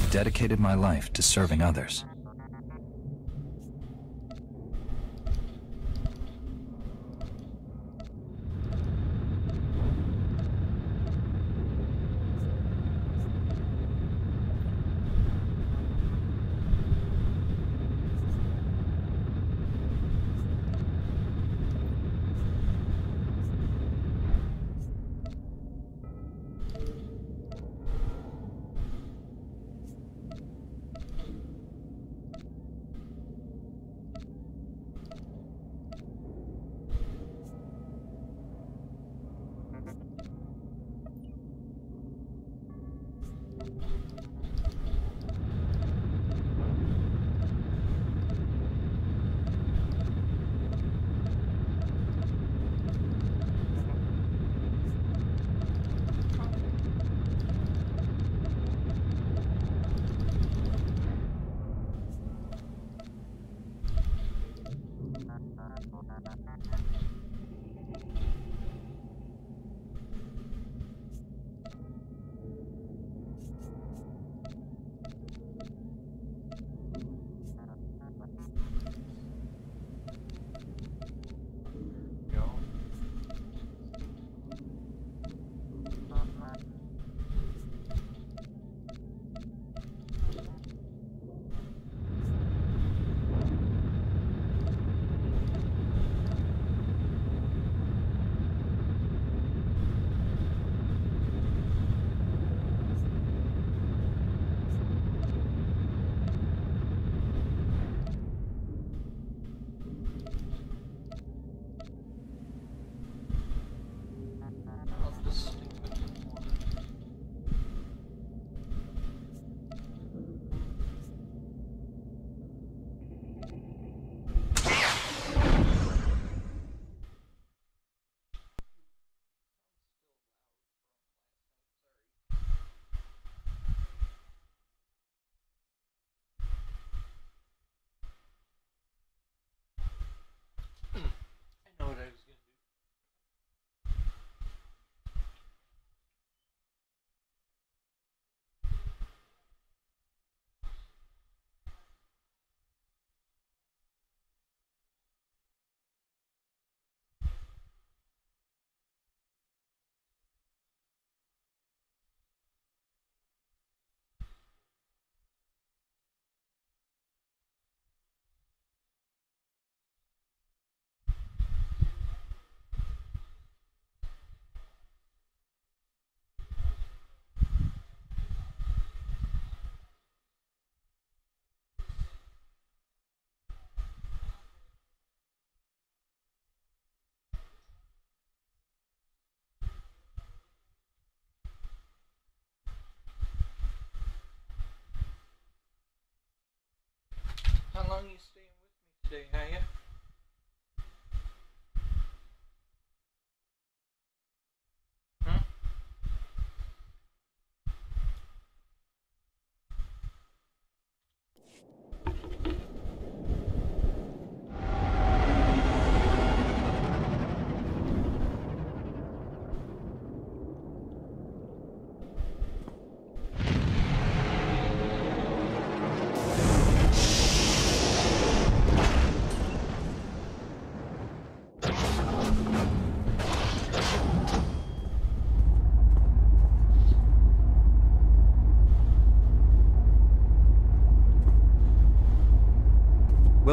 I've dedicated my life to serving others. How long are you staying with me today, are you?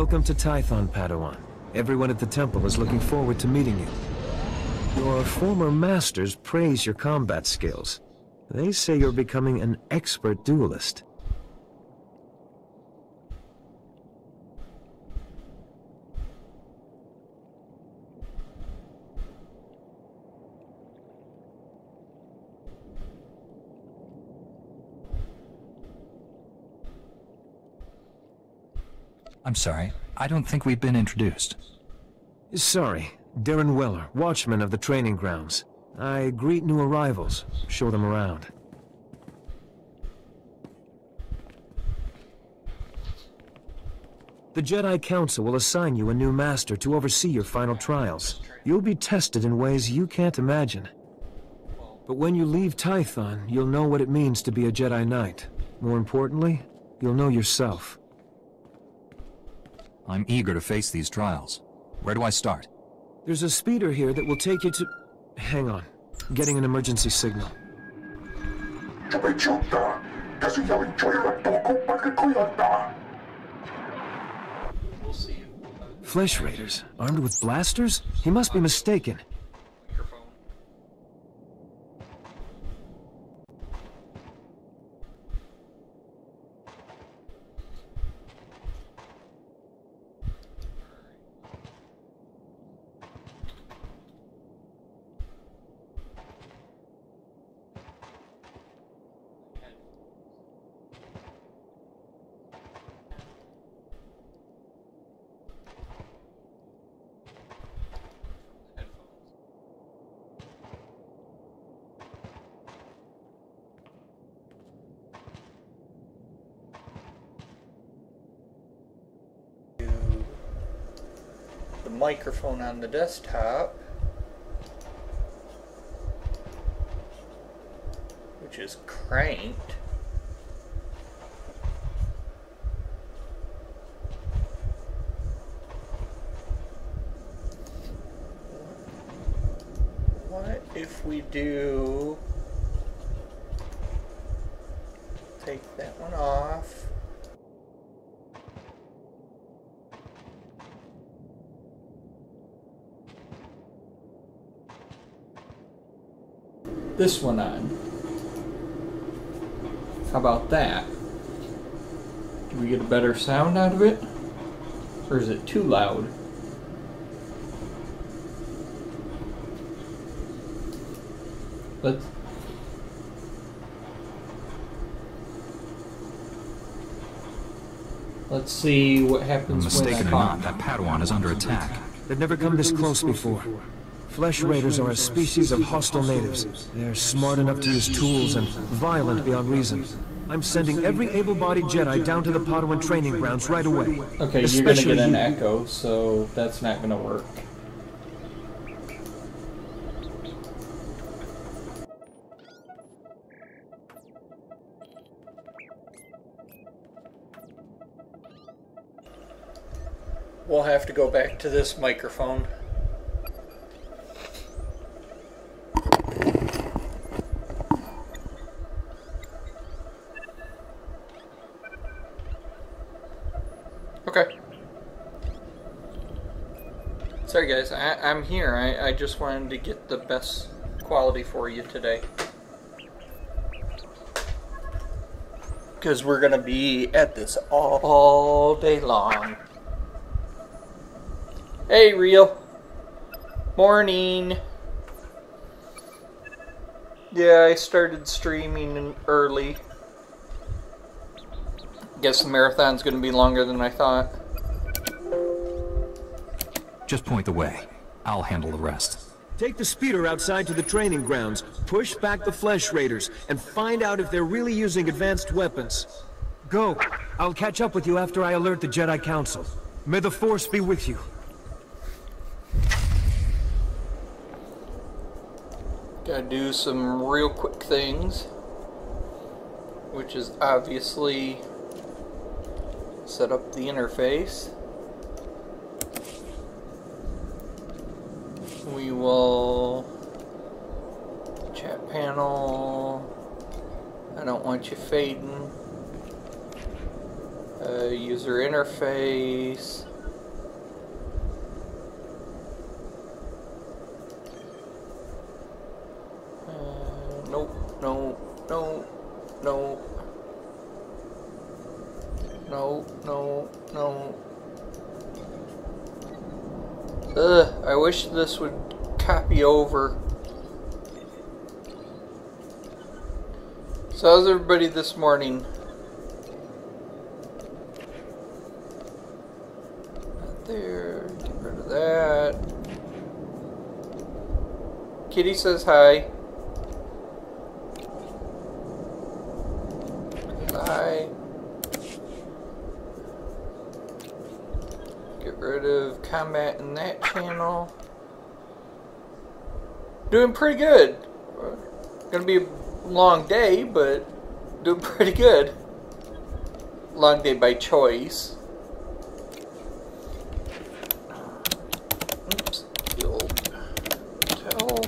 Welcome to Tython, Padawan. Everyone at the temple is looking forward to meeting you. Your former masters praise your combat skills. They say you're becoming an expert duelist. I'm sorry, I don't think we've been introduced. Sorry, Darren Weller, watchman of the training grounds. I greet new arrivals, show them around. The Jedi Council will assign you a new master to oversee your final trials. You'll be tested in ways you can't imagine. But when you leave Tython, you'll know what it means to be a Jedi Knight. More importantly, you'll know yourself. I'm eager to face these trials. Where do I start? There's a speeder here that will take you to... Hang on. Getting an emergency signal. Flesh Raiders? Armed with blasters? He must be mistaken. The microphone on the desktop, which is cranked. What if we do take that one off? This one on. How about that? Do we get a better sound out of it? Or is it too loud? Let's see what happens Mistaken when or I not, that Padawan is under attack. They've never come this close before. Flesh Raiders are a species of hostile natives. They're smart enough to use tools and violent beyond reason. I'm sending every able-bodied Jedi down to the Padawan training grounds right away. Okay, you're gonna get an echo, so that's not gonna work. We'll have to go back to this microphone. Okay. Sorry guys, I'm here. I just wanted to get the best quality for you today. Because we're going to be at this all day long. Hey, Real. Morning. Yeah, I started streaming early. Guess the marathon's going to be longer than I thought. Just point the way. I'll handle the rest. Take the speeder outside to the training grounds, push back the Flesh Raiders, and find out if they're really using advanced weapons. Go. I'll catch up with you after I alert the Jedi Council. May the Force be with you. Gotta do some real quick things, which is obviously set up the interface. We will chat panel. I don't want you fading. User interface. Ugh, I wish this would copy over. So how's everybody this morning? Not there, get rid of that. Kitty says hi. Hi. Get rid of combat in that channel. Doing pretty good. Gonna be a long day, but doing pretty good. Long day by choice. Oops, the old towel.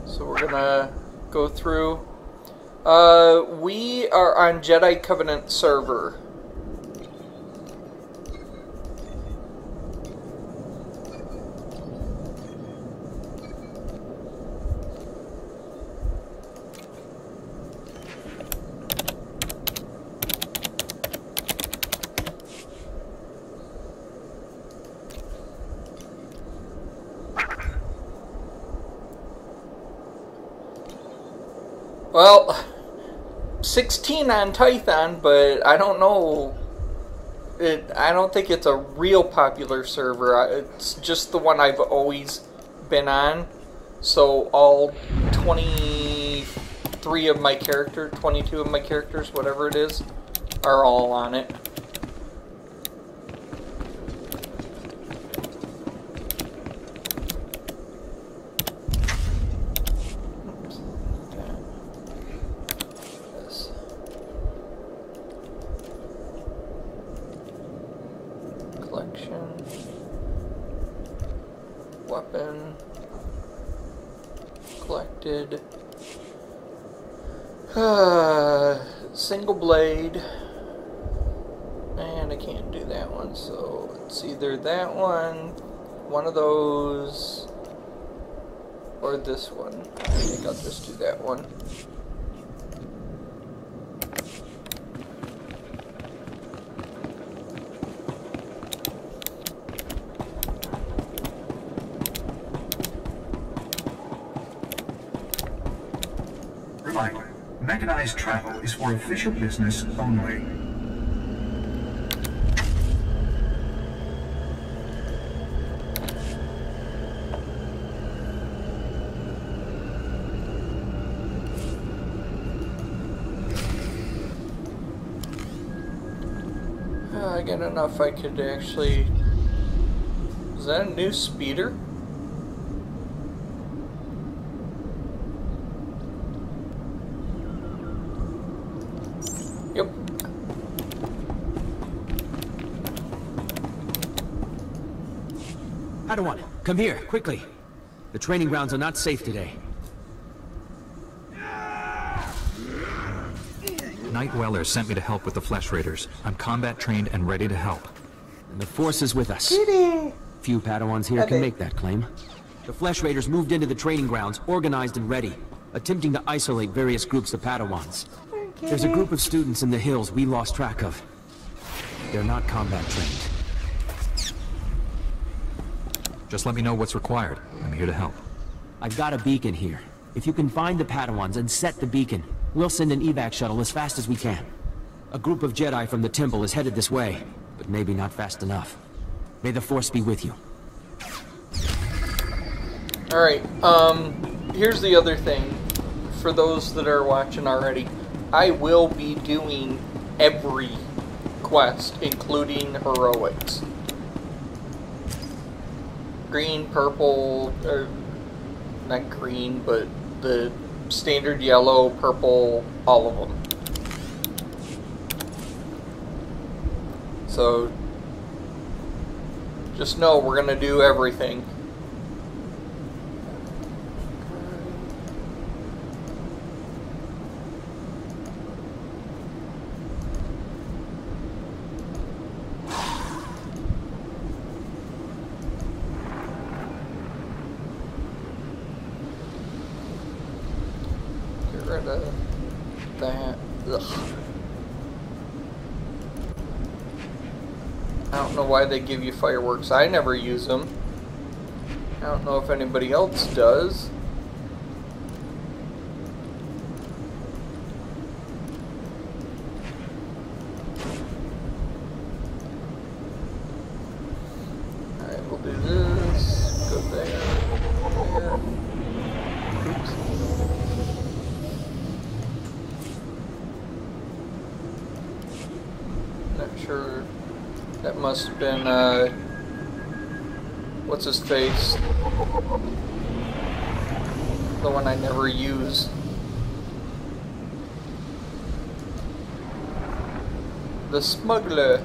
So we're gonna go through. We are on Jedi Covenant server. Well, 16 on Tython, but I don't know. I don't think it's a real popular server. It's just the one I've always been on. So all 23 of my characters, 22 of my characters, whatever it is, are all on it. Weapon collected. Single blade, and I can't do that one, so it's either that one of those, or this one. I think I'll just do that one. Reminder, mechanized travel is for official business only. I got enough I could actually... Is that a new speeder? Yep. Padawan, come here, quickly. The training grounds are not safe today. Night Weller sent me to help with the Flesh Raiders. I'm combat trained and ready to help. And the Force is with us. Kitty! Few Padawans here can make that claim. The Flesh Raiders moved into the training grounds, organized and ready, attempting to isolate various groups of Padawans. There's a group of students in the hills we lost track of. They're not combat trained. Just let me know what's required. I'm here to help. I've got a beacon here. If you can find the Padawans and set the beacon, we'll send an evac shuttle as fast as we can. A group of Jedi from the temple is headed this way, but maybe not fast enough. May the Force be with you. Alright, here's the other thing. For those that are watching already, I will be doing every quest, including heroics. Green, purple, or not green, but the standard yellow, purple, all of them. So, just know we're going to do everything. Get rid part of that. Ugh. I don't know why they give you fireworks. I never use them. I don't know if anybody else does. Alright, we'll do this. Go there. There. Oops. Not sure. That must have been, what's his face? The one I never use. The smuggler.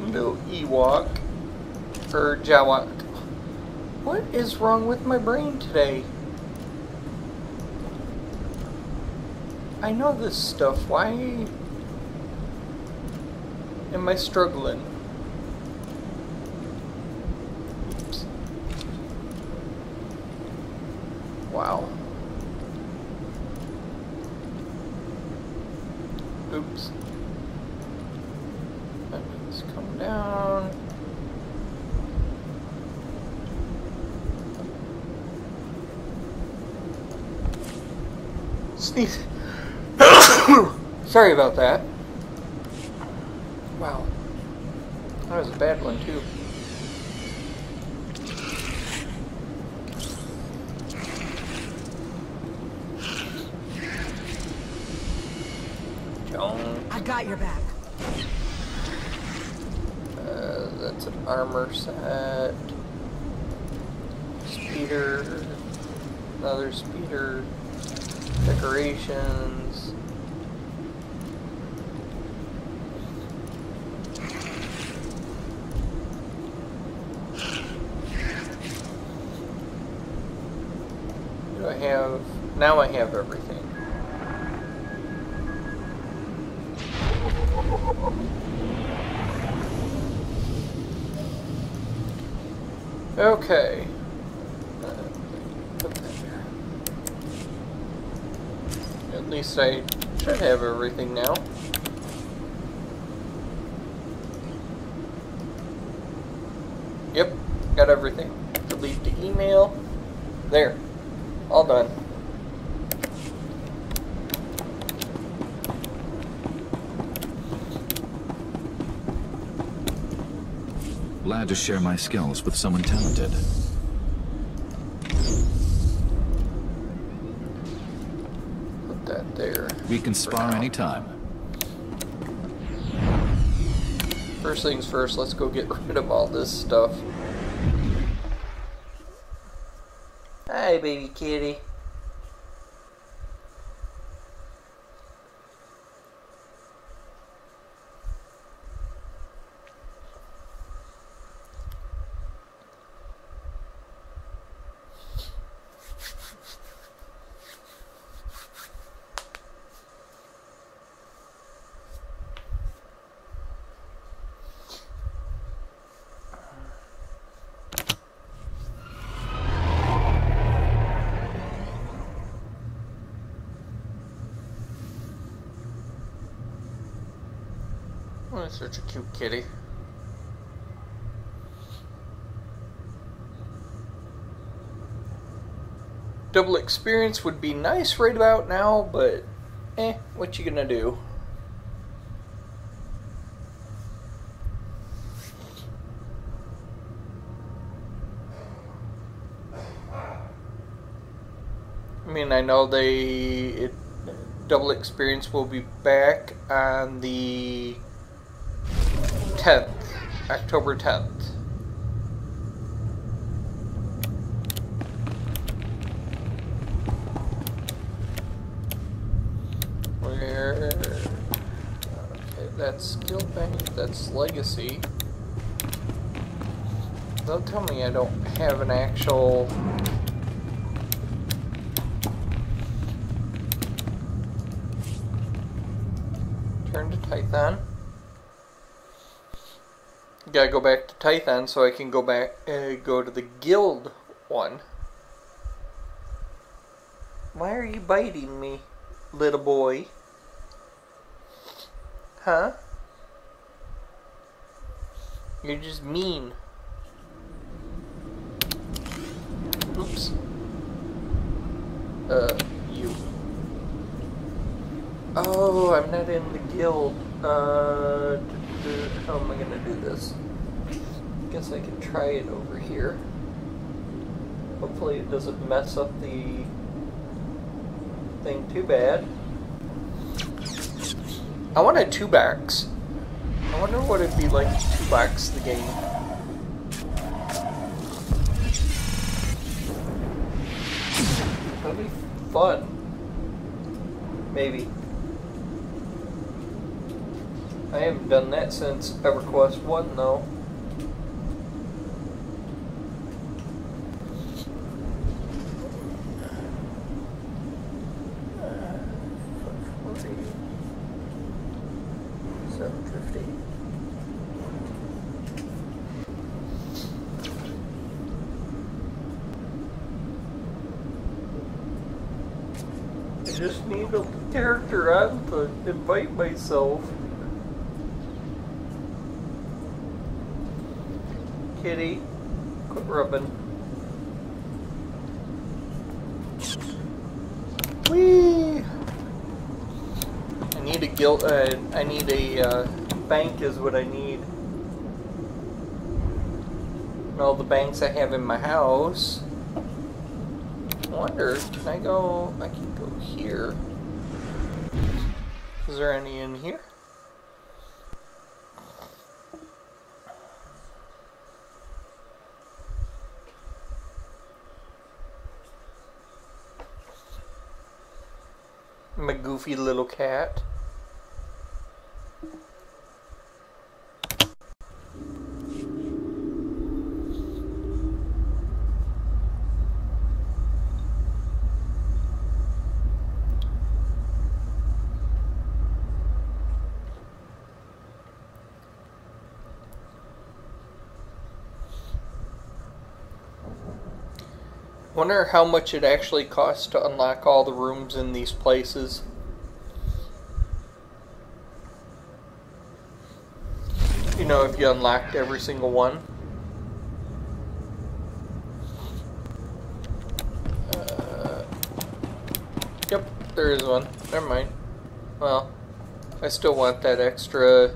Little Ewok or Jawok. What is wrong with my brain today? I know this stuff. Why am I struggling? Oops. Wow. Oops. Come down. Sneeze. Sorry about that. Wow. That was a bad one too. I got your back. That's an armor set. Speeder. Another speeder. Decorations. Do I have... Now I have everything. Okay. Put that there. At least I should have everything now. Yep, got everything. Delete the email. There. All done. Glad to share my skills with someone talented. Put that there. We can spar anytime. First things first, let's go get rid of all this stuff. Hi, baby kitty. Oh, such a cute kitty. Double experience would be nice right about now, but what you gonna do? I mean, I know double experience will be back on the 10th, October 10th. That's skill bank, that's legacy. Don't tell me I don't have an actual... Turn to Tython. Gotta go back to Tython so I can go back, go to the guild one. Why are you biting me, little boy? Huh? You're just mean. Oops. You. Oh, I'm not in the guild. How am I gonna do this? Guess I can try it over here. Hopefully it doesn't mess up the thing too bad. I want a 2-box. I wonder what it'd be like to 2-box the game. That'd be fun. Maybe. I haven't done that since EverQuest 1 though. I just need a character on to invite myself. Kitty, quit rubbing. Whee! I need a guild. I need a bank is what I need. And all the banks I have in my house. I wonder, can I go? I can go here. Is there any in here? My goofy little cat. Wonder how much it actually costs to unlock all the rooms in these places. You know, if you unlocked every single one. Yep, there is one. Never mind. Well, I still want that extra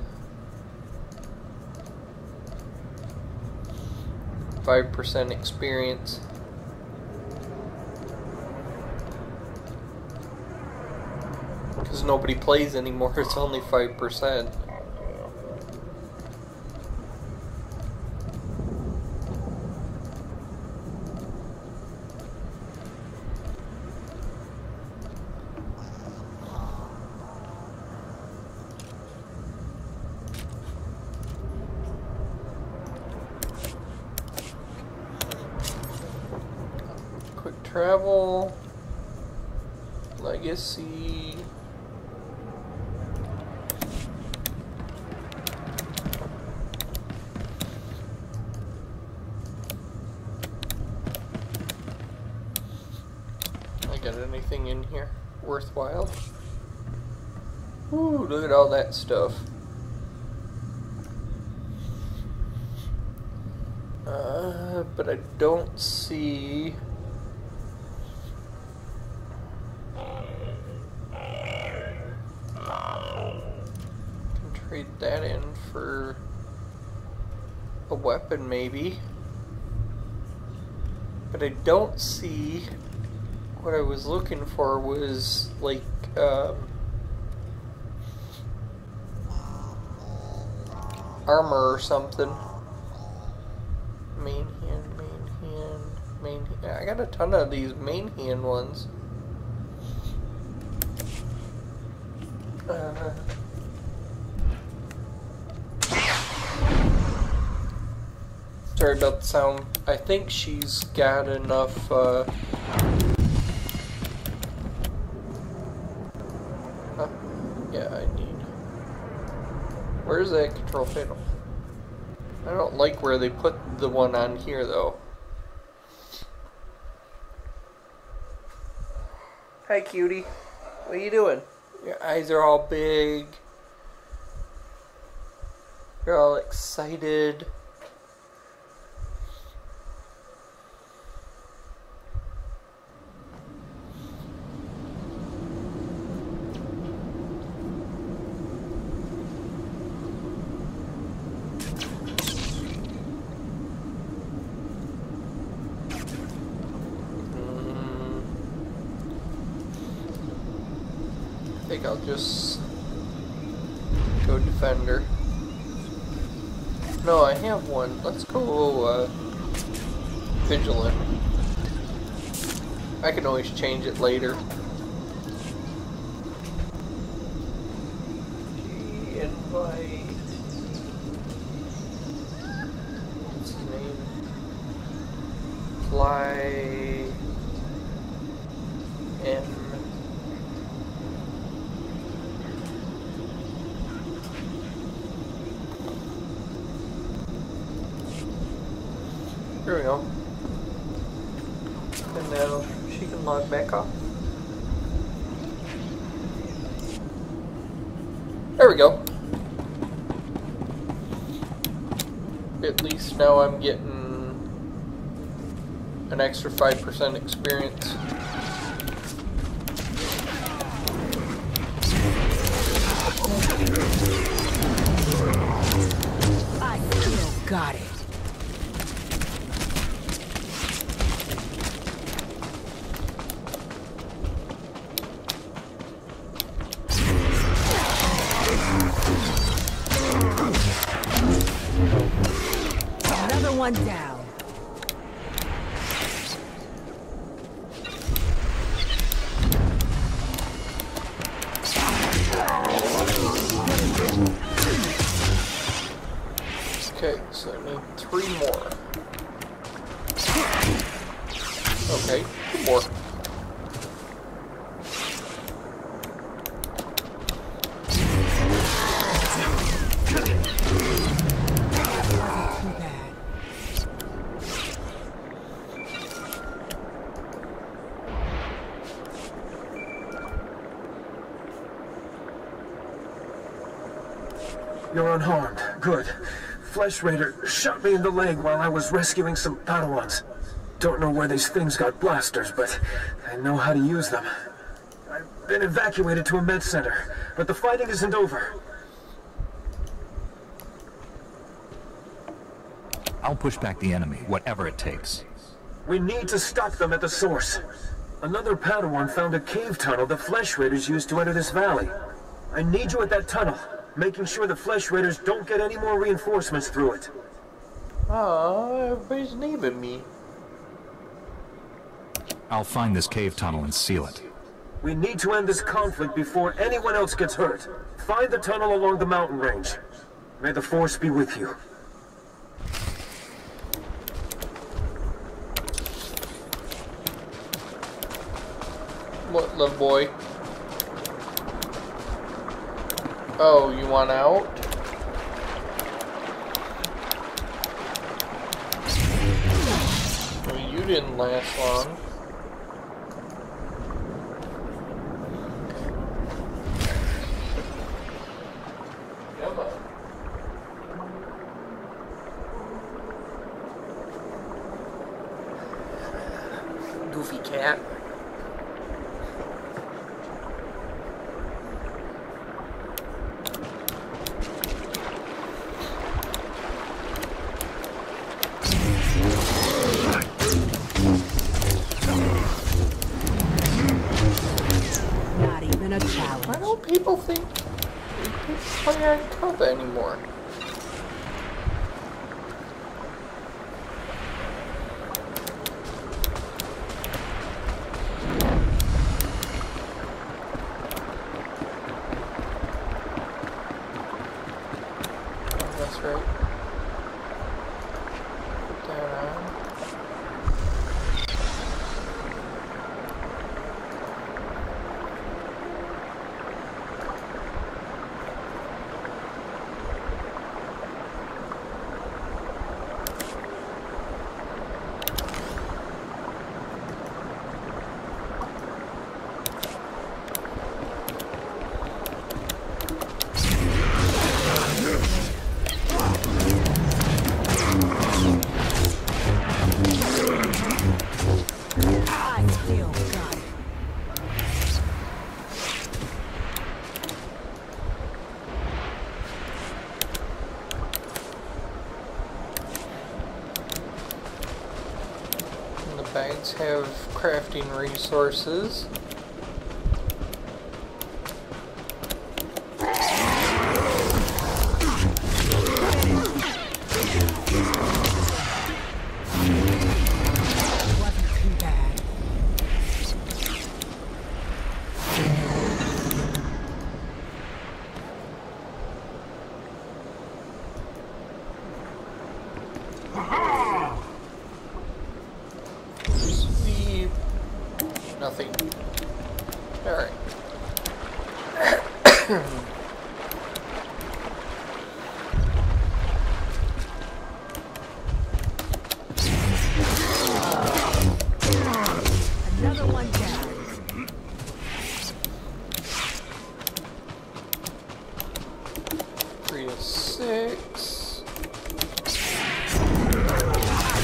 5% experience. Because nobody plays anymore, it's only 5%. Quick travel, legacy. Got anything in here worthwhile? Ooh, look at all that stuff. But I don't see... Can trade that in for a weapon maybe. But I don't see... What I was looking for was like armor or something. Main hand. I got a ton of these main hand ones. Sorry about the sound. I think she's got enough, yeah, I need... Where's that control panel? I don't like where they put the one on here, though. Hi, cutie. What are you doing? Your eyes are all big. You're all excited. I think I'll just go defender. No, I have one. Let's go vigilant. I can always change it later. Invite. What's his name? Fly M. There we go. And now she can log back off. There we go. At least now I'm getting an extra 5% experience. I still got it. Another one down. Okay, so I need 3 more. Okay, 2 more. Too bad. You're unharmed. Good. Flesh Raider shot me in the leg while I was rescuing some Padawans. Don't know where these things got blasters, but I know how to use them. I've been evacuated to a med center, but the fighting isn't over. I'll push back the enemy, whatever it takes. We need to stop them at the source. Another Padawan found a cave tunnel the Flesh Raiders used to enter this valley. I need you at that tunnel, making sure the Flesh Raiders don't get any more reinforcements through it. Aw, everybody's leaving me. I'll find this cave tunnel and seal it. We need to end this conflict before anyone else gets hurt. Find the tunnel along the mountain range. May the Force be with you. What, little boy? Oh, you want out? Well, you didn't last long. Come on. Goofy cat. Not even a challenge. Why don't people think people play on Cub anymore? Oh, that's right. Padawans have crafting resources. Nothing. Alright. Another one down. 3 to 6.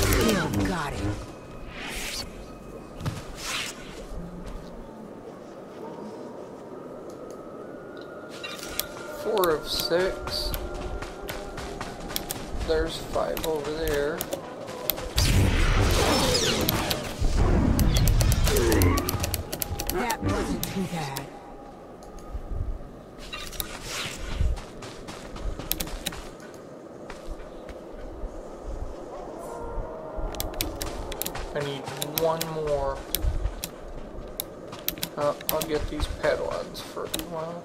Still got it. Four of 6. There's 5 over there. That wasn't too bad. I need one more. I'll get these Padawans for a while.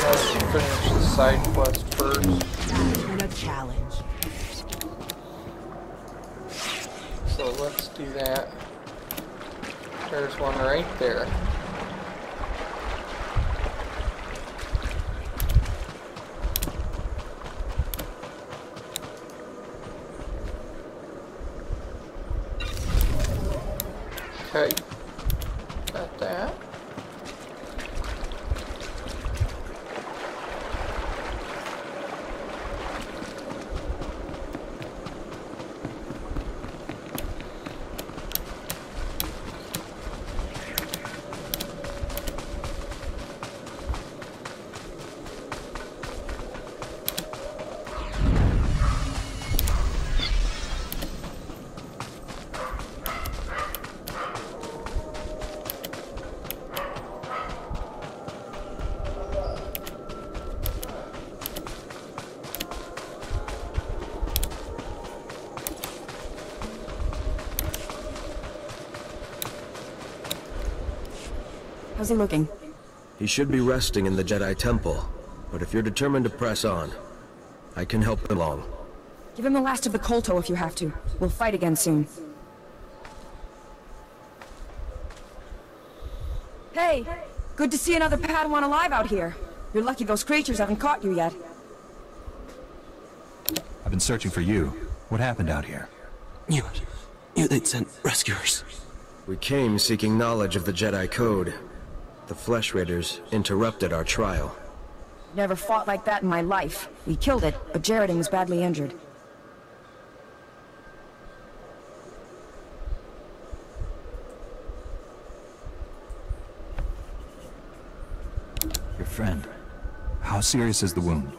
Let's finish the side quest first. Not even a challenge. So let's do that. There's one right there. Okay. Got that. How's he looking? He should be resting in the Jedi Temple, but if you're determined to press on, I can help along. Give him the last of the Kolto if you have to. We'll fight again soon. Hey! Good to see another Padawan alive out here. You're lucky those creatures haven't caught you yet. I've been searching for you. What happened out here? Knew they'd sent rescuers. We came seeking knowledge of the Jedi Code. The Flesh Raiders interrupted our trial. Never fought like that in my life. We killed it, but Jareding was badly injured. Your friend. How serious is the wound?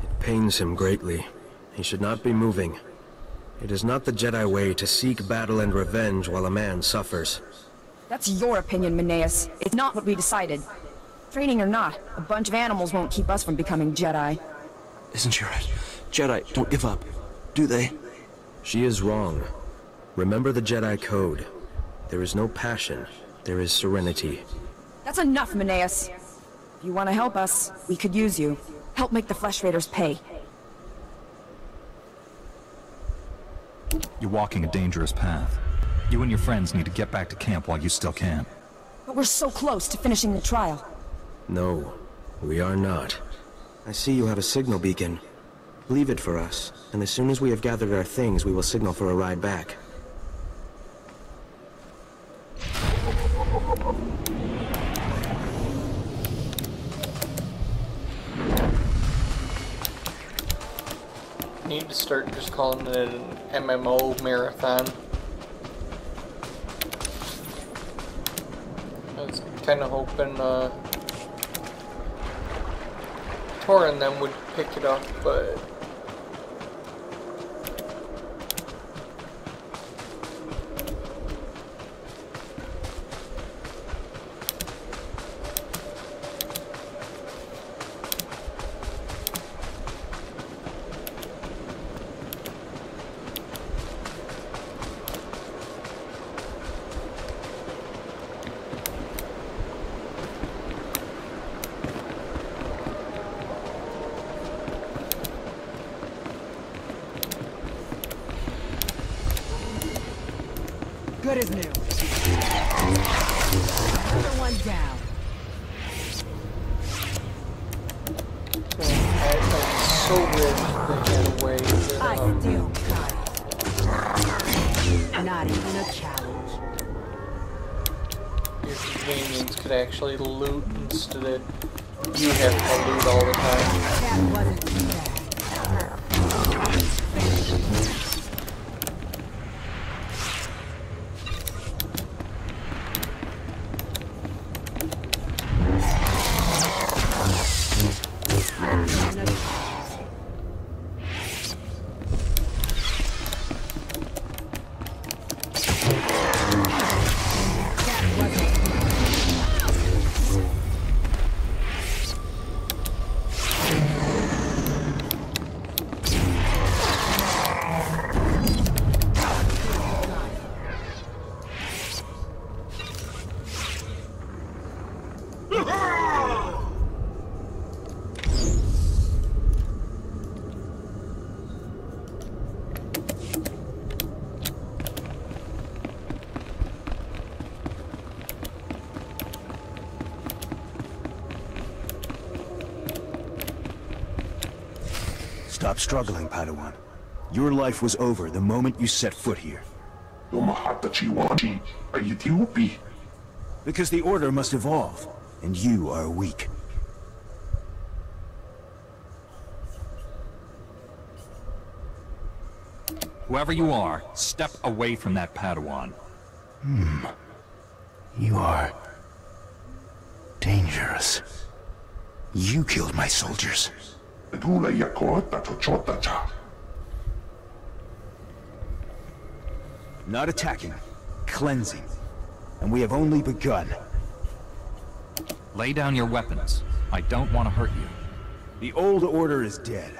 It pains him greatly. He should not be moving. It is not the Jedi way to seek battle and revenge while a man suffers. That's your opinion, Meneas. It's not what we decided. Training or not, a bunch of animals won't keep us from becoming Jedi. Isn't she right? Jedi don't give up, do they? She is wrong. Remember the Jedi Code. There is no passion. There is serenity. That's enough, Meneas. If you want to help us, we could use you. Help make the Flesh Raiders pay. You're walking a dangerous path. You and your friends need to get back to camp while you still can. But we're so close to finishing the trial. No, we are not. I see you have a signal beacon. Leave it for us, and as soon as we have gathered our things, we will signal for a ride back. need to start just calling it an MMO marathon. I was kind of hoping Tor and them would pick it up, but Good as new. Another one down. I'm so rich they get away with I still got it. Not even a challenge. your companions could actually loot instead of you have to loot all the time. That wasn't too bad. Stop struggling, Padawan. Your life was over the moment you set foot here. Because the Order must evolve, and you are weak. Whoever you are, step away from that Padawan. You are... dangerous. You killed my soldiers. Not attacking, cleansing. And we have only begun. Lay down your weapons. I don't want to hurt you. The old order is dead.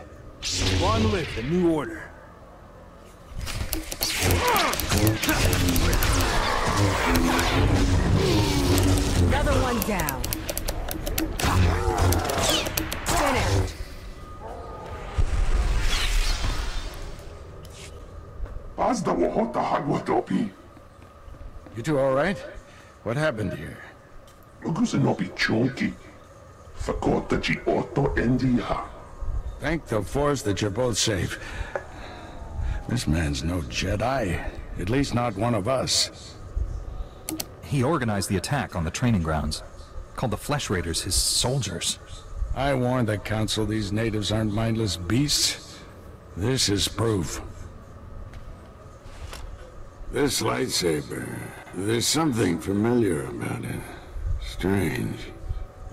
Long live the new order. Another one down. Finished. You two all right? What happened here? Thank the Force that you're both safe. This man's no Jedi. At least not one of us. He organized the attack on the training grounds. Called the Flesh Raiders his soldiers. I warned the Council these natives aren't mindless beasts. This is proof. This lightsaber, there's something familiar about it. Strange.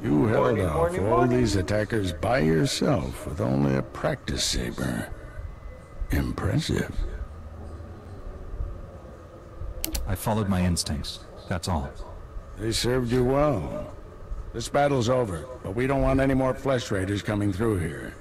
You held off all these attackers by yourself with only a practice saber. Impressive. I followed my instincts, that's all. They served you well. This battle's over, but we don't want any more Flesh Raiders coming through here.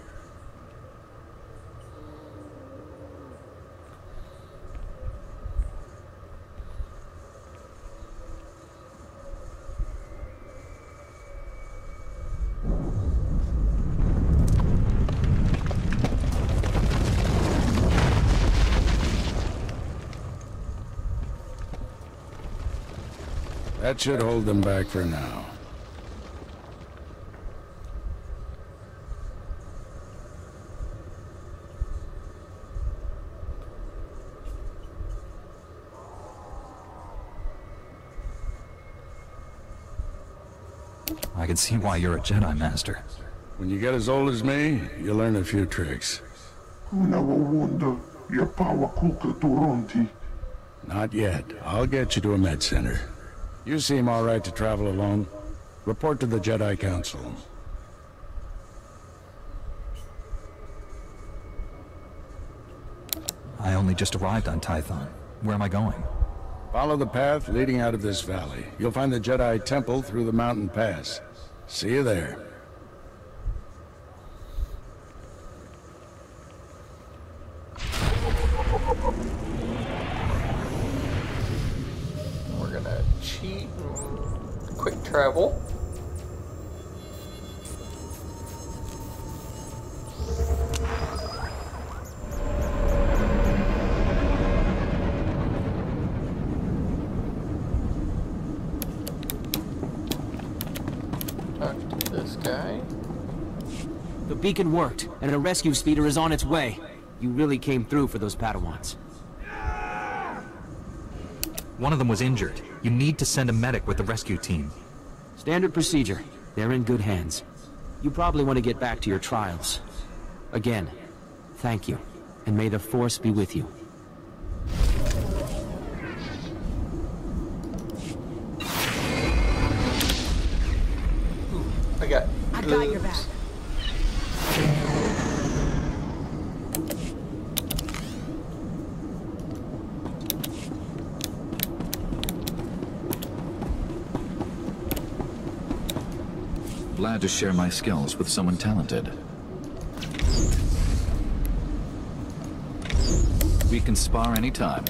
That should hold them back for now. I can see why you're a Jedi Master. When you get as old as me, you learn a few tricks. Not yet. I'll get you to a med center. You seem all right to travel alone. Report to the Jedi Council. I only just arrived on Tython. Where am I going? Follow the path leading out of this valley. You'll find the Jedi Temple through the mountain pass. See you there. We're gonna cheat and quick travel. This guy. The beacon worked, and a rescue speeder is on its way. You really came through for those Padawans. One of them was injured. You need to send a medic with the rescue team. Standard procedure. They're in good hands. You probably want to get back to your trials. Again, thank you, and may the Force be with you. I got your back. Glad to share my skills with someone talented. We can spar anytime.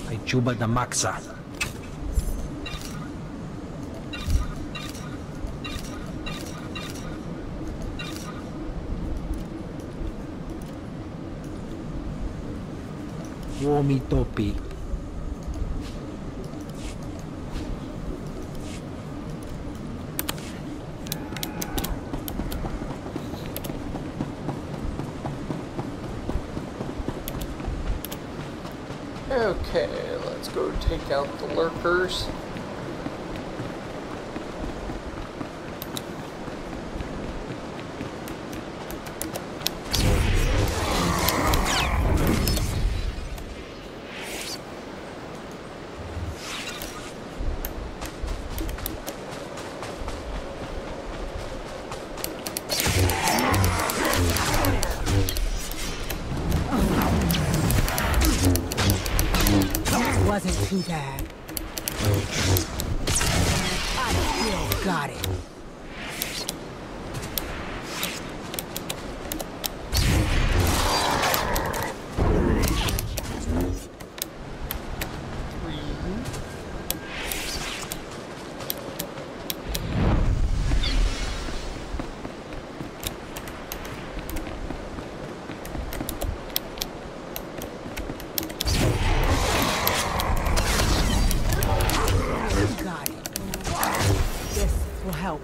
I juba the maksa. Womi topi. Okay, let's go take out the lurkers. Wasn't too bad. I still got it. Help.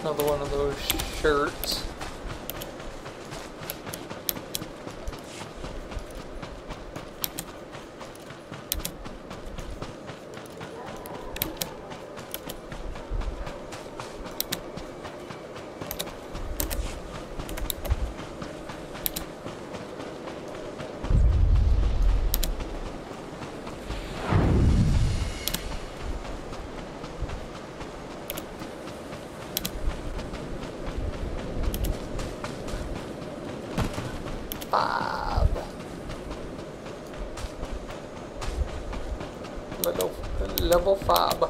Another one of those shirts. Level 5.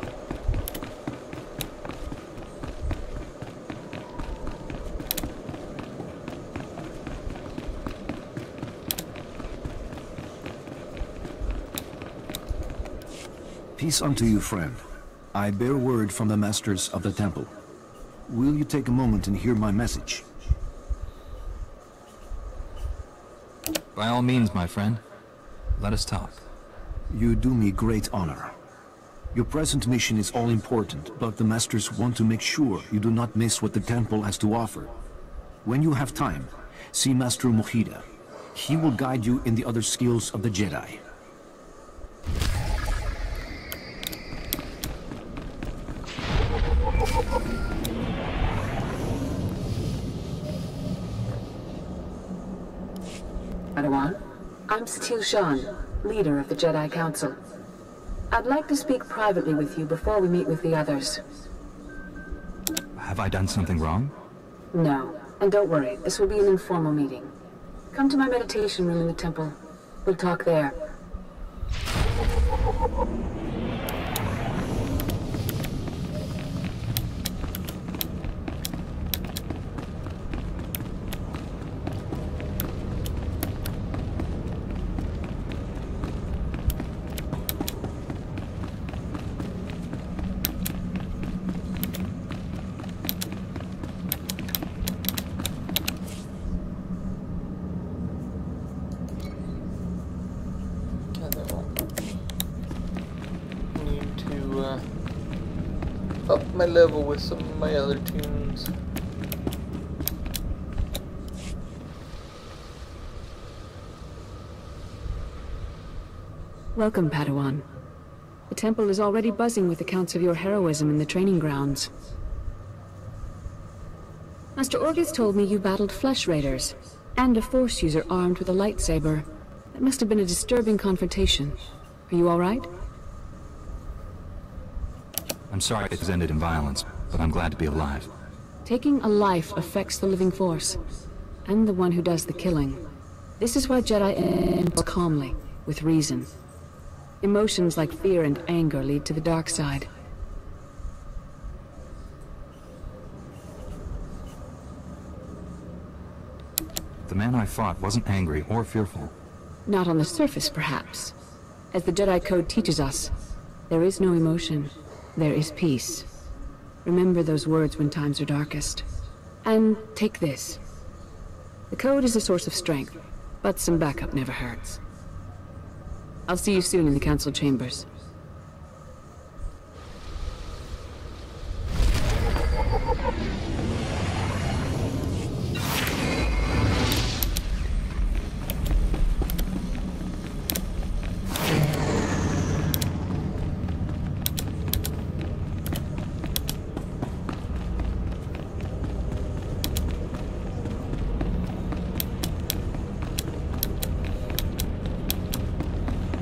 Peace unto you, friend. I bear word from the masters of the temple. Will you take a moment and hear my message? By all means, my friend. Let us talk. You do me great honor. Your present mission is all important, but the Masters want to make sure you do not miss what the temple has to offer. When you have time, see Master Mojida. He will guide you in the other skills of the Jedi. Padawan, I'm Satil Shan, leader of the Jedi Council. I'd like to speak privately with you before we meet with the others. Have I done something wrong? No, and don't worry, this will be an informal meeting. Come to my meditation room in the temple. We'll talk there. Up my level with some of my other tunes. Welcome, Padawan. The temple is already buzzing with accounts of your heroism in the training grounds. Master Orgus told me you battled flesh raiders, and a Force user armed with a lightsaber. That must have been a disturbing confrontation. Are you all right? I'm sorry it has ended in violence, but I'm glad to be alive. Taking a life affects the living Force, and the one who does the killing. This is why Jedi end calmly, with reason. Emotions like fear and anger lead to the dark side. The man I fought wasn't angry or fearful. Not on the surface, perhaps. As the Jedi Code teaches us, there is no emotion. There is peace. Remember those words when times are darkest. And take this. The Code is a source of strength, but some backup never hurts. I'll see you soon in the Council chambers.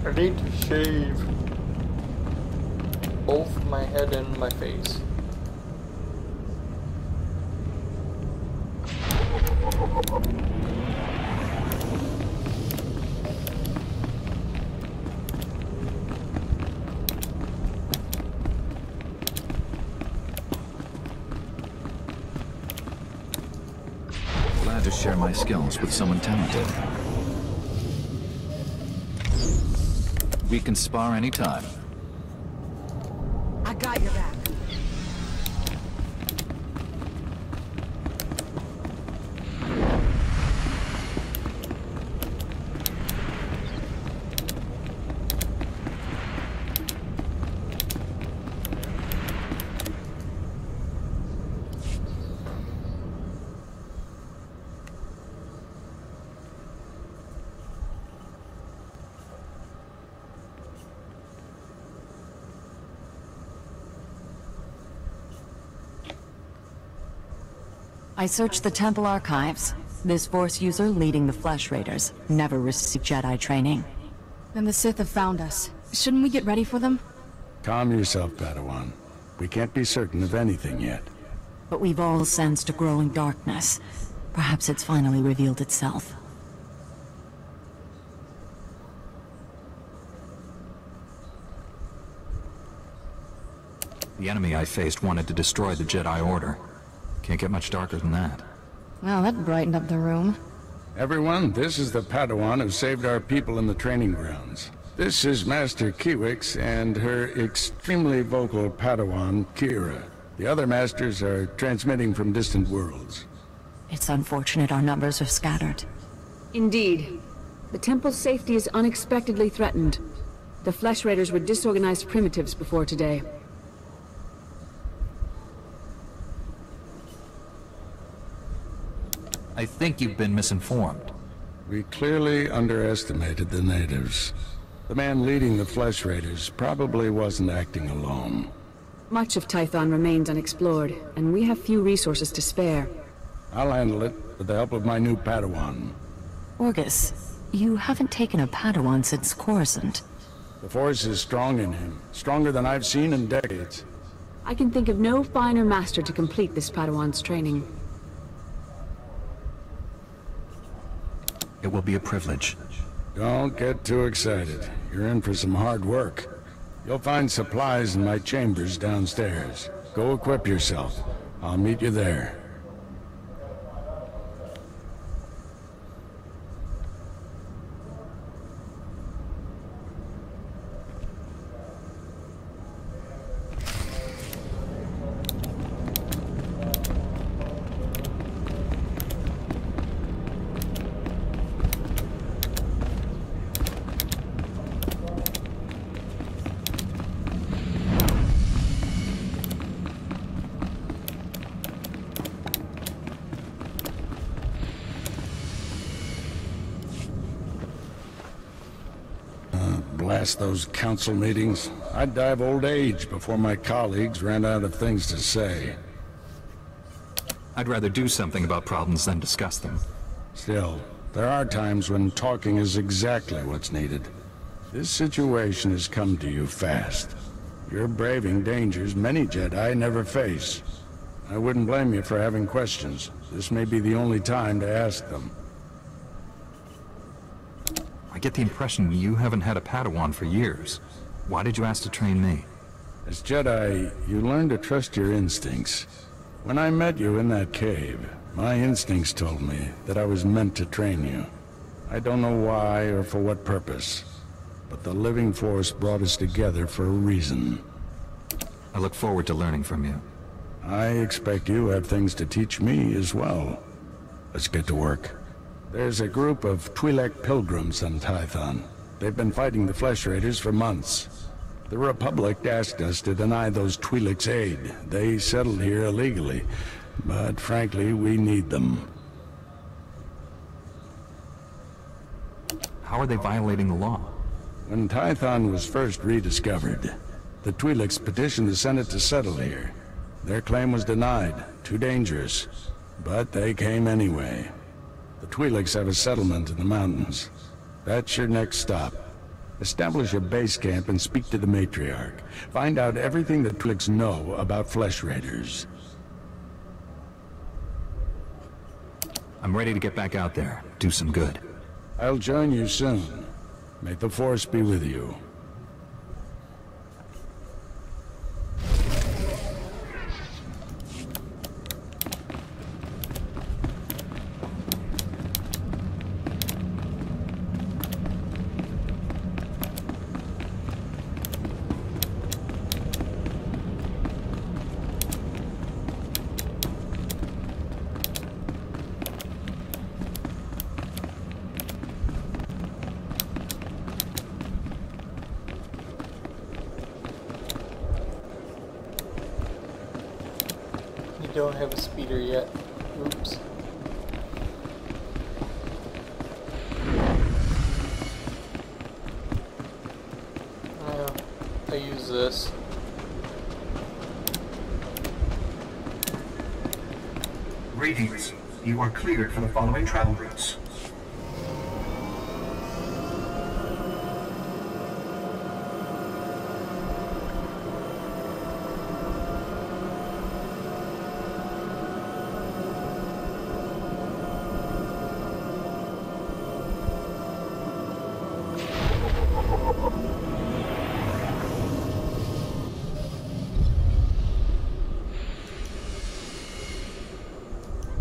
I need to shave both my head and my face. Glad to share my skills with someone talented. We can spar anytime. I got your back. I searched the temple archives. This Force user leading the Flesh Raiders never received Jedi training. Then the Sith have found us. Shouldn't we get ready for them? Calm yourself, Padawan. We can't be certain of anything yet. But we've all sensed a growing darkness. Perhaps it's finally revealed itself. The enemy I faced wanted to destroy the Jedi Order. Can't get much darker than that. Well, that brightened up the room. Everyone, this is the Padawan who saved our people in the training grounds. This is Master Kiwix and her extremely vocal Padawan, Kira. The other masters are transmitting from distant worlds. It's unfortunate our numbers are scattered. Indeed. The temple's safety is unexpectedly threatened. The Flesh Raiders were disorganized primitives before today. I think you've been misinformed. We clearly underestimated the natives. The man leading the Flesh Raiders probably wasn't acting alone. Much of Tython remains unexplored, and we have few resources to spare. I'll handle it with the help of my new Padawan. Orgus, you haven't taken a Padawan since Coruscant. The Force is strong in him, stronger than I've seen in decades. I can think of no finer master to complete this Padawan's training. It will be a privilege. Don't get too excited. You're in for some hard work. You'll find supplies in my chambers downstairs. Go equip yourself. I'll meet you there. Blast those council meetings. I'd die of old age before my colleagues ran out of things to say. I'd rather do something about problems than discuss them. Still, there are times when talking is exactly what's needed. This situation has come to you fast. You're braving dangers many Jedi never face. I wouldn't blame you for having questions. This may be the only time to ask them. I get the impression you haven't had a Padawan for years. Why did you ask to train me? As Jedi, you learn to trust your instincts. When I met you in that cave, my instincts told me that I was meant to train you. I don't know why or for what purpose, but the living force brought us together for a reason. I look forward to learning from you. I expect you have things to teach me as well. Let's get to work. There's a group of Twi'lek pilgrims on Tython. They've been fighting the Flesh Raiders for months. The Republic asked us to deny those Twi'leks aid. They settled here illegally, but frankly, we need them. How are they violating the law? When Tython was first rediscovered, the Twi'leks petitioned the Senate to settle here. Their claim was denied, too dangerous, but they came anyway. The Twi'leks have a settlement in the mountains. That's your next stop. Establish a base camp and speak to the matriarch. Find out everything the Twi'leks know about Flesh Raiders. I'm ready to get back out there, do some good. I'll join you soon. May the Force be with you. Don't have a speeder yet. Oops. I use this. Greetings. You are cleared for the following travel routes.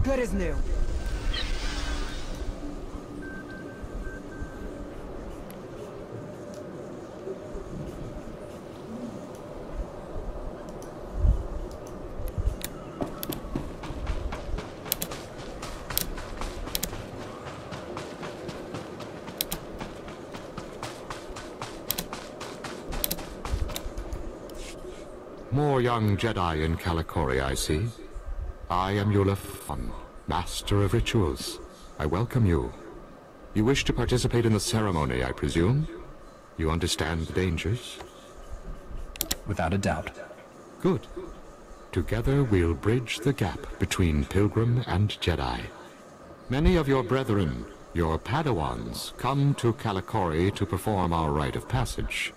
Good as new. More young Jedi in Kalikori, I see. I am Yulafon, Master of Rituals. I welcome you. You wish to participate in the ceremony, I presume? You understand the dangers? Without a doubt. Good. Together we'll bridge the gap between Pilgrim and Jedi. Many of your brethren, your Padawans, come to Kalikori to perform our rite of passage.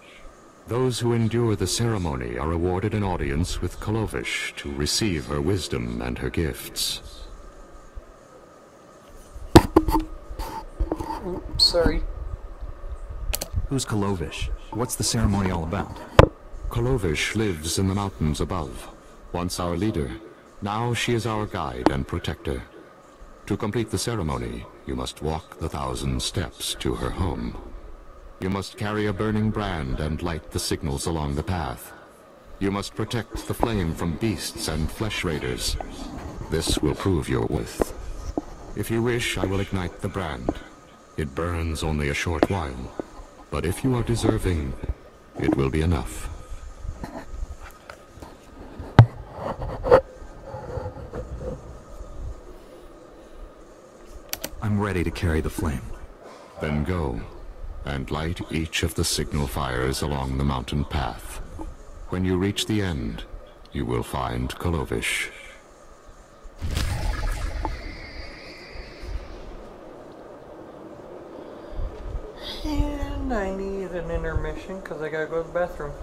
Those who endure the ceremony are awarded an audience with Kolovish to receive her wisdom and her gifts. Oops, sorry. Who's Kolovish? What's the ceremony all about? Kolovish lives in the mountains above. Once our leader, now she is our guide and protector. To complete the ceremony, you must walk the 1,000 steps to her home. You must carry a burning brand and light the signals along the path. You must protect the flame from beasts and flesh raiders. This will prove your worth. If you wish, I will ignite the brand. It burns only a short while, but if you are deserving, it will be enough. I'm ready to carry the flame. Then go, and light each of the signal fires along the mountain path. When you reach the end, you will find Kolovish. And I need an intermission because I gotta go to the bathroom.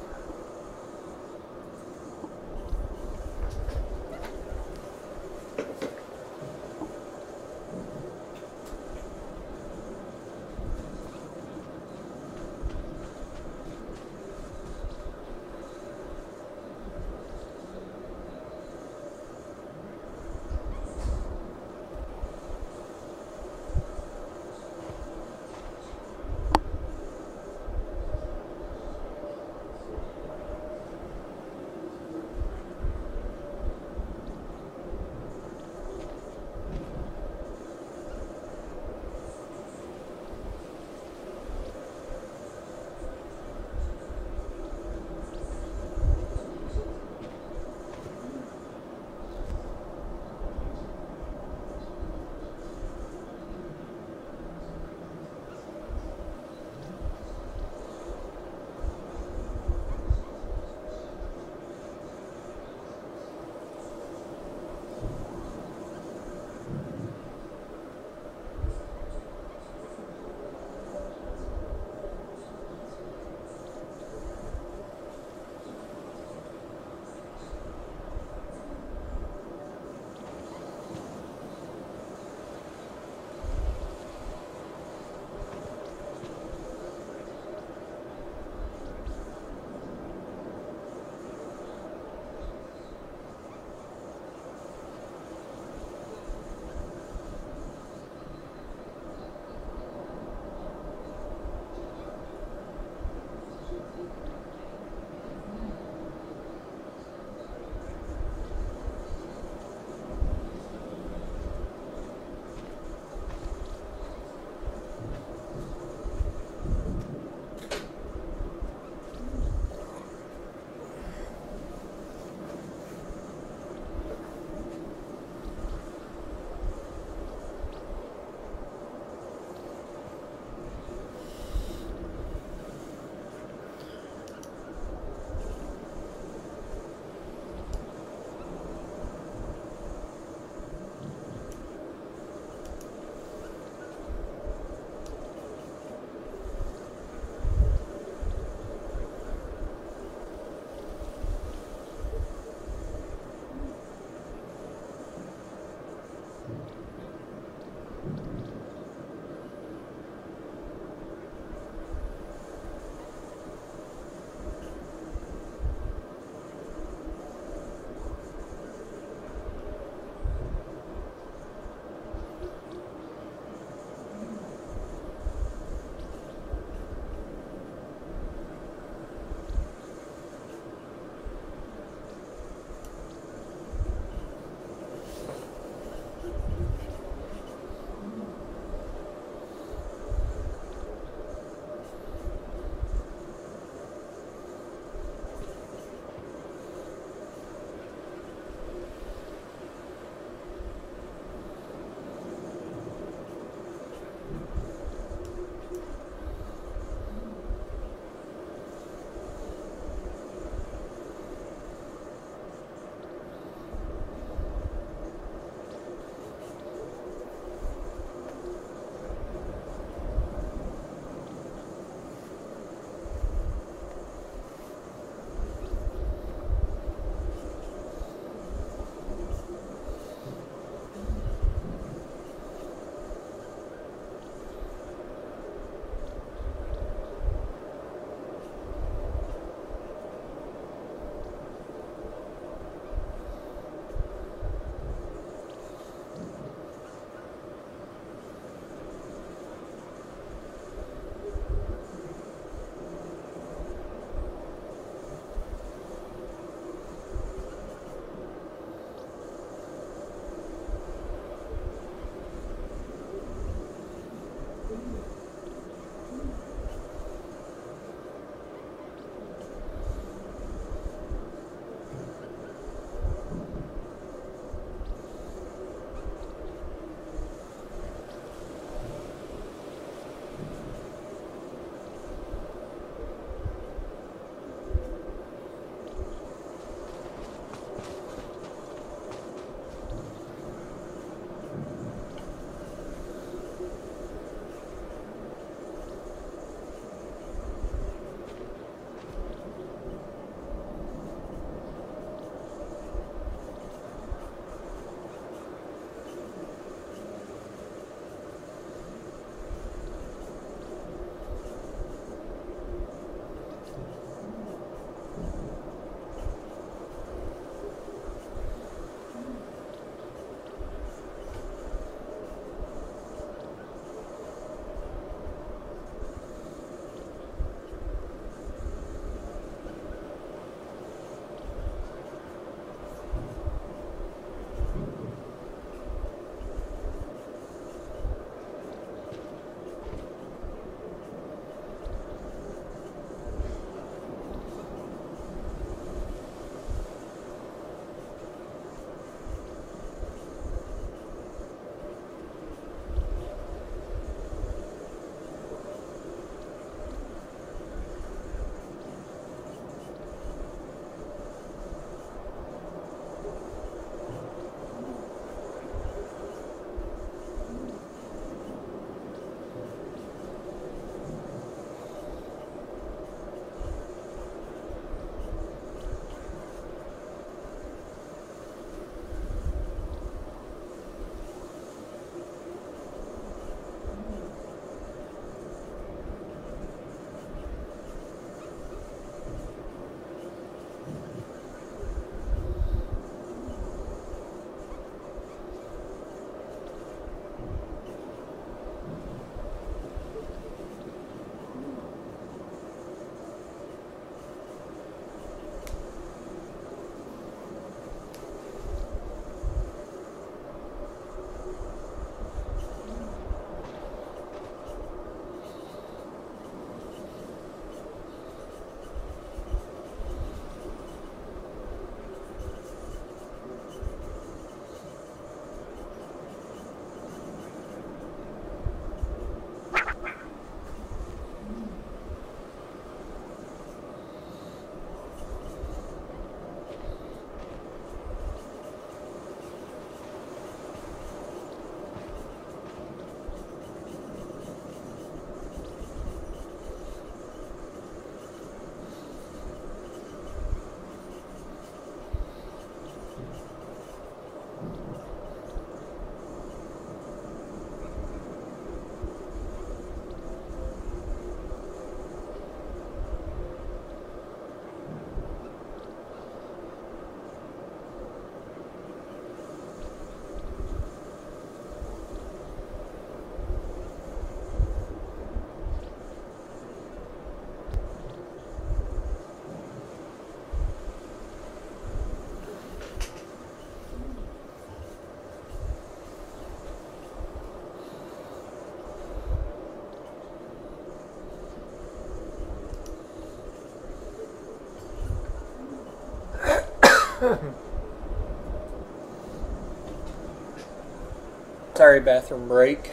Sorry, bathroom break.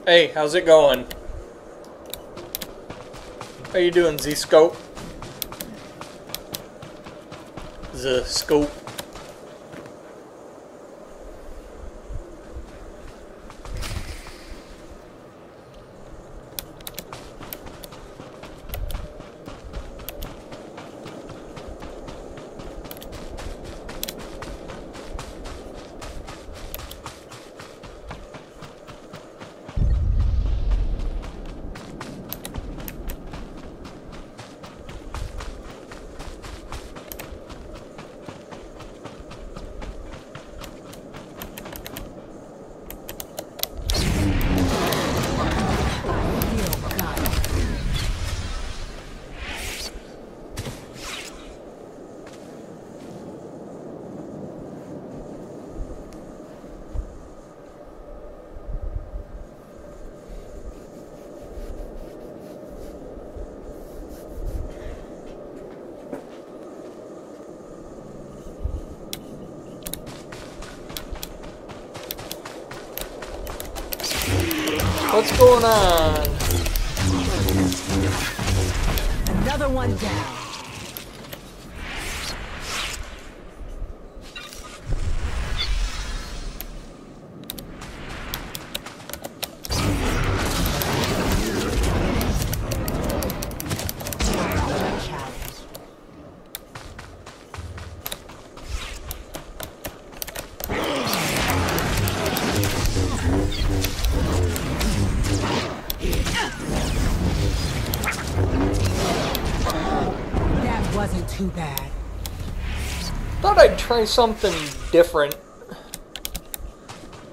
Hey, how's it going? How you doing, Z-Scope? Z-Scope. What's going on? Another one down. Wasn't too bad. Thought I'd try something different.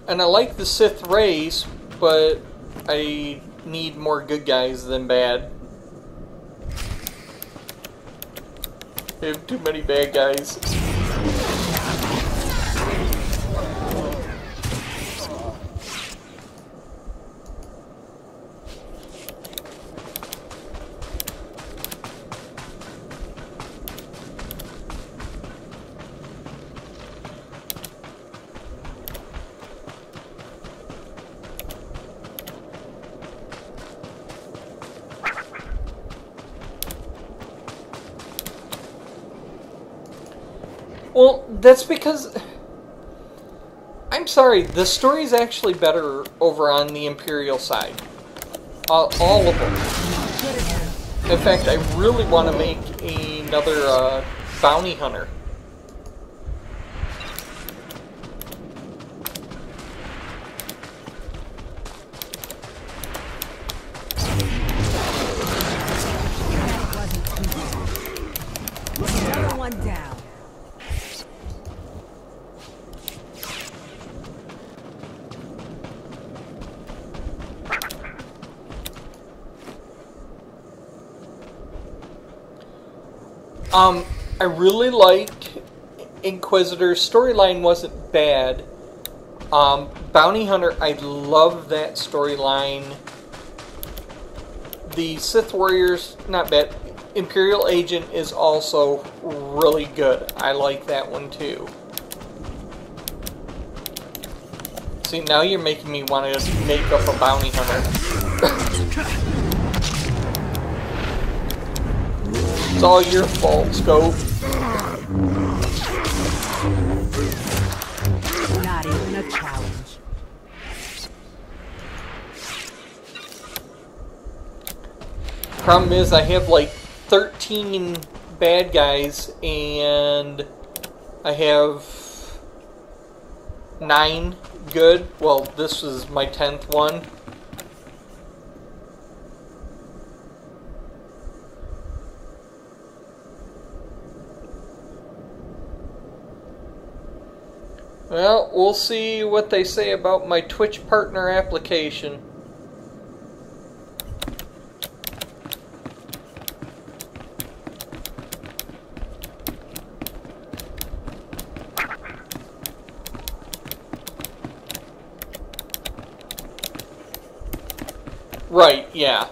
And I like the Sith race, but I need more good guys than bad. I have too many bad guys. Well, that's because... I'm sorry, the story's actually better over on the Imperial side. All of them. In fact, I really want to make another bounty hunter. Another one down. I really liked Inquisitor's storyline wasn't bad. Bounty Hunter, I love that storyline. The Sith Warriors, not bad. Imperial Agent is also really good. I like that one too. See, now you're making me want to make up a bounty hunter. It's all your fault, Scope. Not even a challenge. Problem is, I have like 13 bad guys, and I have 9 good. Well, this is my 10th one. Well, we'll see what they say about my Twitch partner application. Right, yeah.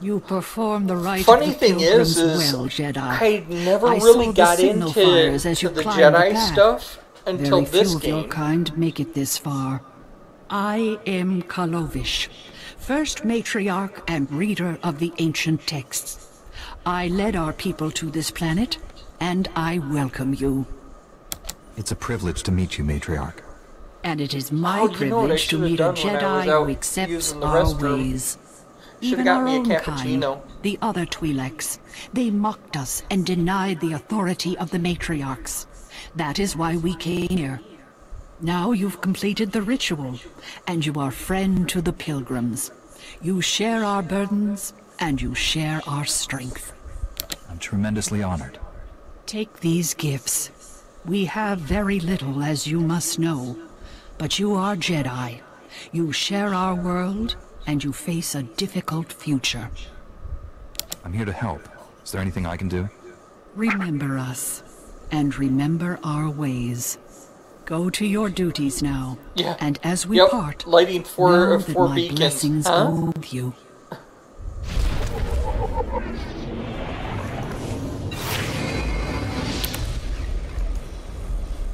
You perform the rite Funny of the thing pilgrims is well, Jedi. I never I really saw the got signal into fires as you the climbed Jedi the path. stuff until Very this few of your game. kind make it this far. I am Kalovish, first matriarch and reader of the ancient texts. I led our people to this planet, and I welcome you. It's a privilege to meet you, Matriarch. And it is my Oh, you know what I privilege to should have meet a done when I was Jedi out who accepts using the our restroom? ways. Should've Even got our me a own cappuccino. kind, the other Twi'leks, they mocked us and denied the authority of the matriarchs. That is why we came here. Now you've completed the ritual, and you are friend to the pilgrims. You share our burdens, and you share our strength. I'm tremendously honored. Take these gifts. We have very little, as you must know. But you are Jedi. You share our world, and you face a difficult future. I'm here to help. Is there anything I can do? Remember us, and remember our ways. Go to your duties now. Yeah. And as we Yep. part, Lighting know four that four my beacons. blessings Huh? go with you.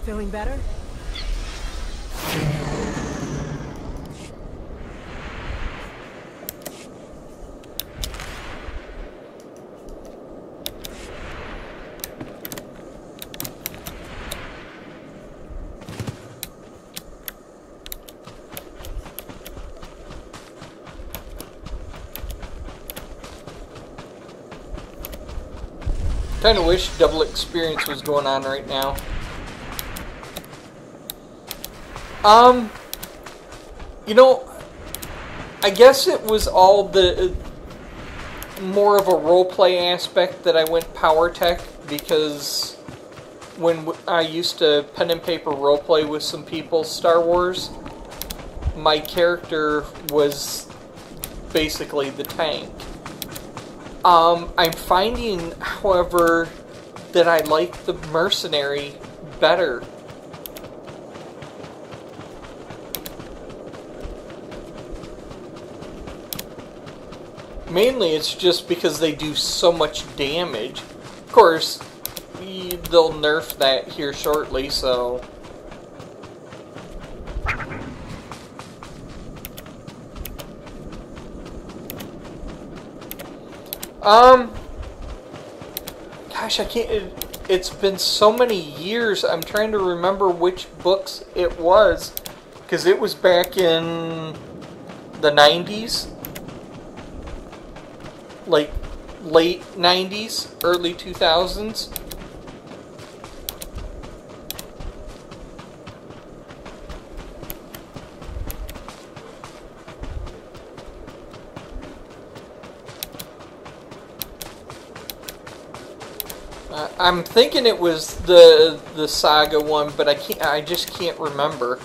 Feeling better? Kinda wish double experience was going on right now. You know, I guess it was all the more of a roleplay aspect that I went power tech, because when I used to pen and paper roleplay with some people Star Wars, my character was basically the tank. I'm finding, however, that I like the mercenary better. Mainly it's just because they do so much damage. Of course, they'll nerf that here shortly, so... Gosh, I can't... It's been so many years, I'm trying to remember which books it was. Because it was back in the 90s. Like, late 90s, early 2000s. I'm thinking it was the Saga one, but I just can't remember.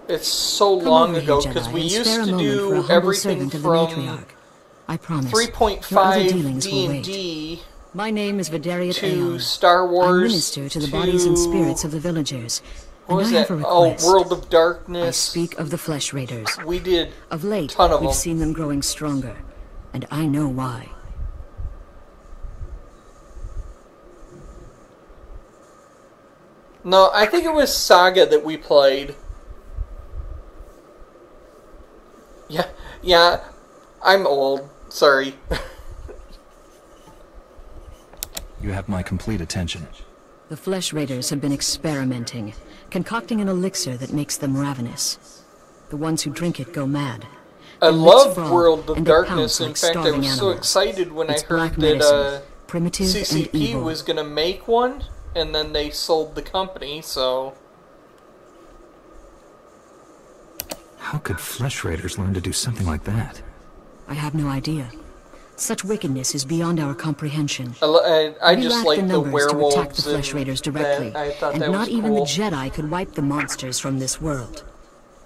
It's so long ago because we used to do everything from I promise. 3.5 D&D My name is Vidariat to Aeon. Star Wars. I minister to the bodies and spirits of the villagers. What was and I that? have a Oh, request. World of Darkness. I speak of the Flesh Raiders. We did of late. ton of we've them. seen them growing stronger, and I know why. No, I think it was Saga that we played. Yeah, I'm old. Sorry. You have my complete attention. The Flesh Raiders have been experimenting, concocting an elixir that makes them ravenous. The ones who drink it go mad. I Their lips love frothe, World of and they Darkness. pounce In like fact, I starving was so animals. excited when It's I black heard medicine, that primitive and CCP evil. was going to make one, and then they sold the company, so... How could Flesh Raiders learn to do something like that? I have no idea. Such wickedness is beyond our comprehension. I We just lack like the the numbers werewolves to attack the Flesh and Raiders directly, that. I thought and that not was even cool. the Jedi could wipe the monsters from this world.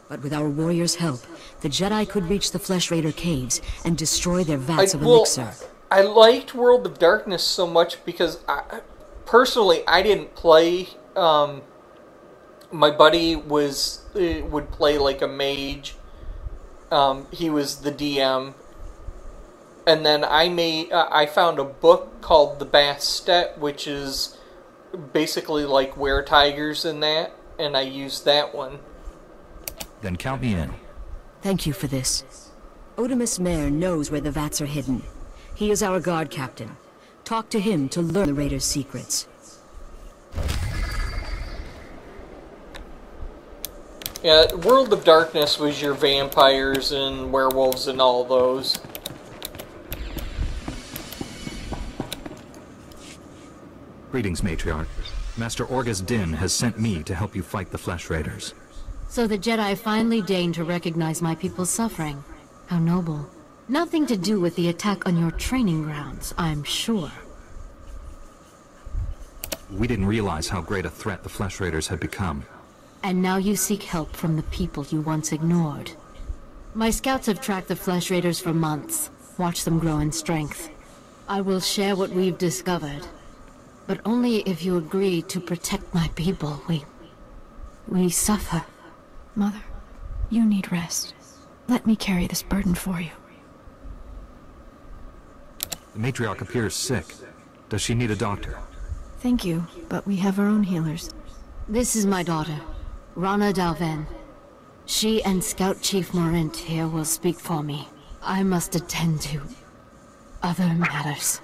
But with our warriors' help, the Jedi could reach the Flesh Raider caves and destroy their vats of elixir. I liked World of Darkness so much because, personally, I didn't play. My buddy would play like a mage. He was the DM, And then I found a book called The Bastet, which is basically like Were Tigers in that, and I used that one. Then count me in. Thank you for this. Otimus Mare knows where the vats are hidden. He is our guard captain. Talk to him to learn the Raiders' secrets. Yeah, World of Darkness was your vampires and werewolves and all those. Greetings, Matriarch. Master Orgus Din has sent me to help you fight the Flesh Raiders. So the Jedi finally deigned to recognize my people's suffering. How noble. Nothing to do with the attack on your training grounds, I'm sure. We didn't realize how great a threat the Flesh Raiders had become. And now you seek help from the people you once ignored. My scouts have tracked the Flesh Raiders for months, watched them grow in strength. I will share what we've discovered. But only if you agree to protect my people. We suffer. Mother, you need rest. Let me carry this burden for you. The Matriarch appears sick. Does she need a doctor? Thank you, but we have our own healers. This is my daughter, Rana Dalven. She and Scout Chief Morint here will speak for me. I must attend to other matters.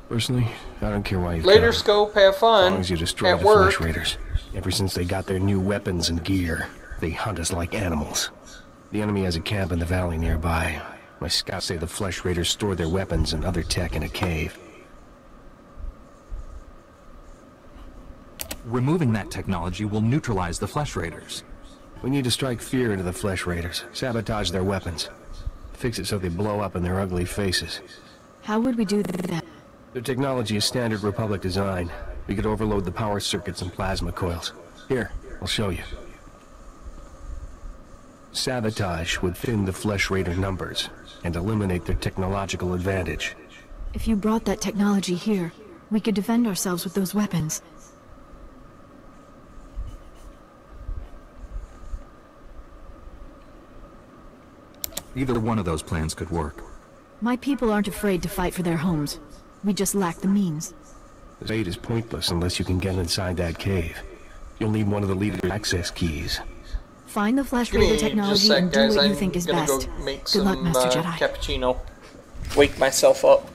Personally, I don't care why you Later, come. Scope, have fun. As long as you destroy at the work. Flesh Raiders. Ever since they got their new weapons and gear, they hunt us like animals. The enemy has a camp in the valley nearby. My scouts say the Flesh Raiders store their weapons and other tech in a cave. Removing that technology will neutralize the Flesh Raiders. We need to strike fear into the Flesh Raiders, sabotage their weapons, fix it so they blow up in their ugly faces. How would we do that? Their technology is standard Republic design. We could overload the power circuits and plasma coils. Here, I'll show you. Sabotage would thin the Flesh Raider numbers and eliminate their technological advantage. If you brought that technology here, we could defend ourselves with those weapons. Either one of those plans could work. My people aren't afraid to fight for their homes. We just lack the means. This aid is pointless unless you can get inside that cave. You'll need one of the leader's access keys. Find the Flesh Raider technology and do what you think is best. Go make Good luck, Master Jedi. Cappuccino. Wake myself up.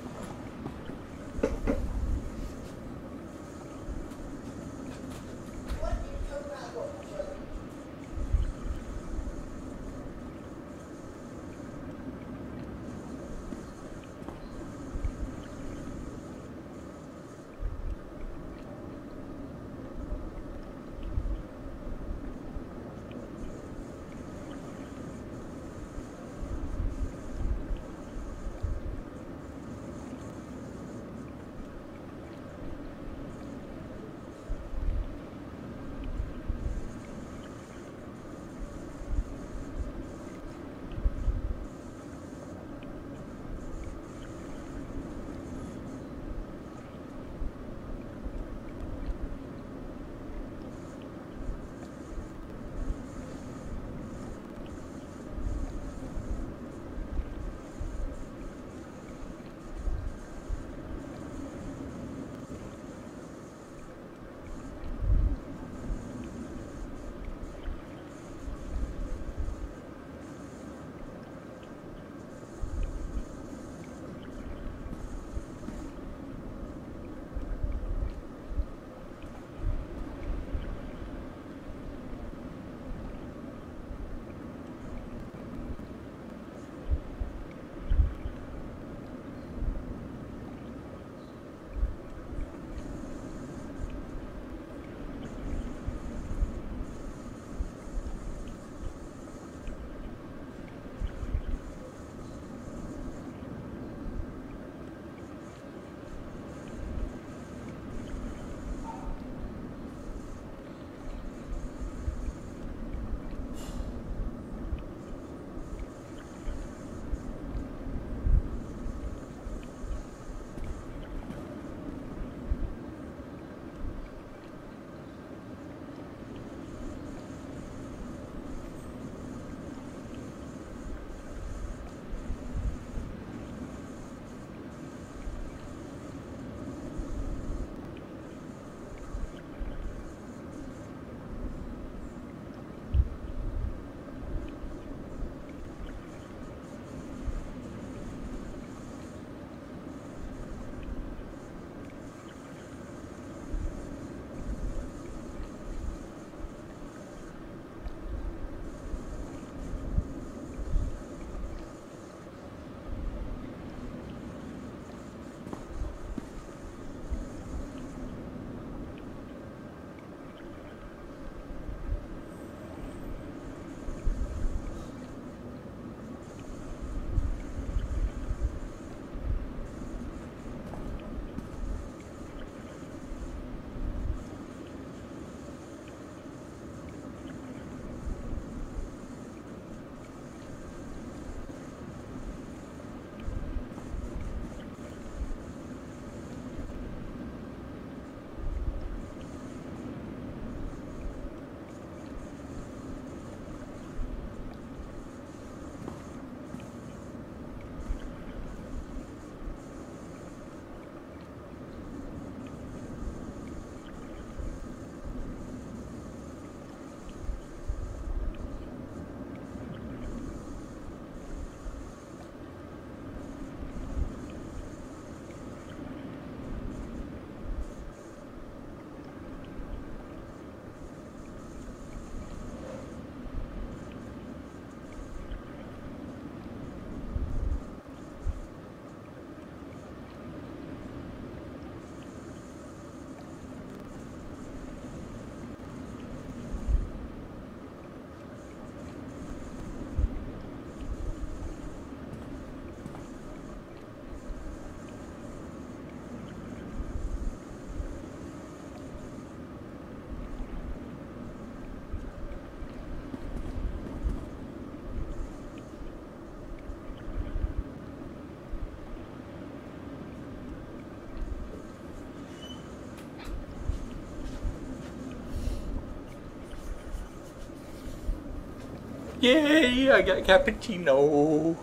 Yay, I got cappuccino.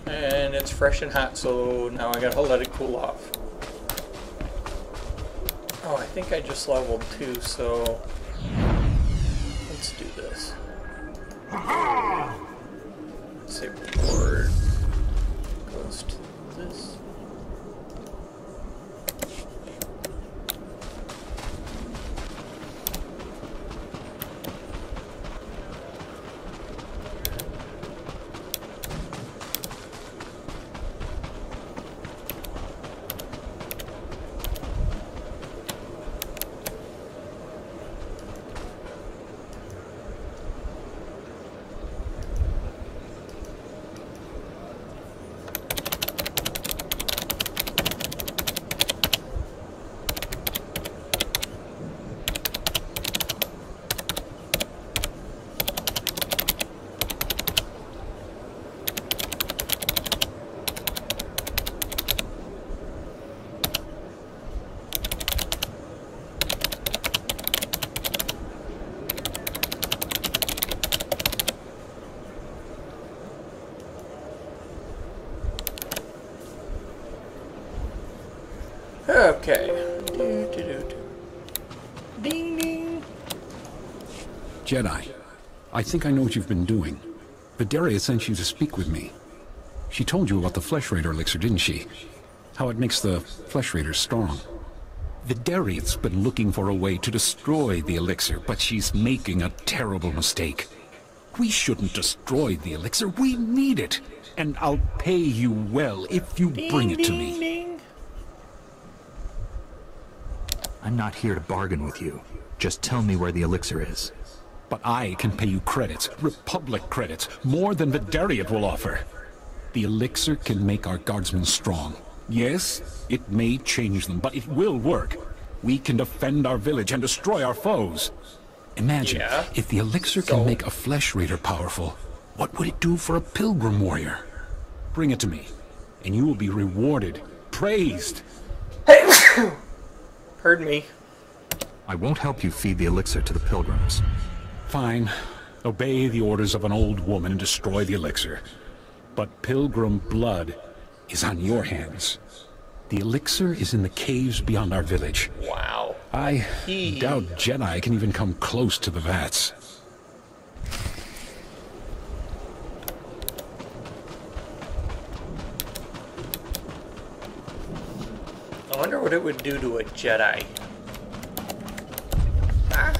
And it's fresh and hot, so now I gotta let it cool off. Oh, I think I just leveled 2, so let's do this. Save board goes to this. Okay. Ding ding. Jedi, I think I know what you've been doing. Vidaria sent you to speak with me. She told you about the Flesh Raider elixir, didn't she? How it makes the Flesh Raiders strong. Vidaria's been looking for a way to destroy the elixir, but she's making a terrible mistake. We shouldn't destroy the elixir, we need it! And I'll pay you well if you bring it to me. I'm not here to bargain with you. Just tell me where the elixir is. But I can pay you credits, Republic credits, more than Vidariat will offer. The elixir can make our guardsmen strong. Yes, it may change them, but it will work. We can defend our village and destroy our foes. Imagine, if the elixir can make a Flesh Raider powerful, what would it do for a Pilgrim warrior? Bring it to me, and you will be rewarded, praised. Heard me. I won't help you feed the elixir to the pilgrims. Fine. Obey the orders of an old woman and destroy the elixir. But Pilgrim blood is on your hands. The elixir is in the caves beyond our village. Wow. I doubt Jedi can even come close to the vats. I wonder what it would do to a Jedi. Ah.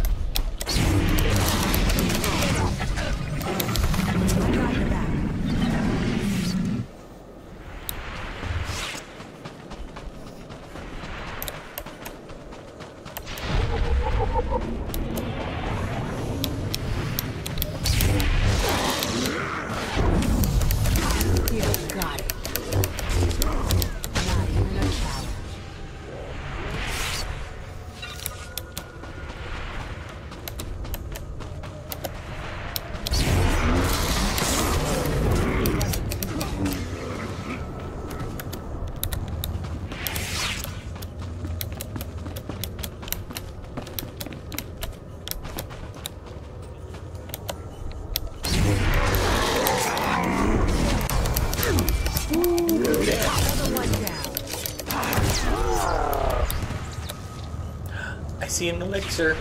I see an elixir.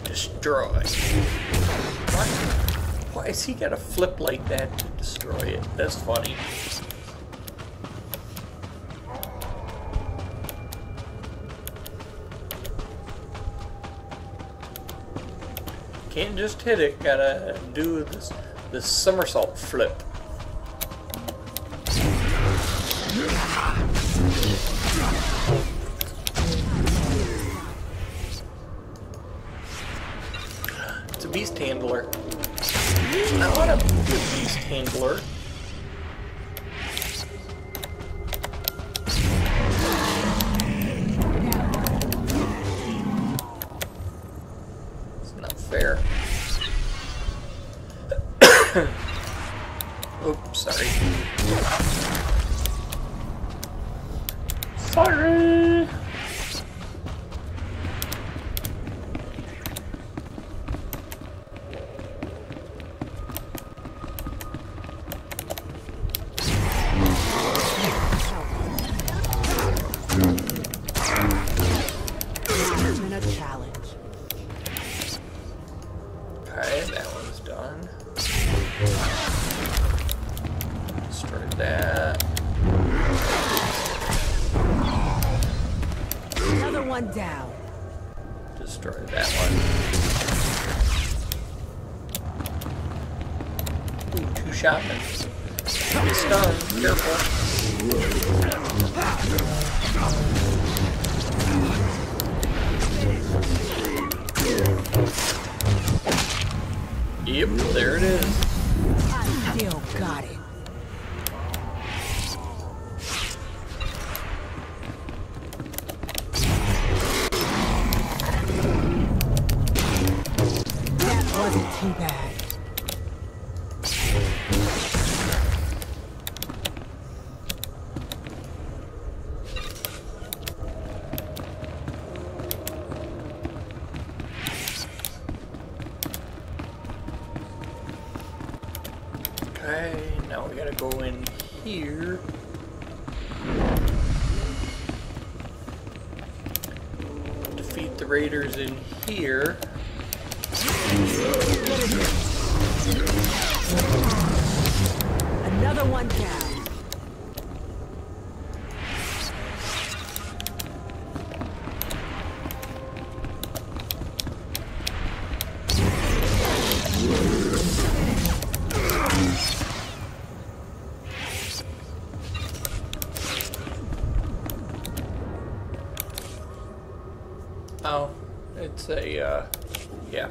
Destroy. What? Why has he got to flip like that to destroy it? That's funny. Can't just hit it, gotta do this somersault flip. It's a beast handler. I want a beast handler. It's not fair. Oops, sorry. Sorry. that. Another one down. Destroy that one. Ooh, 2 shotmen. Be stunned. Careful. Yep, there it is. I still got it. That wasn't too bad. Okay, now we gotta go in here. Defeat the raiders in here. Another one down. Oh, it's a, yeah.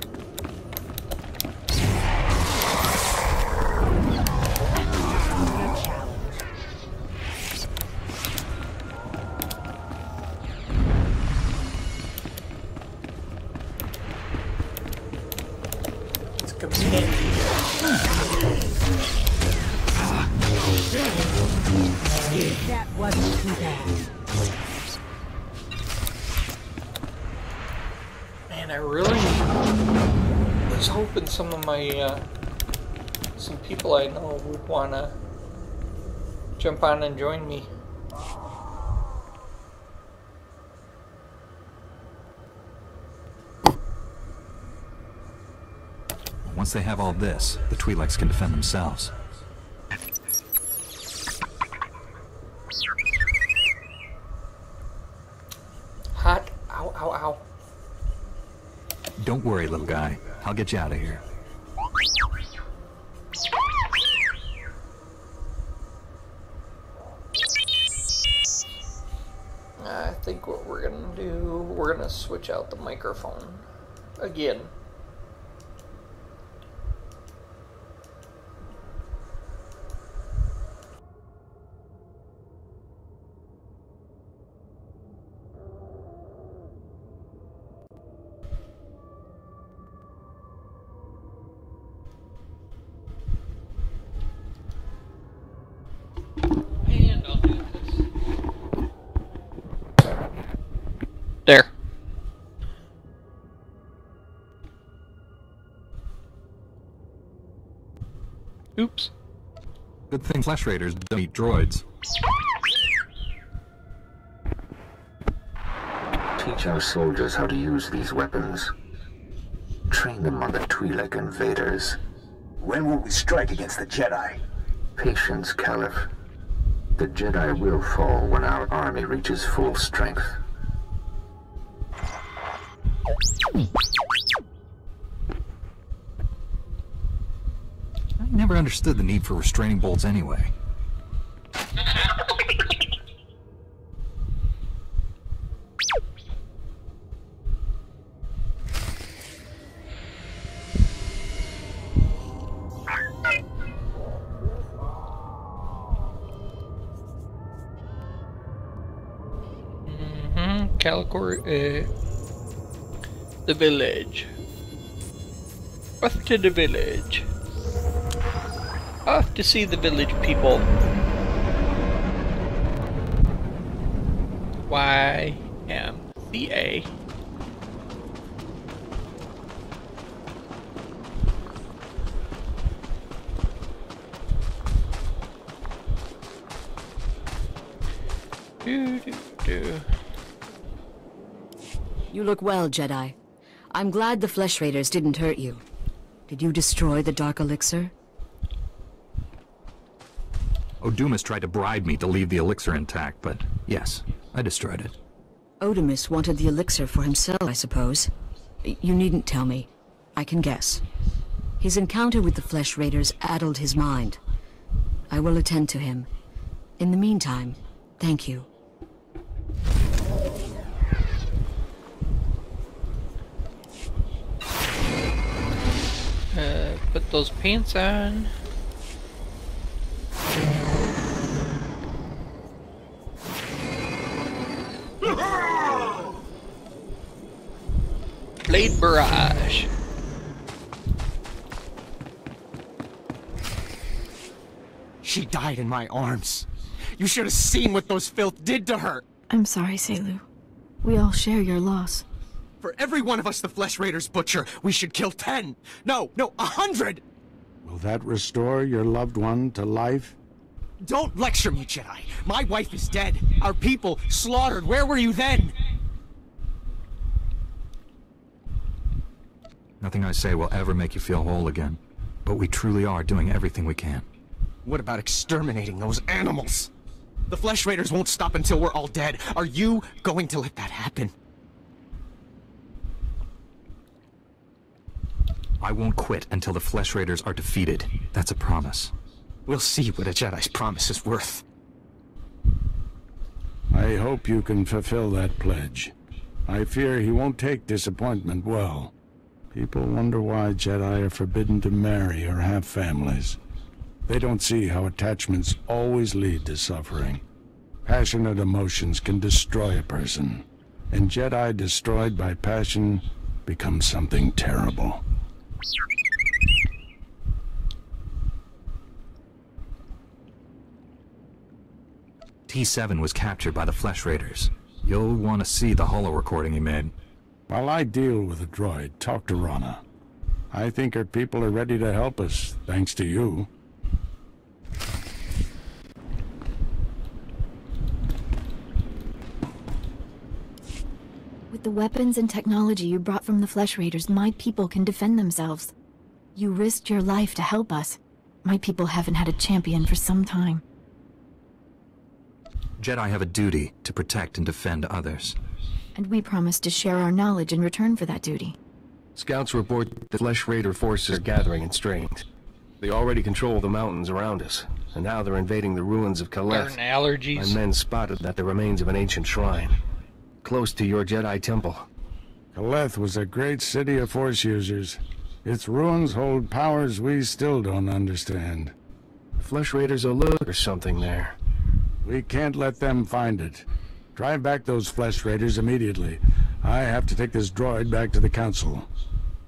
It's a companion. That wasn't too bad. Man, I really was hoping some of my, some people I know would want to jump on and join me. Once they have all this, the Twi'leks can defend themselves. Hot. Ow, ow, ow. Don't worry, little guy. I'll get you out of here. I think what we're gonna do, we're gonna switch out the microphone again. And I'll do this. There. Oops. Good thing Flesh Raiders don't eat droids. Teach our soldiers how to use these weapons. Train them on the Twi'lek invaders. When will we strike against the Jedi? Patience, Caliph. The Jedi will fall when our army reaches full strength. I never understood the need for restraining bolts anyway. Calicor, the village. Off to the village. Off to see the village people. YMCA. You look well, Jedi. I'm glad the Flesh Raiders didn't hurt you. Did you destroy the Dark Elixir? Odumus tried to bribe me to leave the elixir intact, but yes, I destroyed it. Odumus wanted the elixir for himself, I suppose. You needn't tell me. I can guess. His encounter with the Flesh Raiders addled his mind. I will attend to him. In the meantime, thank you. Put those pants on. Blade barrage. She died in my arms. You should have seen what those filth did to her. I'm sorry, Selu. We all share your loss. For every one of us the Flesh Raiders butcher, we should kill 10. No, 100! Will that restore your loved one to life? Don't lecture me, Jedi. My wife is dead. Our people slaughtered. Where were you then? Nothing I say will ever make you feel whole again. But we truly are doing everything we can. What about exterminating those animals? The Flesh Raiders won't stop until we're all dead. Are you going to let that happen? I won't quit until the Flesh Raiders are defeated. That's a promise. We'll see what a Jedi's promise is worth. I hope you can fulfill that pledge. I fear he won't take disappointment well. People wonder why Jedi are forbidden to marry or have families. They don't see how attachments always lead to suffering. Passionate emotions can destroy a person, and Jedi destroyed by passion become something terrible. T7 was captured by the Flesh Raiders. You'll want to see the holo recording he made. While I deal with the droid, talk to Rana. I think her people are ready to help us, thanks to you. With the weapons and technology you brought from the Flesh Raiders, my people can defend themselves. You risked your life to help us. My people haven't had a champion for some time. Jedi have a duty to protect and defend others. And we promise to share our knowledge in return for that duty. Scouts report the Flesh Raider forces are gathering in strength. They already control the mountains around us, and now they're invading the ruins of Kaleth. Allergies. My men spotted that the remains of an ancient shrine, close to your Jedi temple. Kaleth was a great city of Force users. Its ruins hold powers we still don't understand. Flesh Raiders will look or something there. We can't let them find it. Drive back those Flesh Raiders immediately. I have to take this droid back to the Council.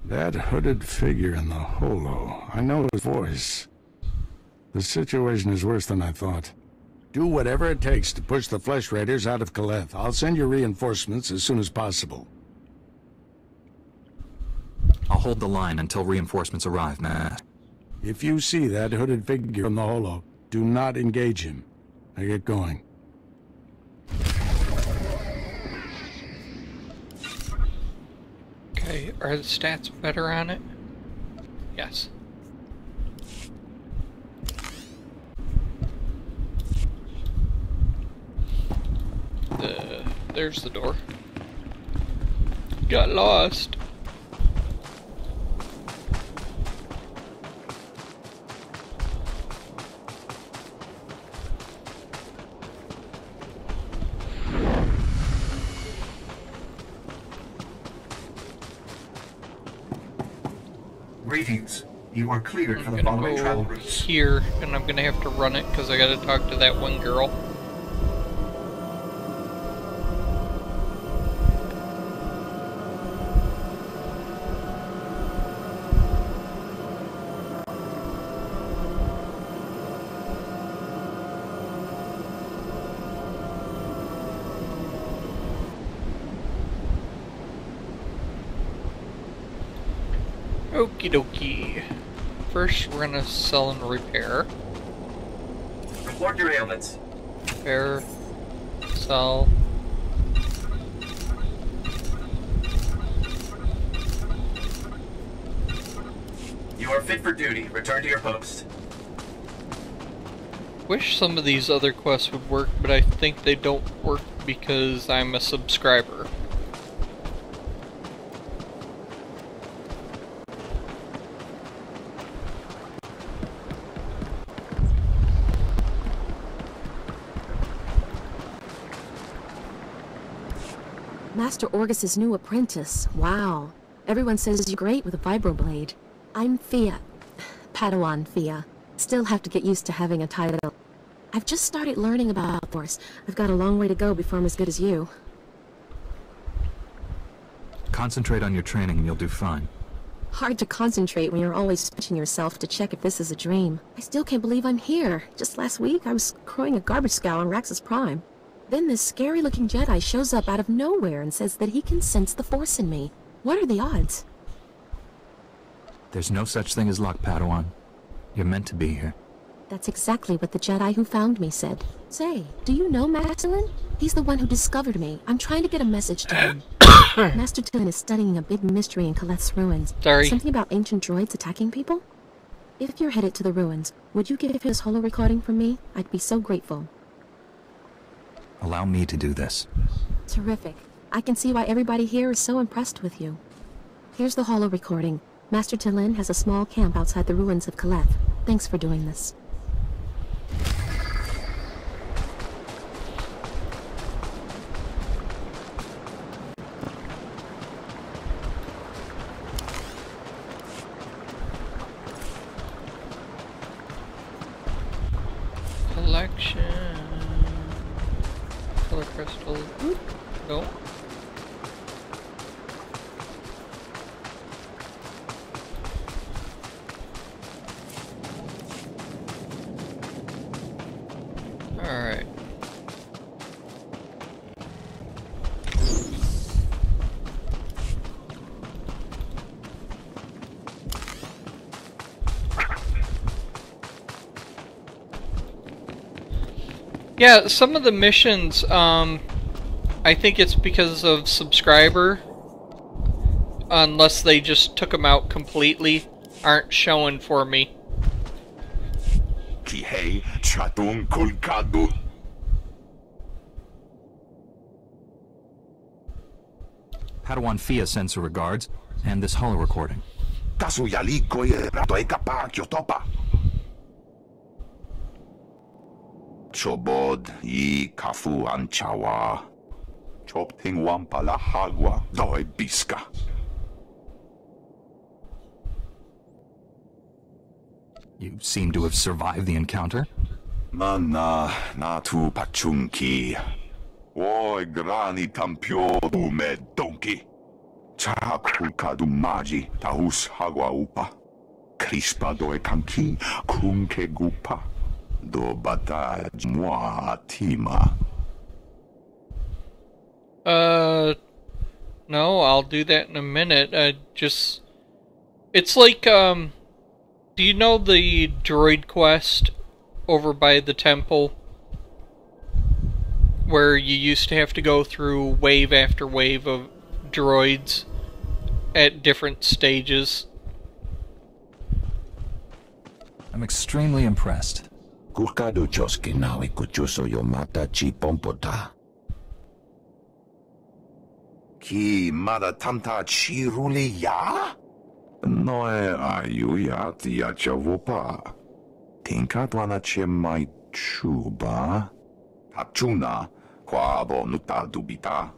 That hooded figure in the holo, I know his voice. The situation is worse than I thought. Do whatever it takes to push the Flesh Raiders out of Kaleth. I'll send you reinforcements as soon as possible. I'll hold the line until reinforcements arrive, Matt. If you see that hooded figure in the holo, do not engage him. Now get going. Okay, are the stats better on it? Yes. There's the door. Got lost. Greetings. You are cleared for the following travel routes. Here, and I'm gonna have to run it because I gotta talk to that one girl. Okie dokie. First, we're gonna sell and repair. Report your ailments. Repair. Sell. You are fit for duty. Return to your post. Wish some of these other quests would work, but I think they don't work because I'm a subscriber. Master Orgus's new apprentice. Wow. Everyone says you're great with a vibroblade. I'm Fia. Padawan Fia. Still have to get used to having a title. I've just started learning about Force. I've got a long way to go before I'm as good as you. Concentrate on your training and you'll do fine. Hard to concentrate when you're always switching yourself to check if this is a dream. I still can't believe I'm here. Just last week, I was crowing a garbage scow on Raxus Prime. Then this scary-looking Jedi shows up out of nowhere and says that he can sense the Force in me. What are the odds? There's no such thing as luck, Padawan. You're meant to be here. That's exactly what the Jedi who found me said. Say, do you know Master Tillin? He's the one who discovered me. I'm trying to get a message to him. Master Tillin is studying a big mystery in Coleth's ruins. Sorry. Something about ancient droids attacking people? If you're headed to the ruins, would you give his holo recording from me? I'd be so grateful. Allow me to do this. Terrific. I can see why everybody here is so impressed with you. Here's the holo recording. Master Tillin has a small camp outside the ruins of Coleth. Thanks for doing this. Collection. Color crystal. Oop. No. Alright. Yeah, some of the missions, I think it's because of subscriber, unless they just took them out completely, aren't showing for me. Padawan Fia sends her regards, and this holo recording. Chobod I kafu anchawa. Chopting wampala hagwa doi biska. You seem to have survived the encounter. Mana natu pachunki. Oi grani tampio du me donkey. Chakul du maji tahus hagwa upa. Crispa doi kanki kunke gupa. Do bataj moi tima. No, I'll do that in a minute. It's like, do you know the droid quest over by the temple? Where you used to have to go through wave after wave of droids at different stages? I'm extremely impressed. Kukadu choski nawi kuchuso yomata chi pompota. Ki mada tamta chi ruli ya? Noe ayu ya tia chavopa. Tinkatwana che mai chuba. Hachuna kwa abo nuta dubita.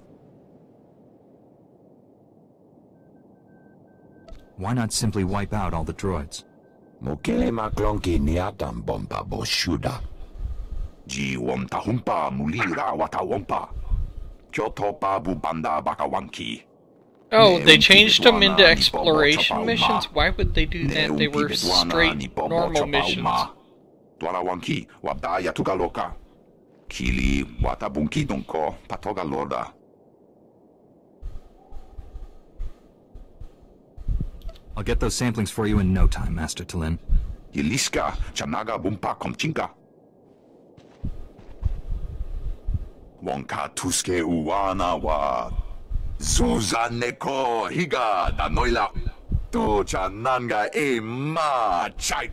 Why not simply wipe out all the droids? Mokele maklonki niatam bomba boshuda. Ji womta humpa mulira wata wompa. Kyoto babu banda bakawanki. Oh, they changed them into exploration missions? Why would they do that? They were straight normal missions. Dwarawanki wabdaya tugaloka. Kili watabunki donko patoga lorda. I'll get those samplings for you in no time, Master Tillin. Yiliska chanaga bumpa komchinka. Wonka tuske uwana wa Zuzaneko higa danoila. To chananga e ma chai.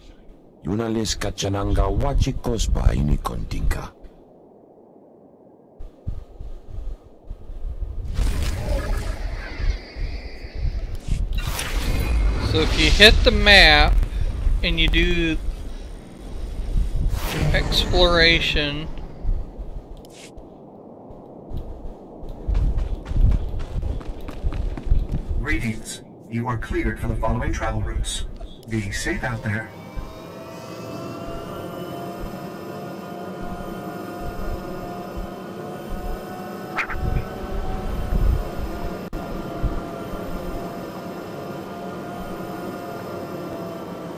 Yunalis kachananga wachikospa inikontinka. So if you hit the map and you do exploration, Greetings. You are cleared for the following travel routes. Be safe out there.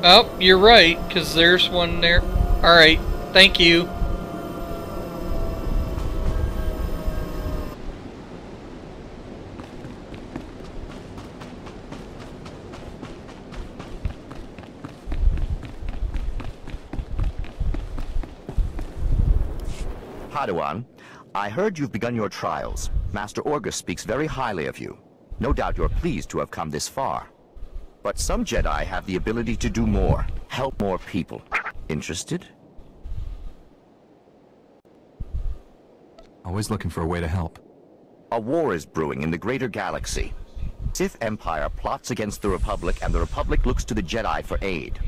oh, you're right, because there's one there. Alright, thank you. Padawan, I heard you've begun your trials. Master Orgus speaks very highly of you. No doubt you're pleased to have come this far. But some Jedi have the ability to do more, help more people. Interested? Always looking for a way to help. A war is brewing in the greater galaxy. Sith Empire plots against the Republic, and the Republic looks to the Jedi for aid.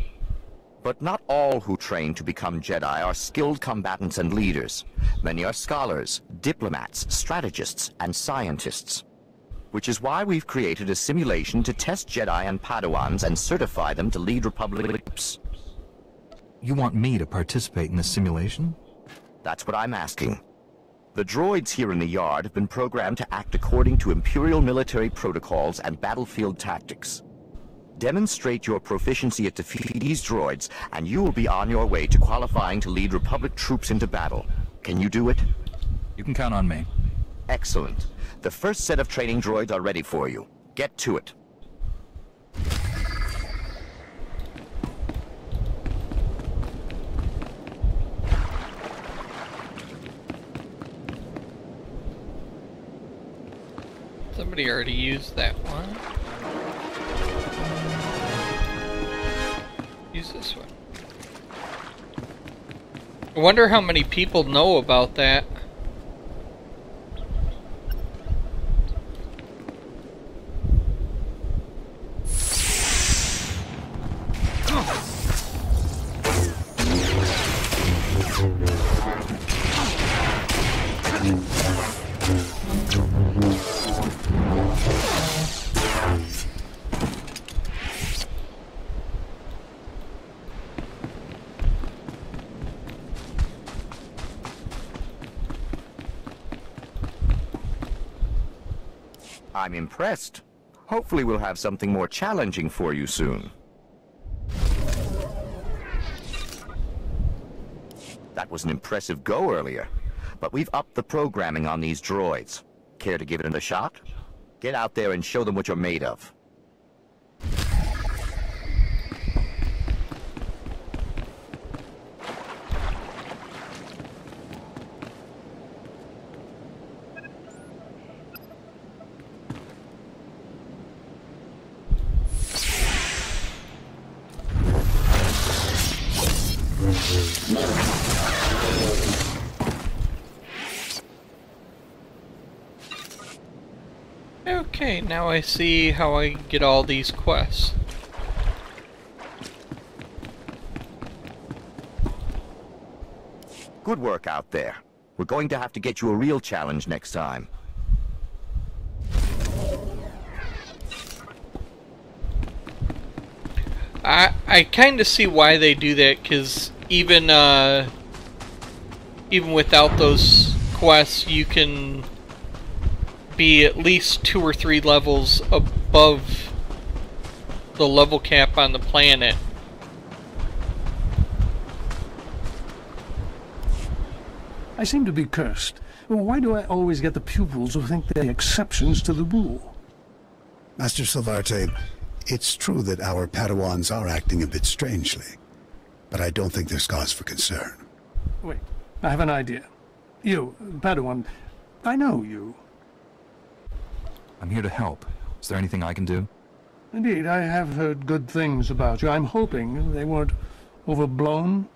But not all who train to become Jedi are skilled combatants and leaders. Many are scholars, diplomats, strategists, and scientists. Which is why we've created a simulation to test Jedi and Padawans and certify them to lead Republic groups. You want me to participate in this simulation? That's what I'm asking. The droids here in the yard have been programmed to act according to Imperial military protocols and battlefield tactics. Demonstrate your proficiency at defeating these droids, and you will be on your way to qualifying to lead Republic troops into battle. Can you do it? You can count on me. Excellent. The first set of training droids are ready for you. Get to it. Somebody already used that one. Use this one. I wonder how many people know about that. I'm impressed. Hopefully we'll have something more challenging for you soon. That was an impressive go earlier, but we've upped the programming on these droids. Care to give it a shot? Get out there and show them what you're made of. Okay, now I see how I get all these quests. Good work out there. We're going to have to get you a real challenge next time. I kind of see why they do that, because even without those quests, you can be at least 2 or 3 levels above the level cap on the planet. I seem to be cursed. Well, why do I always get the pupils who think they're exceptions to the rule? Master Silvarte, it's true that our Padawans are acting a bit strangely, but I don't think there's cause for concern. Wait, I have an idea. You, Padawan, I know you. I'm here to help. Is there anything I can do? Indeed, I have heard good things about you. I'm hoping they weren't Overblown?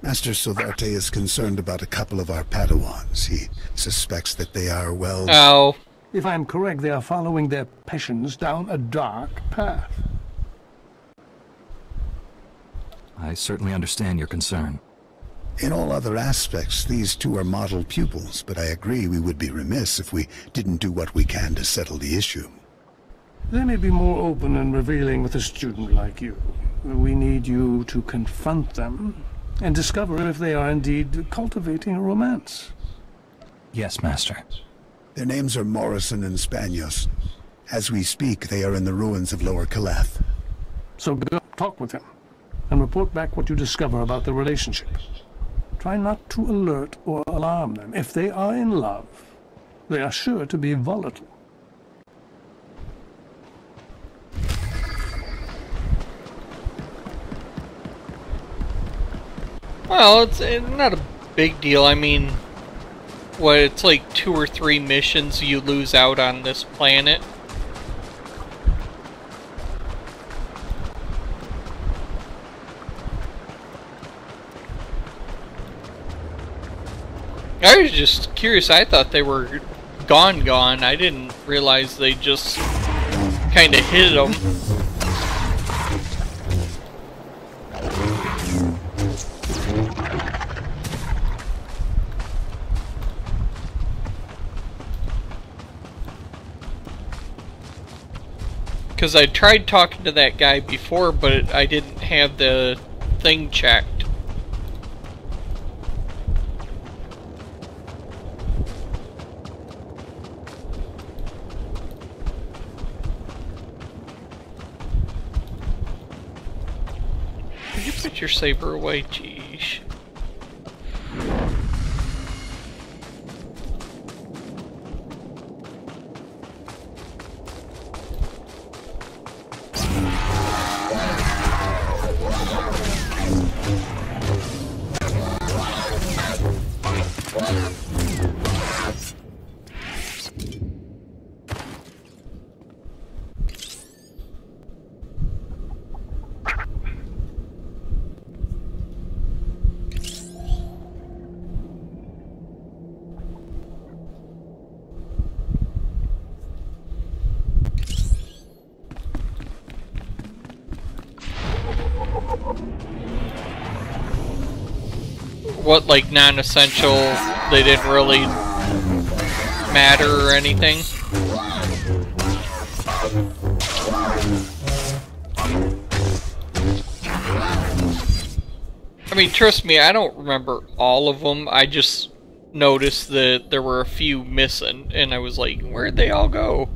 Master Silvarte is concerned about a couple of our Padawans. He suspects that they are, well... Oh. If I'm correct, they are following their passions down a dark path. I certainly understand your concern. In all other aspects, these two are model pupils, but I agree we would be remiss if we didn't do what we can to settle the issue. They may be more open and revealing with a student like you. We need you to confront them and discover if they are indeed cultivating a romance. Yes, Master. Their names are Morrison and Spanios. As we speak, they are in the ruins of Lower Caleth. So go talk with them and report back what you discover about the relationship. Try not to alert or alarm them. If they are in love, they are sure to be volatile. Well, it's not a big deal. I mean, what, it's like 2 or 3 missions you lose out on this planet. I was just curious. I thought they were gone. I didn't realize they just kind of hid them. Because I tried talking to that guy before, but I didn't have the thing checked. Could you put your saber away? Jeez. What, like, non-essential, they didn't really matter or anything? I mean, trust me, I don't remember all of them. I just noticed that there were a few missing, and I was like, where'd they all go?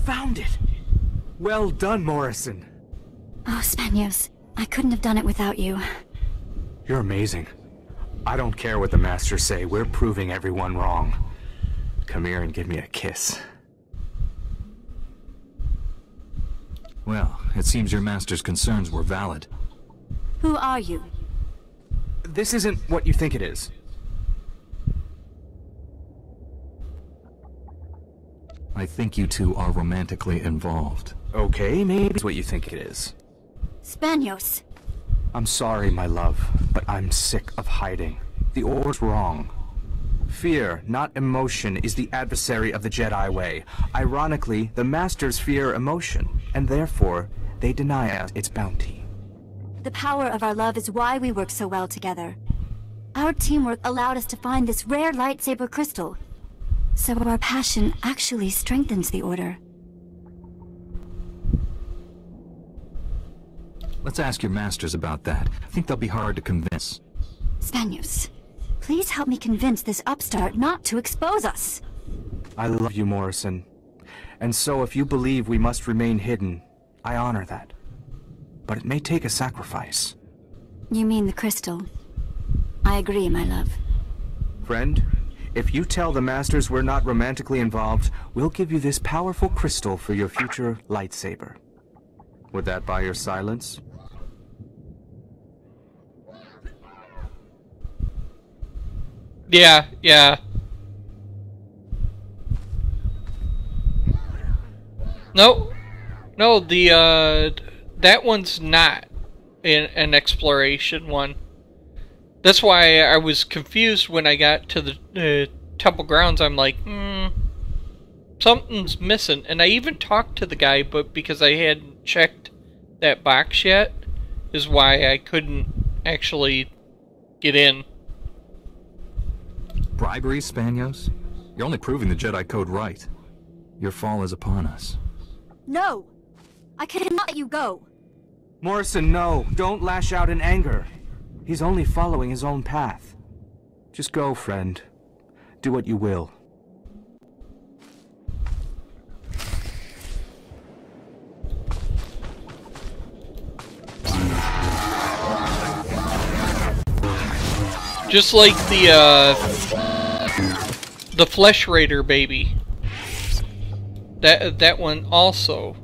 Found it! Well done, Morrison. Oh, Spanios. I couldn't have done it without you. You're amazing. I don't care what the masters say, we're proving everyone wrong. Come here and give me a kiss. Well, it seems your master's concerns were valid. Who are you? This isn't what you think it is. I think you two are romantically involved. Okay, maybe it's what you think it is. Spanios. I'm sorry, my love, but I'm sick of hiding. The Order's wrong. Fear, not emotion, is the adversary of the Jedi way. Ironically, the Masters fear emotion, and therefore, they deny us its bounty. The power of our love is why we work so well together. Our teamwork allowed us to find this rare lightsaber crystal. So our passion actually strengthens the Order. Let's ask your masters about that. I think they'll be hard to convince. Spanios, please help me convince this upstart not to expose us. I love you, Morrison. And so if you believe we must remain hidden, I honor that. But it may take a sacrifice. You mean the crystal? I agree, my love. Friend, if you tell the Masters we're not romantically involved, we'll give you this powerful crystal for your future lightsaber. Would that buy your silence? Yeah, yeah. No, no, that one's not an exploration one. That's why I was confused when I got to the temple grounds. I'm like, something's missing. And I even talked to the guy, but because I hadn't checked that box yet, is why I couldn't actually get in. Bribery, Spanios? You're only proving the Jedi Code right. Your fall is upon us. No! I cannot let you go! Morrison, no! Don't lash out in anger. He's only following his own path. Just go, friend. Do what you will. Just like the Flesh Raider baby. That one also.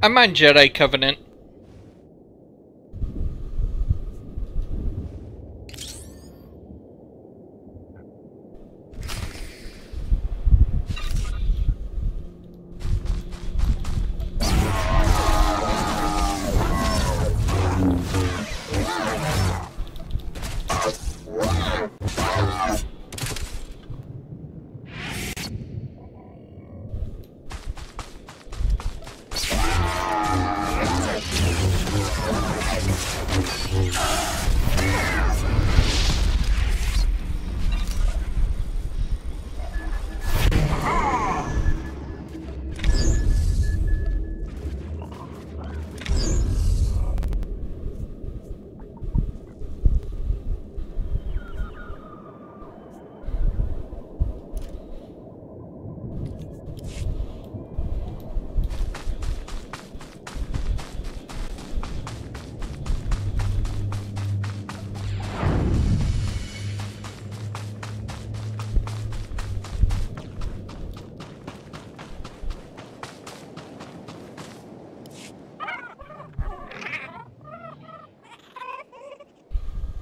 I'm on Jedi Covenant.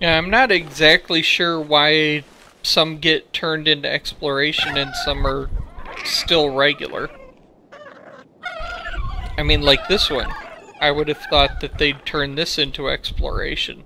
Yeah, I'm not exactly sure why some get turned into exploration and some are still regular. I mean, like this one. I would have thought that they'd turn this into exploration.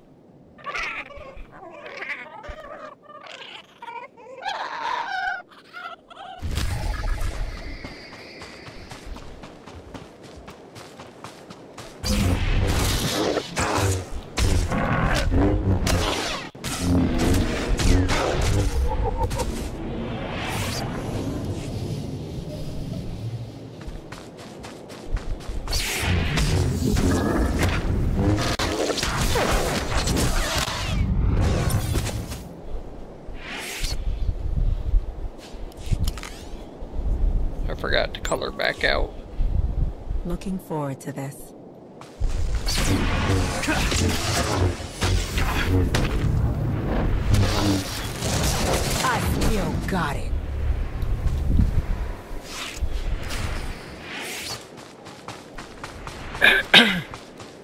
I forgot to color back out. Looking forward to this. I still got it.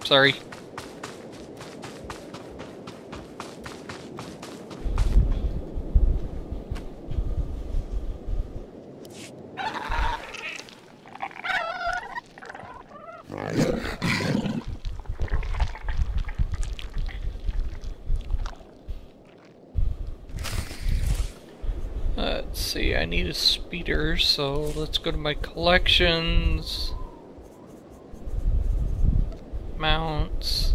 Sorry. Let's see, I need a speeder, so let's go to my collections. Mounts.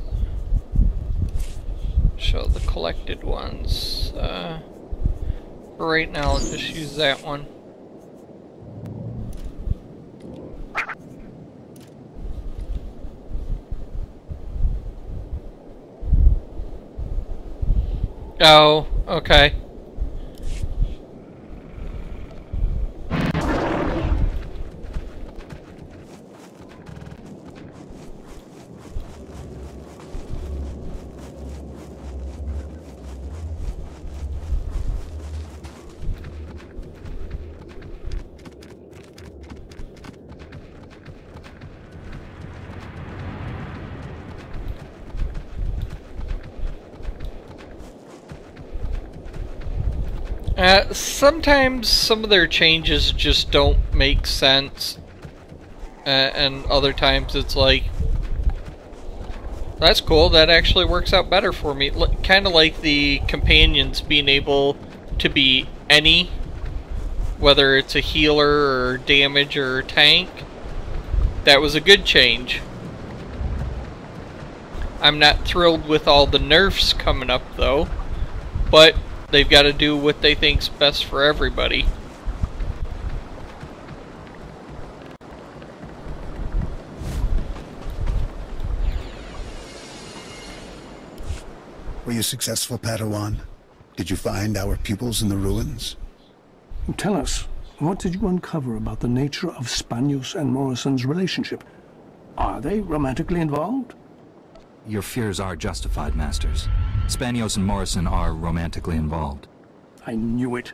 Show the collected ones. For right now, I'll just use that one. Oh, okay. Sometimes some of their changes just don't make sense. And other times it's like, that's cool, that actually works out better for me. Kind of like the companions being able to be any, whether it's a healer or damage or tank. That was a good change. I'm not thrilled with all the nerfs coming up though, but they've got to do what they think's best for everybody. Were you successful, Padawan? Did you find our pupils in the ruins? Tell us, what did you uncover about the nature of Spanius and Morrison's relationship? Are they romantically involved? Your fears are justified, Masters. Spanios and Morrison are romantically involved. I knew it.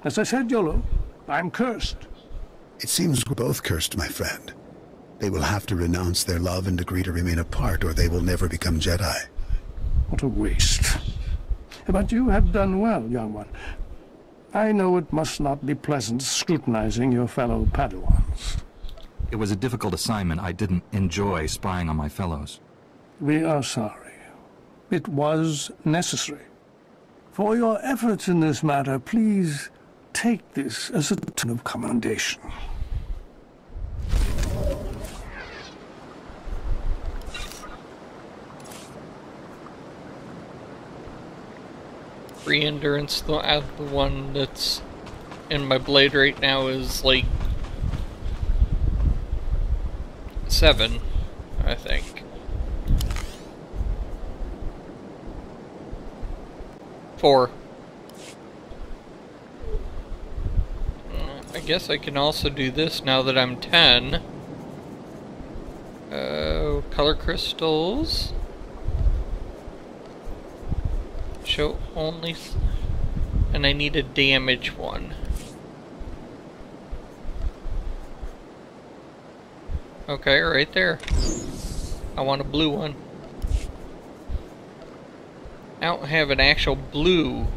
As I said, Yolo, I'm cursed. It seems we're both cursed, my friend. They will have to renounce their love and agree to remain apart, or they will never become Jedi. What a waste. But you have done well, young one. I know it must not be pleasant scrutinizing your fellow Padawans. It was a difficult assignment. I didn't enjoy spying on my fellows. We are sorry. It was necessary. For your efforts in this matter, please take this as a token of commendation. Free endurance, the one that's in my blade right now is like 7, I think. 4. I guess I can also do this now that I'm 10. Color crystals. Show only, and I need a damage one. Okay, right there. I want a blue one. I don't have an actual blue.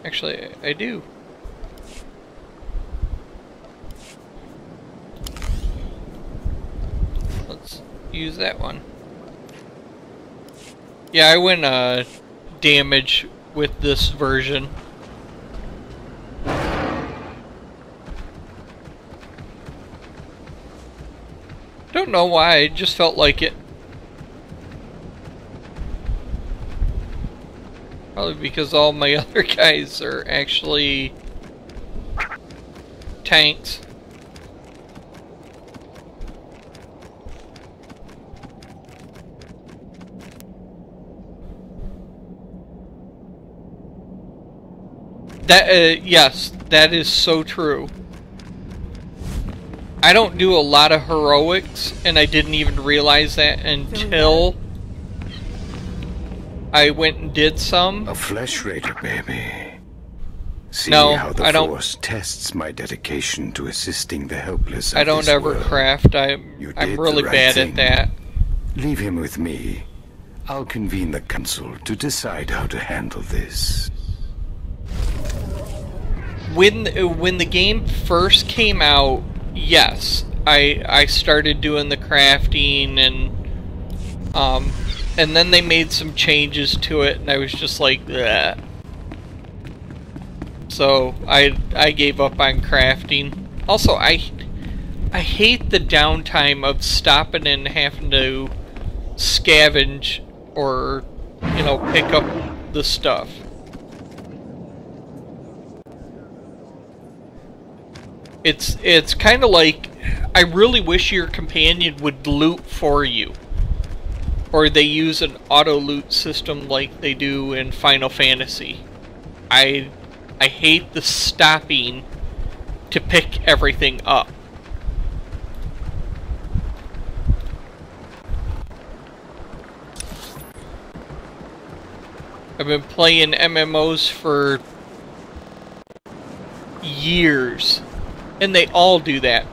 Actually, I do. Let's use that one. Yeah, I went damage with this version. Don't know why, I just felt like it. Probably because all my other guys are actually tanks. That, yes, that is so true. I don't do a lot of heroics, and I didn't even realize that until I went and did some. A flesh raider, baby. See no, how the I don't. Force tests my dedication to assisting the helpless. I don't ever craft. I'm really bad at that. Leave him with me. I'll convene the council to decide how to handle this. When the game first came out, yes, I started doing the crafting, and then they made some changes to it, and I was just like, bleh. So I gave up on crafting. Also, I hate the downtime of stopping and having to scavenge or, you know, pick up the stuff. It's kind of like, I really wish your companion would loot for you. Or they use an auto loot system like they do in Final Fantasy. I hate the stopping to pick everything up. I've been playing MMOs for years. And they all do that,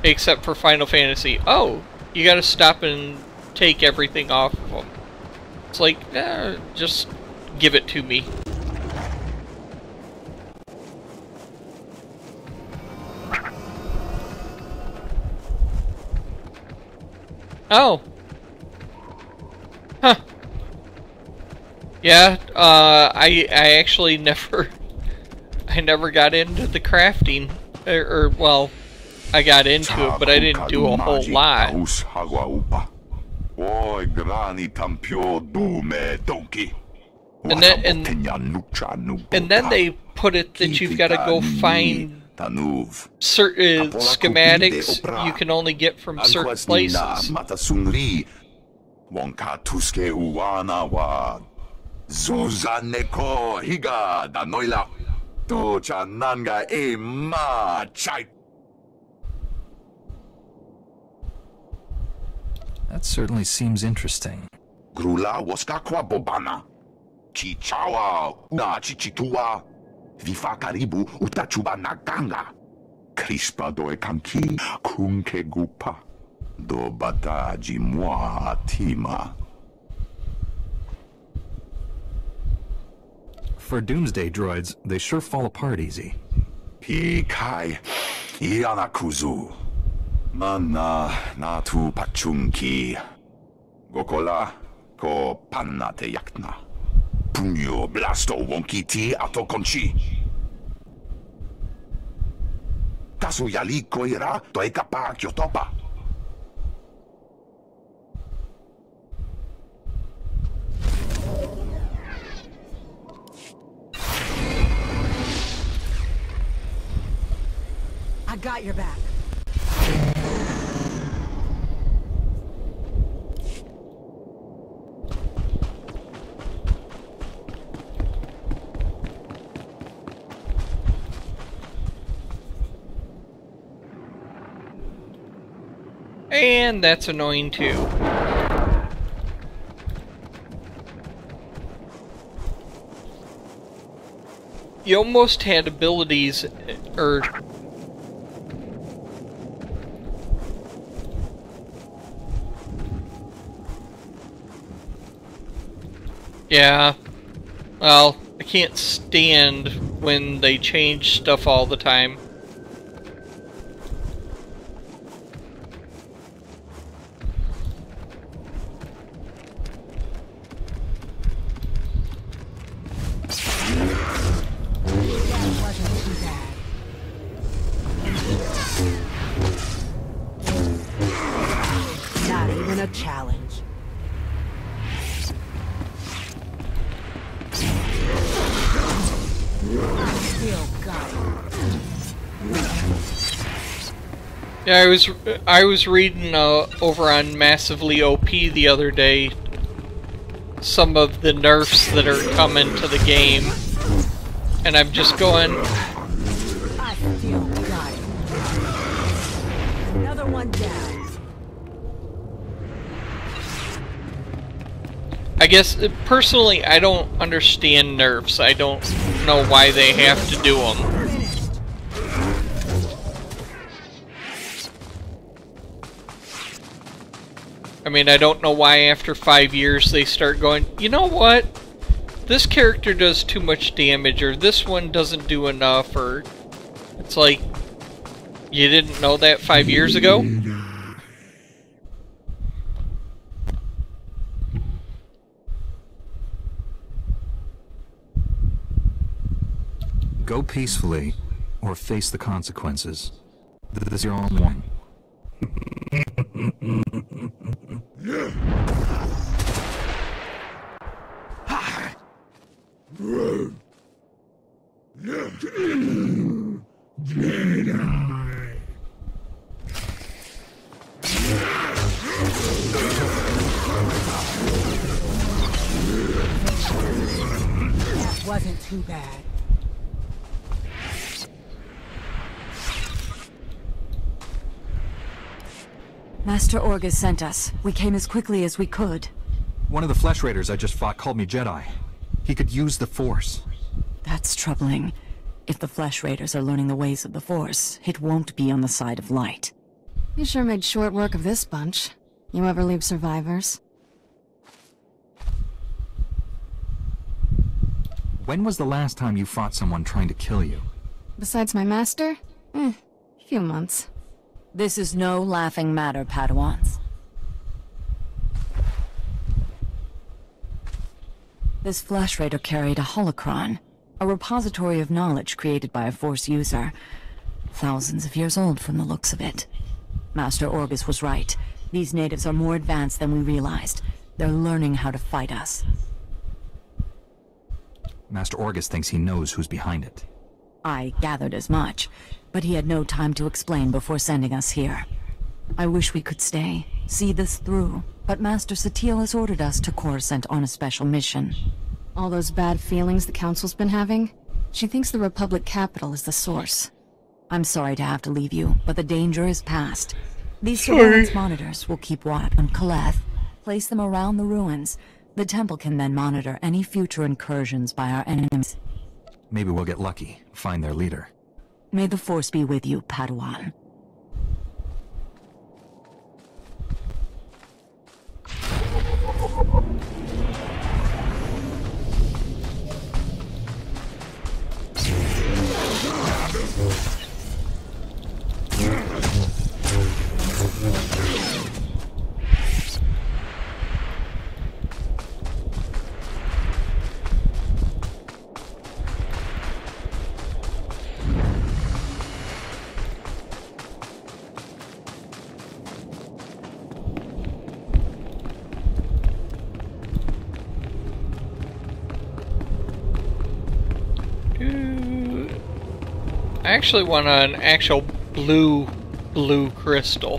except for Final Fantasy. Oh, you gotta stop and take everything off of them. It's like, just give it to me. Oh. Huh. Yeah, I actually never got into the crafting, well, I got into it, but I didn't do a whole lot. And then they put it that you've got to go find certain schematics you can only get from certain places. That certainly seems interesting. Grula waskakwa bobana. Chichawa una chichitua. Vifa karibu utachuba naganga. Crispa doe kanki kunke gupa. Do bata jimwa tima. For doomsday droids, they sure fall apart easy. Pikai Ianakuzu. Mana natu pachunki. Gokola ko panna te yakna. Punyo blasto wonki ti ato konchi. Tasu yali koira to ekapa kyotopa. I got your back. And that's annoying too. You almost had abilities, or yeah, well, I can't stand when they change stuff all the time. Not even a challenge. Yeah, I was reading over on Massively OP the other day some of the nerfs that are coming to the game, and I'm just going, I still got it. Another one down. I guess personally I don't understand nerfs. I don't know why they have to do them. I mean, I don't know why after 5 years they start going, you know what? This character does too much damage, or this one doesn't do enough, or... It's like, you didn't know that 5 years ago? Go peacefully, or face the consequences. This is your own one. That wasn't too bad. Master Orgus sent us. We came as quickly as we could. One of the Flesh Raiders I just fought called me Jedi. He could use the Force. That's troubling. If the Flesh Raiders are learning the ways of the Force, it won't be on the side of light. You sure made short work of this bunch. You ever leave survivors? When was the last time you fought someone trying to kill you? Besides my master? Few months. This is no laughing matter, Padawans. This Flash Raider carried a holocron, a repository of knowledge created by a Force user. Thousands of years old from the looks of it. Master Orgus was right. These natives are more advanced than we realized. They're learning how to fight us. Master Orgus thinks he knows who's behind it. I gathered as much, but he had no time to explain before sending us here. I wish we could stay, see this through, but Master Satele has ordered us to Coruscant on a special mission. All those bad feelings the Council's been having? She thinks the Republic capital is the source. I'm sorry to have to leave you, but the danger is past. These surveillance monitors will keep watch on Kaleth. Place them around the ruins. The temple can then monitor any future incursions by our enemies. Maybe we'll get lucky, find their leader. May the Force be with you, Padawan. I actually want an actual blue crystal.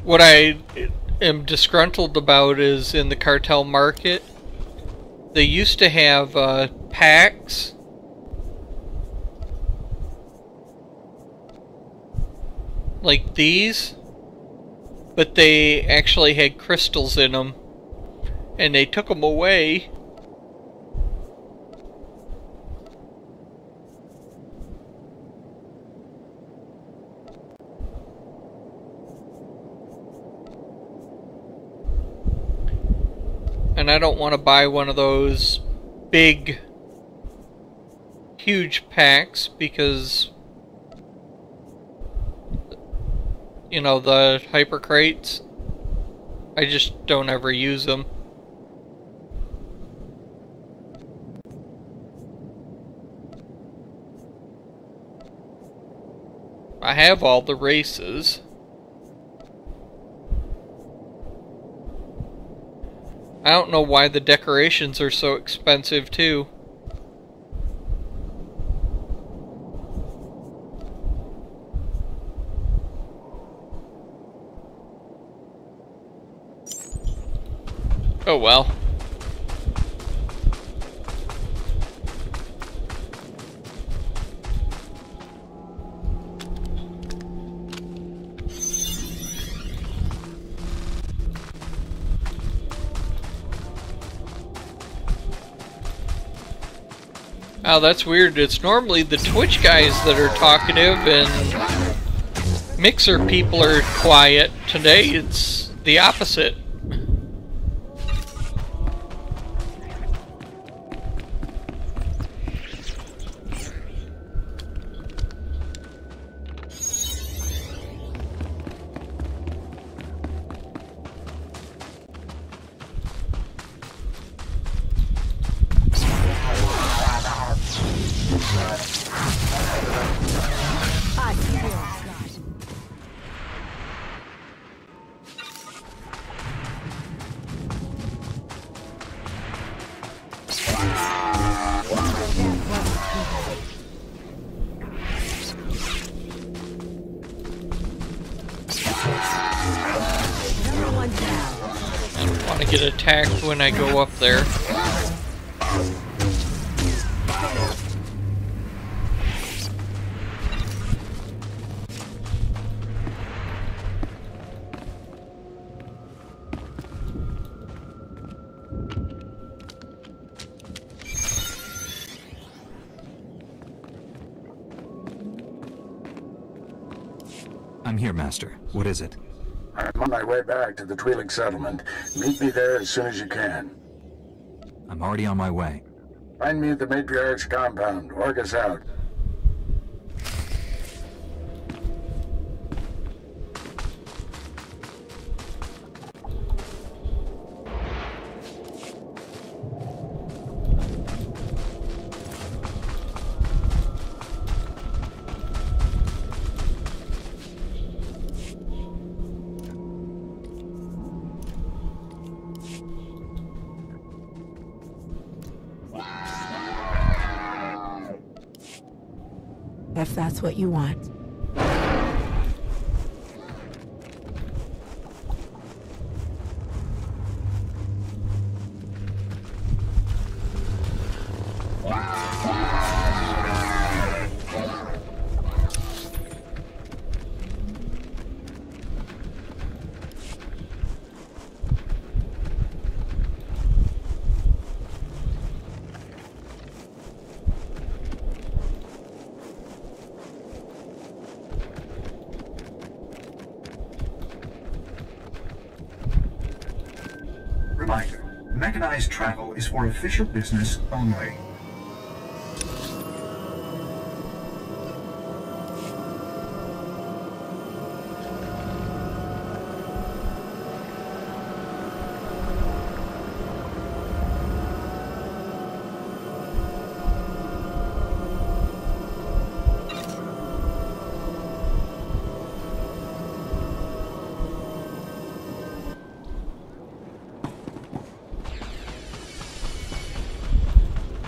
What I am disgruntled about is in the cartel market, they used to have packs like these, but they actually had crystals in them, and they took them away. And I don't want to buy one of those big, huge packs because, you know, the hyper crates, I just don't ever use them. I have all the races. I don't know why the decorations are so expensive too. Oh well. Oh, that's weird. It's normally the Twitch guys that are talkative and Mixer people are quiet. Today it's the opposite. Want to get attacked when I go up there. I'm here, Master. What is it? I'm on my way back to the Twi'lek settlement. Meet me there as soon as you can. I'm already on my way. Find me at the Matriarch's compound. Orgus out. If that's what you want. Reminder, mechanized travel is for official business only.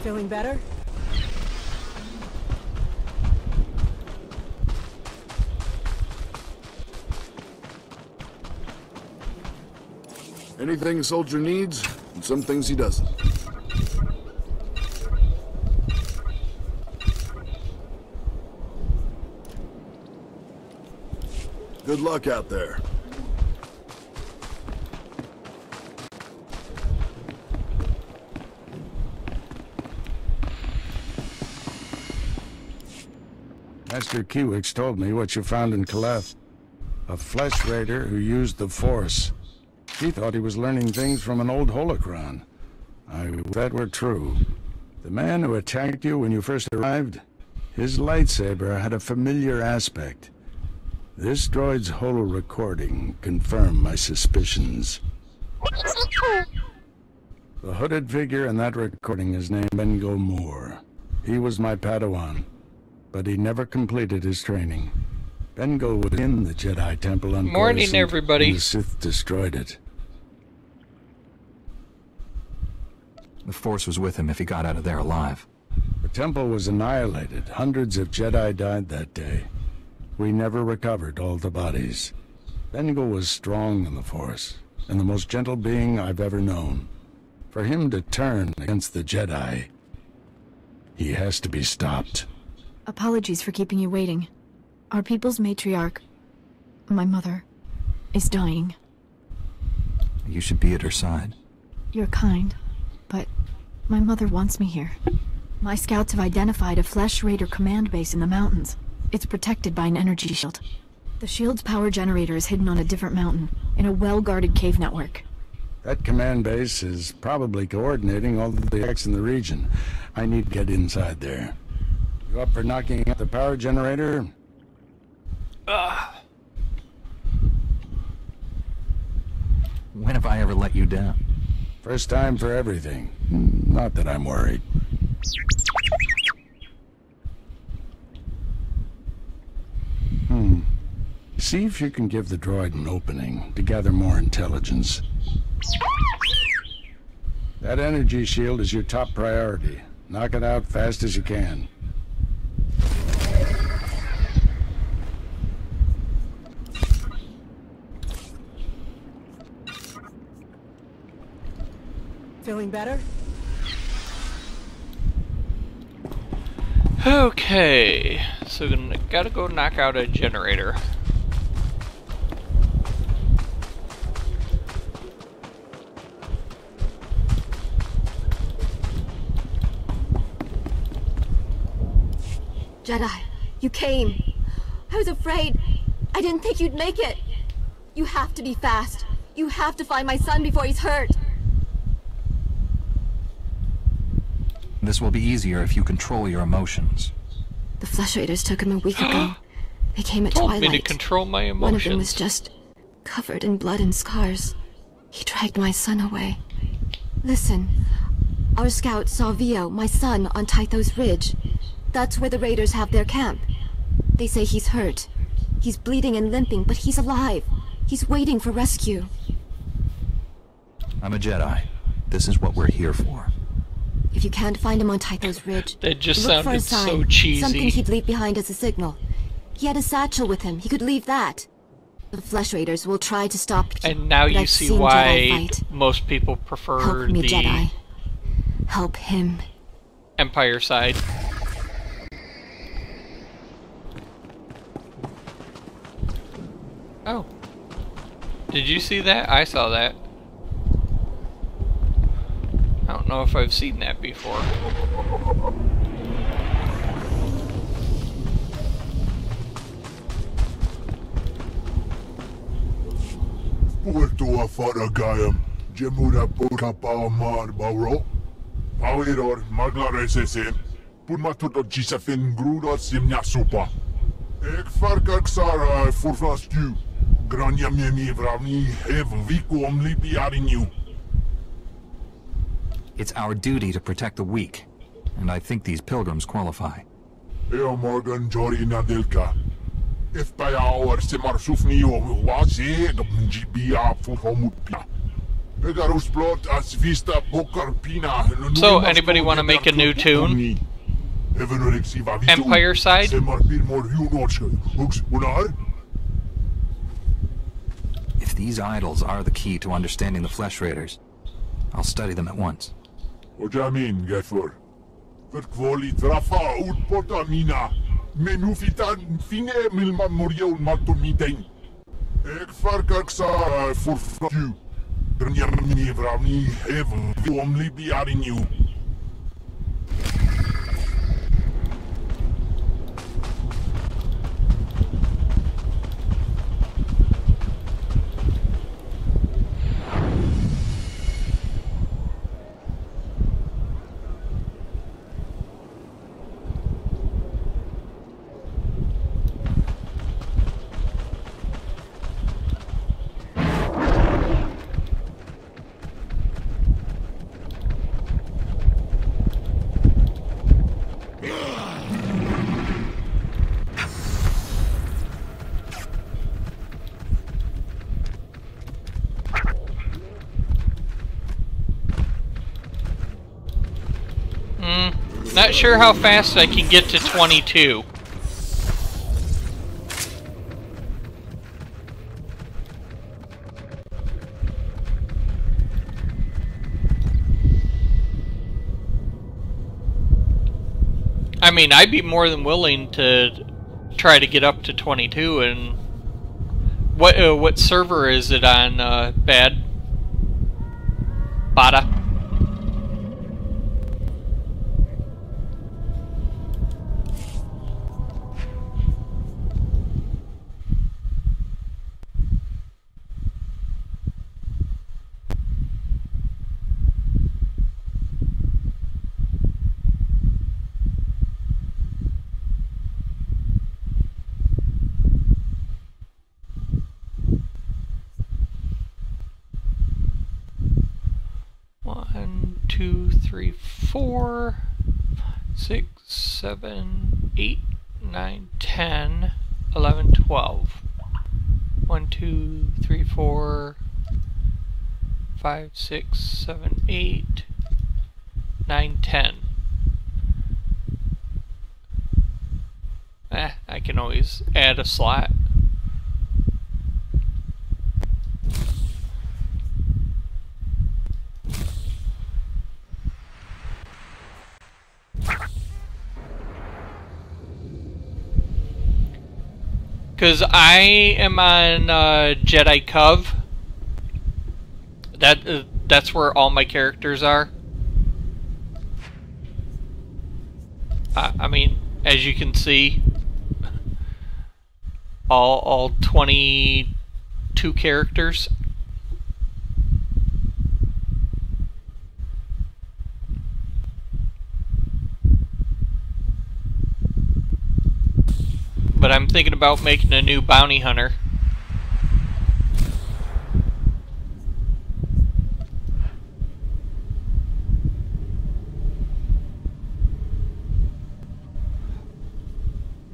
Feeling better? Anything a soldier needs, and some things he doesn't. Good luck out there. Master Kiwix told me what you found in Kaleth. A flesh raider who used the Force. He thought he was learning things from an old holocron. I wish that were true. The man who attacked you when you first arrived, his lightsaber had a familiar aspect. This droid's holo recording confirmed my suspicions. The hooded figure in that recording is named Bengo Moore. He was my Padawan, but he never completed his training. Bengo was in the Jedi Temple on Morning, Coruscant everybody. when the Sith destroyed it. The Force was with him if he got out of there alive. The temple was annihilated. Hundreds of Jedi died that day. We never recovered all the bodies. Bengal was strong in the Force, and the most gentle being I've ever known. For him to turn against the Jedi, he has to be stopped. Apologies for keeping you waiting. Our people's matriarch, my mother, is dying. You should be at her side. You're kind, but my mother wants me here. My scouts have identified a Flesh Raider command base in the mountains. It's protected by an energy shield. The shield's power generator is hidden on a different mountain, in a well-guarded cave network. That command base is probably coordinating all of the attacks in the region. I need to get inside there. You up for knocking out the power generator? When have I ever let you down? First time for everything. Not that I'm worried. See if you can give the droid an opening to gather more intelligence. That energy shield is your top priority. Knock it out fast as you can. Feeling better? Okay, so gotta go knock out a generator. Jedi, you came. I was afraid. I didn't think you'd make it. You have to be fast. You have to find my son before he's hurt. This will be easier if you control your emotions. The Flesh Raiders took him a week ago. They came at Told twilight. me to control my emotions. One of them was just covered in blood and scars. He dragged my son away. Listen, our scout saw Vio, my son, on Tythos Ridge. That's where the raiders have their camp. They say he's hurt. He's bleeding and limping, but he's alive. He's waiting for rescue. I'm a Jedi. This is what we're here for. If you can't find him on Tythos Ridge, that just look for a sounded sign, so cheesy. something he'd leave behind as a signal. He had a satchel with him. He could leave that. The Flesh Raiders will try to stop you. And now you see why most people prefer Help me, the Jedi. Help him. Empire side. Oh. Did you see that? I saw that. I don't know if I've seen that before. Puerto Faragayam, Jemura Pukapa Mar Bauro, Paulir Maglaresese, Purmatuto Gisafin Gruda Simnia Supa. Ek Farkak Sara Furfasku, Grania Mimi Vravni, Ev Viku Omlipi Arinu. It's our duty to protect the weak, and I think these pilgrims qualify. Eo Morgan Jori Nadelka. If by our Semar Sufni or Wasi, Gbia Furhomupia. Begarus plot as Vista Bokarpina. So, anybody want to make a new tune? Empire side? If these idols are the key to understanding the Flesh Raiders, I'll study them at once. What do you mean, Geffer? Verkwoli trafa ut potamina. Menufitan fine milma morio matomitein. Ek farkak sa for you. Drnyamni vravni ev omli biarin you. Not sure how fast I can get to 22. I mean, I'd be more than willing to try to get up to 22. And what server is it on, Bad? Bada? One, two, three, 4, 6, 7, 8, 9, 10, 11, 12. 1, 2, 3, 4, 5, 6, 7, 8, 9, 10. I can always add a slot. Because I am on Jedi Cov. That's where all my characters are. I mean, as you can see, all 20 two characters. But I'm thinking about making a new bounty hunter.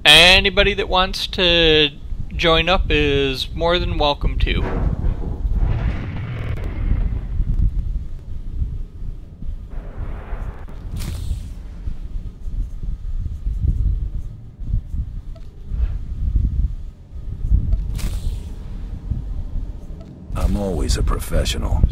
Anybody that wants to join up is more than welcome to. I'm always a professional.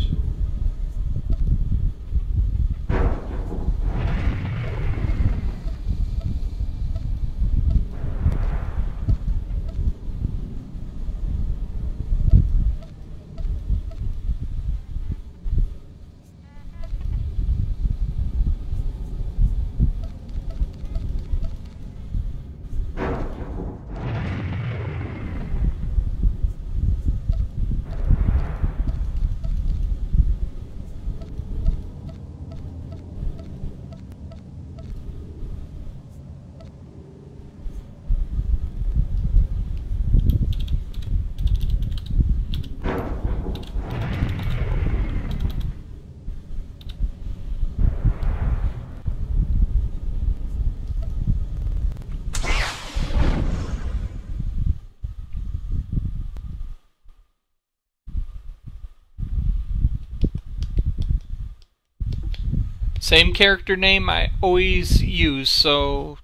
Same character name I always use, so...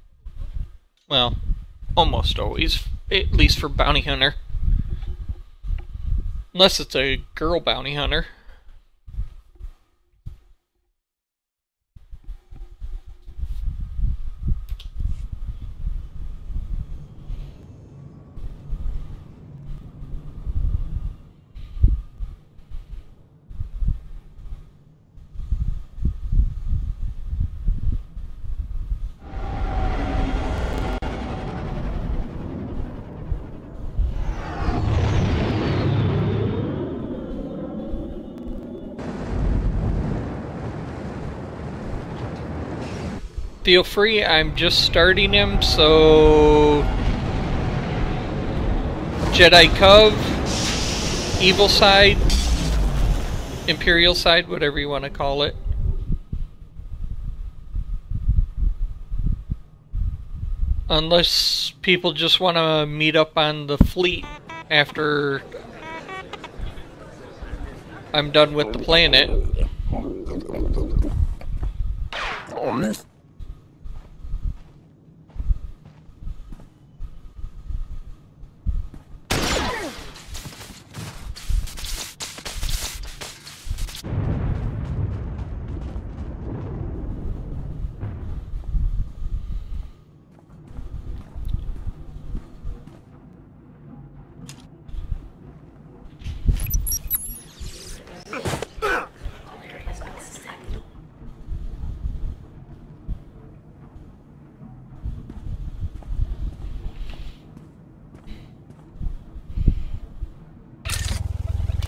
well, almost always, at least for bounty hunter. Unless it's a girl bounty hunter. Feel free, I'm just starting him, so... Jedi Cove, Evil Side, Imperial Side, whatever you want to call it. Unless people just want to meet up on the fleet after I'm done with the planet.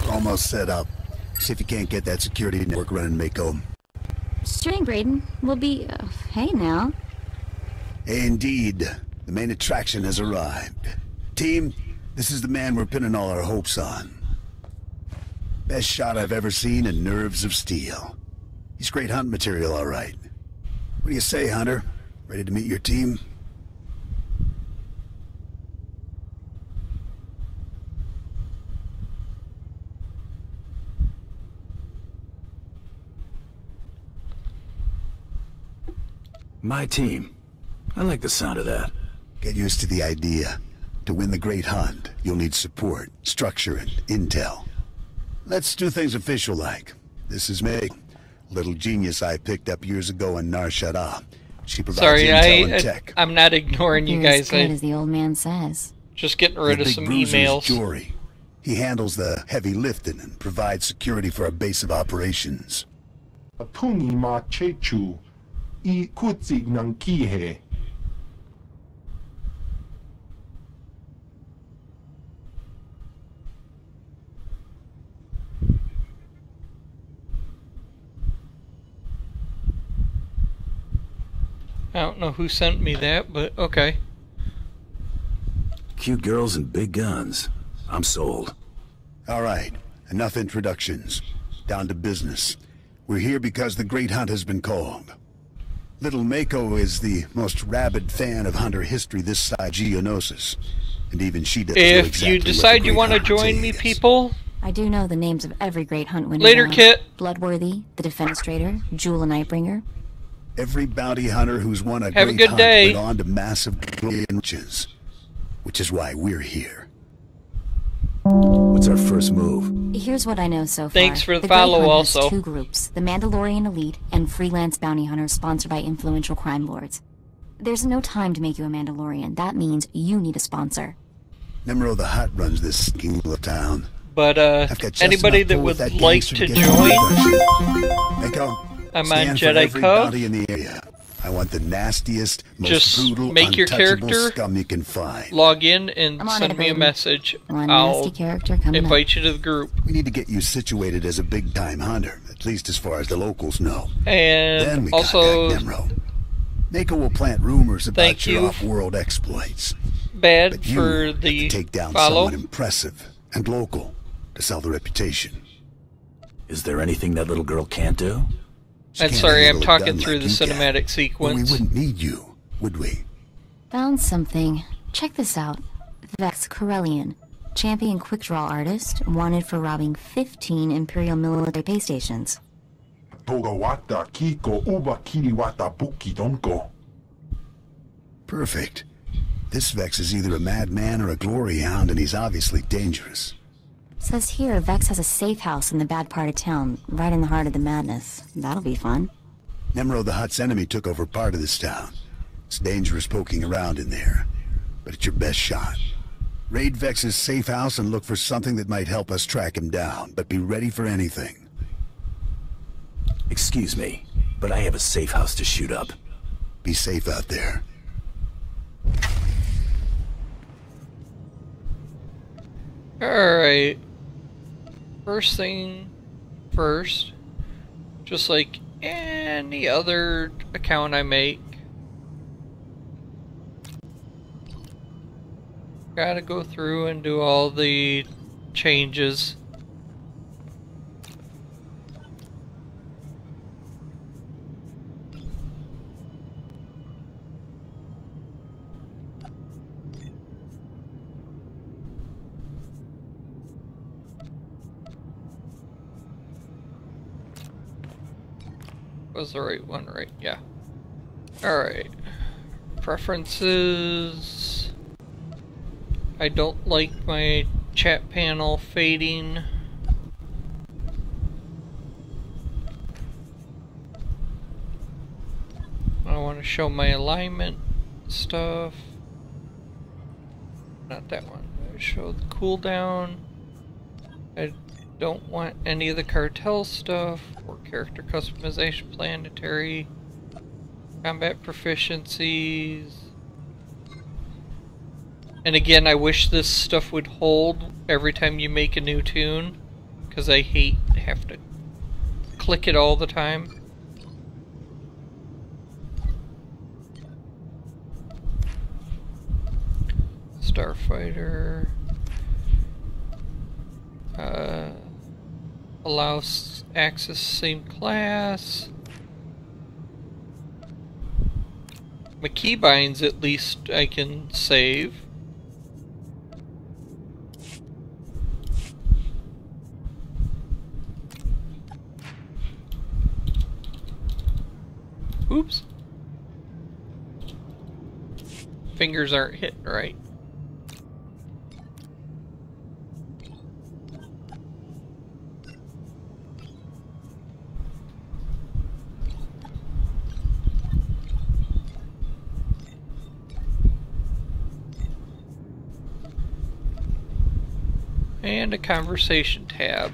Almost set up. See if you can't get that security network running, Mako. String, Braden. We'll be... hey now. Indeed. The main attraction has arrived. Team, this is the man we're pinning all our hopes on. Best shot I've ever seen and nerves of steel. He's great hunt material, all right. What do you say, Hunter? Ready to meet your team? My team. I like the sound of that. Get used to the idea. To win the Great Hunt, you'll need support, structure, and intel. Let's do things official-like. This is Meg, little genius I picked up years ago in Nar Shaddaa. She provides intel and tech. I'm not ignoring you guys. As good as the old man says. Just getting rid of some emails. Jory. He handles the heavy lifting and provides security for our base of operations. Apungi ma chechu. I kutzig ng kihe. I don't know who sent me that, but okay. Cute girls and big guns. I'm sold. All right, enough introductions. Down to business. We're here because the Great Hunt has been called. Little Mako is the most rabid fan of hunter history this side Geonosis. And even she doesn't know exactly you decide you want to join me, people... I do know the names of every great hunt winner. Later, Kit. Bloodworthy, the Defenestrator, Jewel and Nightbringer. Every bounty hunter who's won a Have great a good hunt day. went on to massive glory and riches. Which is why we're here. What's our first move? Here's what I know so far. Thanks for the Great follow Hunt also. has two groups, the Mandalorian Elite and freelance bounty hunters sponsored by influential crime lords. There's no time to make you a Mandalorian. That means you need a sponsor. Nemro the Hutt runs this skinny little town. But anybody that would like to join, I'm on Jedi Cove. In the area. I want the nastiest, most just brutal, make your character scum you can find. Log in and send me a message. I'll invite you to the group. We need to get you situated as a big-time hunter, at least as far as the locals know. And then we also, contact Nemro. Mako will plant rumors about your off-world exploits. But for the take down follow. Someone impressive and local to sell the reputation. Is there anything that little girl can't do? I'm sorry, I'm talking through the cinematic sequence. Well, we wouldn't need you, would we? Found something. Check this out. Vex Corellian, champion quick-draw artist, wanted for robbing 15 Imperial military pay stations. Perfect. This Vex is either a madman or a glory hound, and he's obviously dangerous. Says here Vex has a safe house in the bad part of town, right in the heart of the madness. That'll be fun. Nemro the Hutt's enemy took over part of this town. It's dangerous poking around in there, but it's your best shot. Raid Vex's safe house and look for something that might help us track him down, but be ready for anything. Excuse me, but I have a safe house to shoot up. Be safe out there. Alright. First thing first, just like any other account I make, gotta go through and do all the changes. Was the right one, right? Yeah. Alright. Preferences. I don't like my chat panel fading. I want to show my alignment stuff. Not that one. I show the cooldown. I don't want any of the cartel stuff or character customization, planetary, combat proficiencies. And again, I wish this stuff would hold every time you make a new toon, because I hate to have to click it all the time. Starfighter. Allows access same class. My keybinds at least I can save. Oops. Fingers aren't hitting right. And a conversation tab.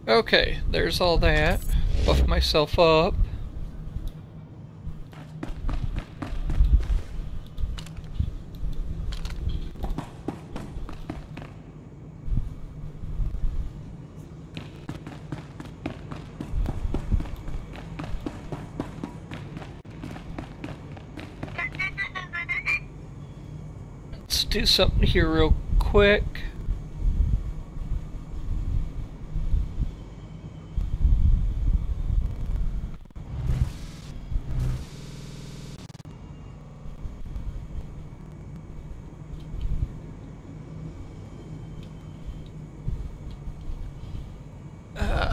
Okay, there's all that, Buff myself up. Let's do something here real quick.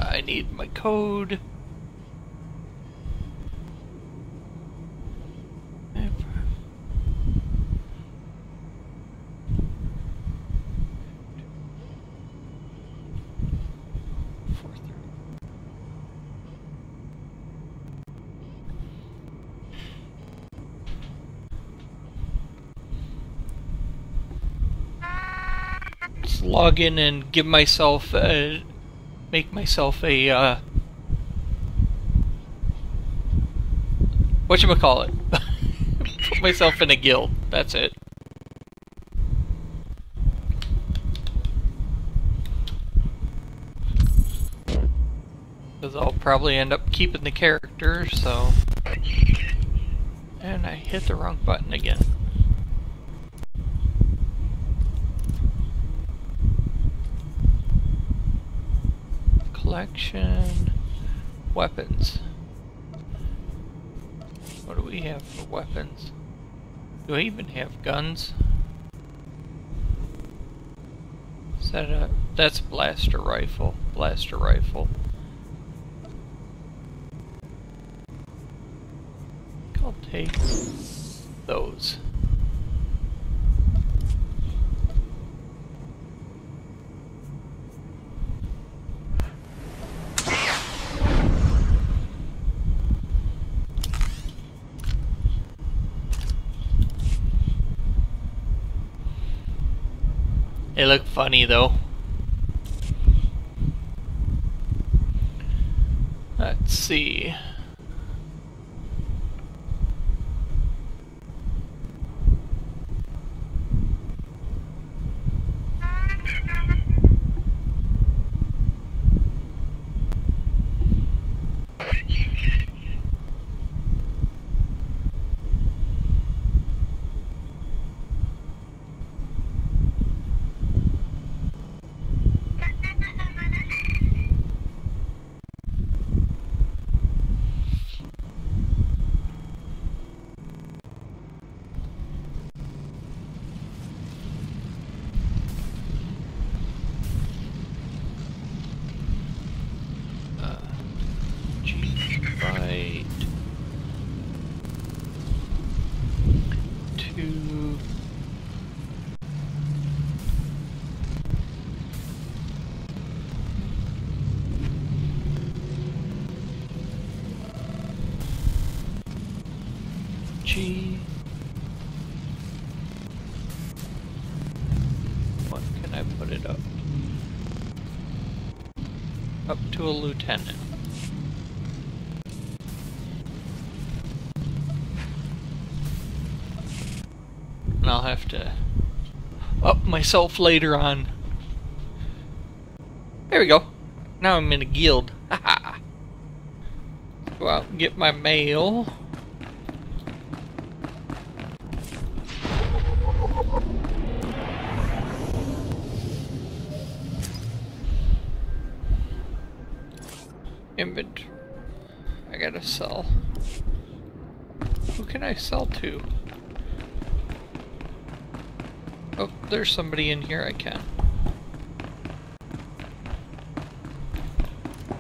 I need my code. Let's log in and give myself make myself a whatchamacallit? Put myself in a guild. That's it. Because I'll probably end up keeping the character, so... And I hit the wrong button again. Collection... Weapons. What do we have for weapons? Do I even have guns? Is that a... That's blaster rifle. Blaster rifle. I'll take those. They look funny though. Let's see. Right. Two. G. What can I put it up? Up to a lieutenant. And I'll have to up myself later on. There we go. Now I'm in a guild. Haha. Go out and get my mail. Inventory. I gotta sell. Who can I sell to? Oh, there's somebody in here I can.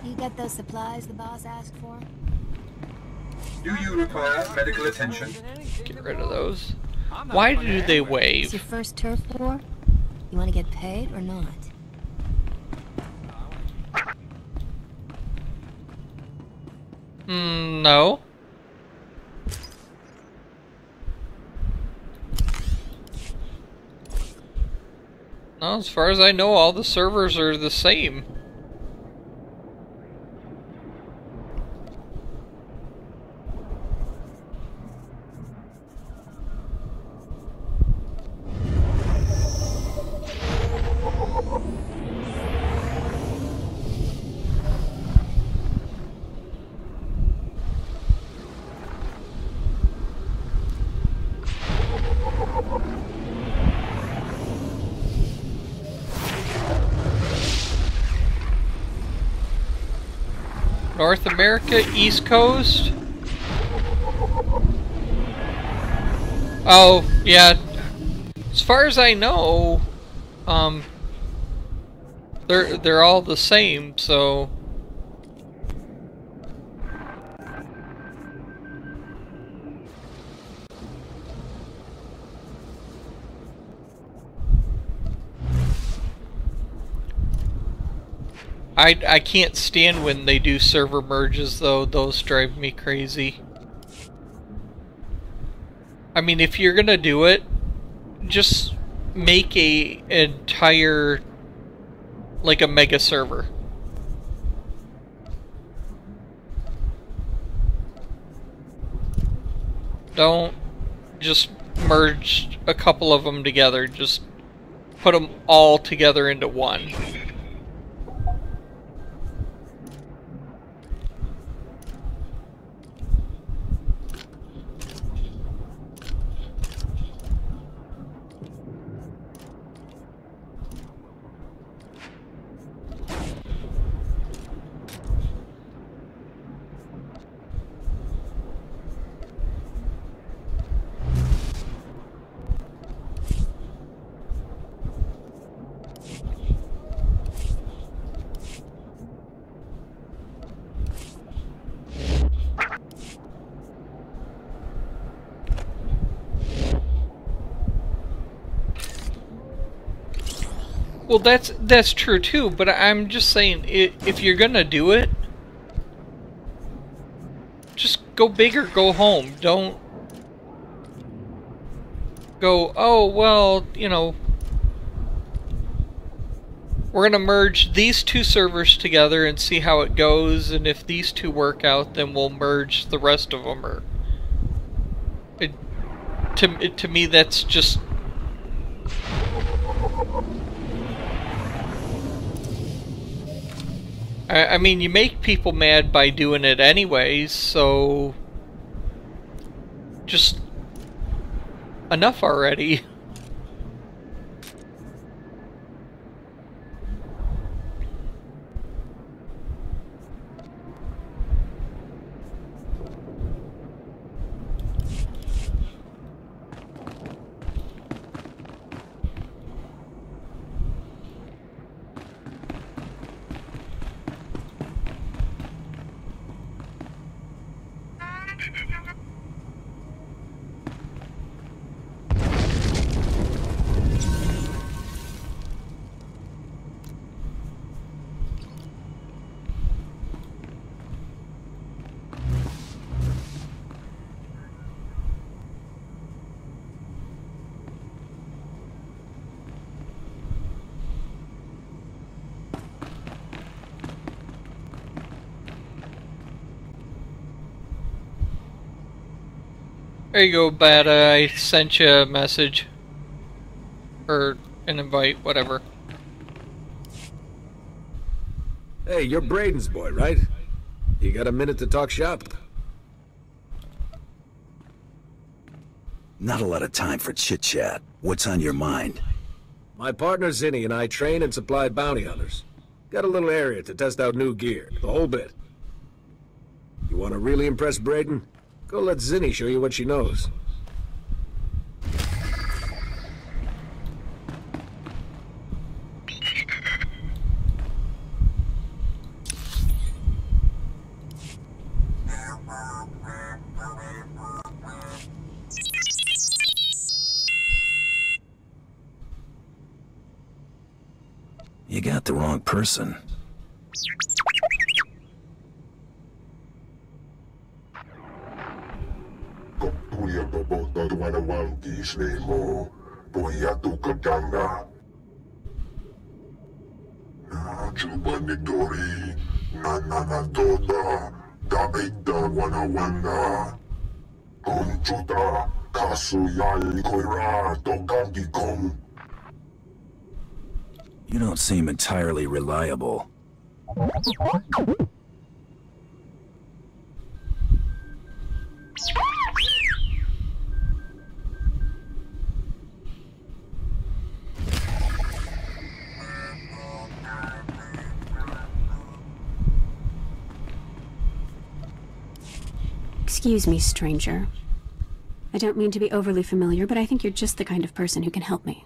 You got those supplies the boss asked for? Do you require medical attention? Get rid of those. Why do they wave? It's your first turf war? You want to get paid or not? No. No, as far as I know, all the servers are the same. North America, East Coast. Oh, yeah. As far as I know, they're all the same, so I can't stand when they do server merges, though. Those drive me crazy. I mean, if you're gonna do it, just make a entire, like a mega server. Don't just merge a couple of them together. Just put them all together into one. Well, that's true too, but I'm just saying, if you're gonna do it, just go big or go home. Don't go, oh, well, you know, we're gonna merge these two servers together and see how it goes, and if these two work out, then we'll merge the rest of them. Or to me, that's just... I mean, you make people mad by doing it anyways, so just enough already. There you go, Bada. I sent you a message. Or an invite, whatever. Hey, you're Braden's boy, right? You got a minute to talk shop? Not a lot of time for chit-chat. What's on your mind? My partner Zinni and I train and supply bounty hunters. Got a little area to test out new gear, the whole bit. You want to really impress Braden? Go let Zinni show you what she knows. You got the wrong person. You don't seem entirely reliable. Excuse me, stranger. I don't mean to be overly familiar, but I think you're just the kind of person who can help me.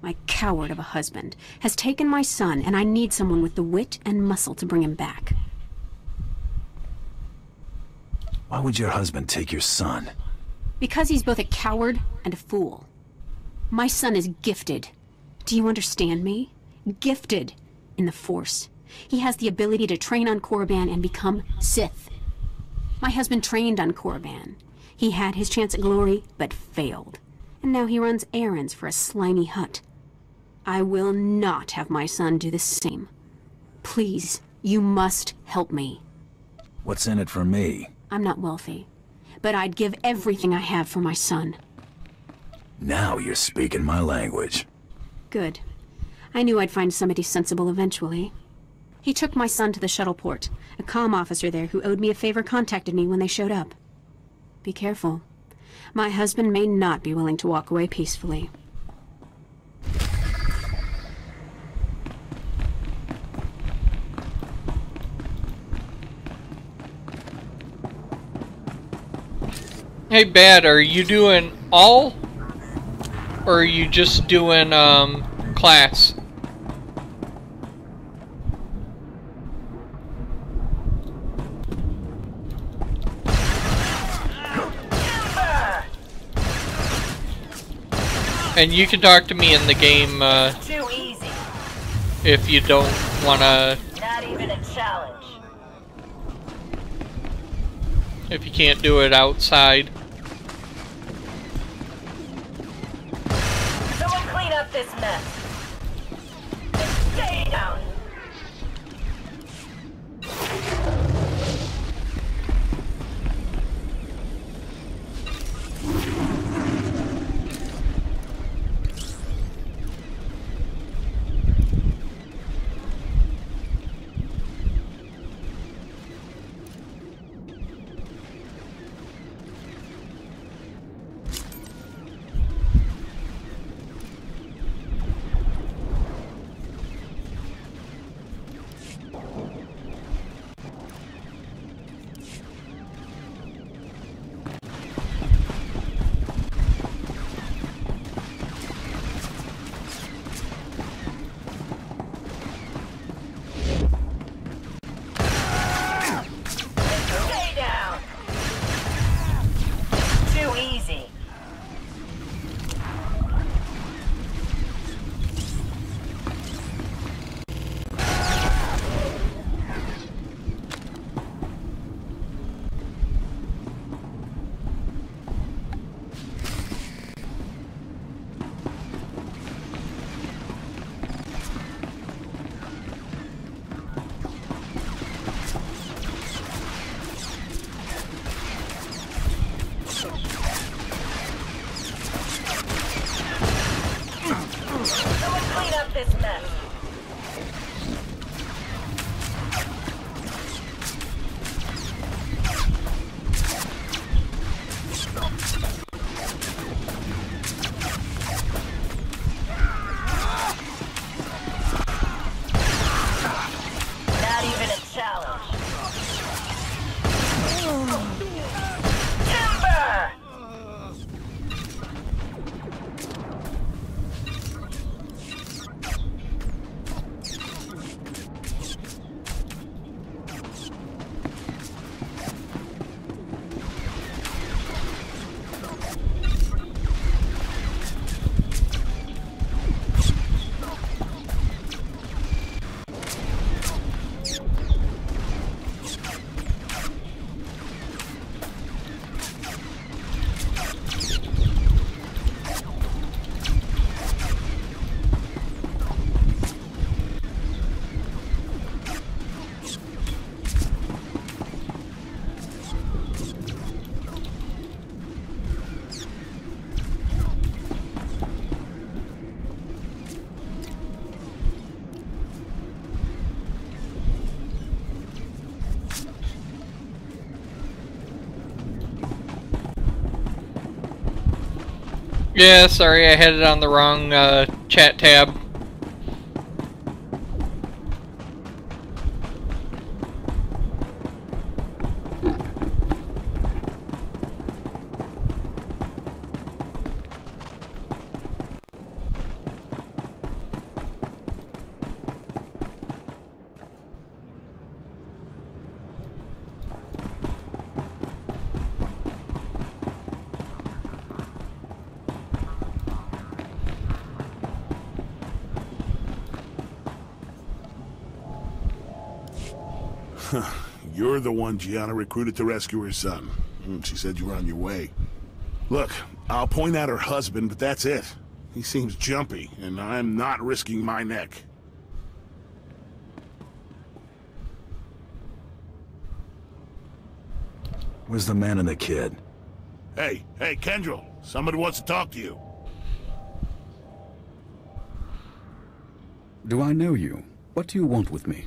My coward of a husband has taken my son, and I need someone with the wit and muscle to bring him back. Why would your husband take your son? Because he's both a coward and a fool. My son is gifted. Do you understand me? Gifted in the Force. He has the ability to train on Korriban and become Sith. My husband trained on Korriban. He had his chance at glory, but failed. And now he runs errands for a slimy hut. I will not have my son do the same. Please, you must help me. What's in it for me? I'm not wealthy, but I'd give everything I have for my son. Now you're speaking my language. Good. I knew I'd find somebody sensible eventually. He took my son to the shuttle port. A comm officer there who owed me a favor contacted me when they showed up. Be careful. My husband may not be willing to walk away peacefully. Hey, Bad, are you doing all? Or are you just doing, class? And you can talk to me in the game, Too easy. if you don't wanna... Not even a challenge. If you can't do it outside. Someone clean up this mess. And stay down. Yeah, sorry, I had it on the wrong chat tab. You're the one Gianna recruited to rescue her son. She said you were on your way. Look, I'll point out her husband, but that's it. He seems jumpy, and I'm not risking my neck. Where's the man and the kid? Hey, Kendrell, somebody wants to talk to you. Do I know you? What do you want with me?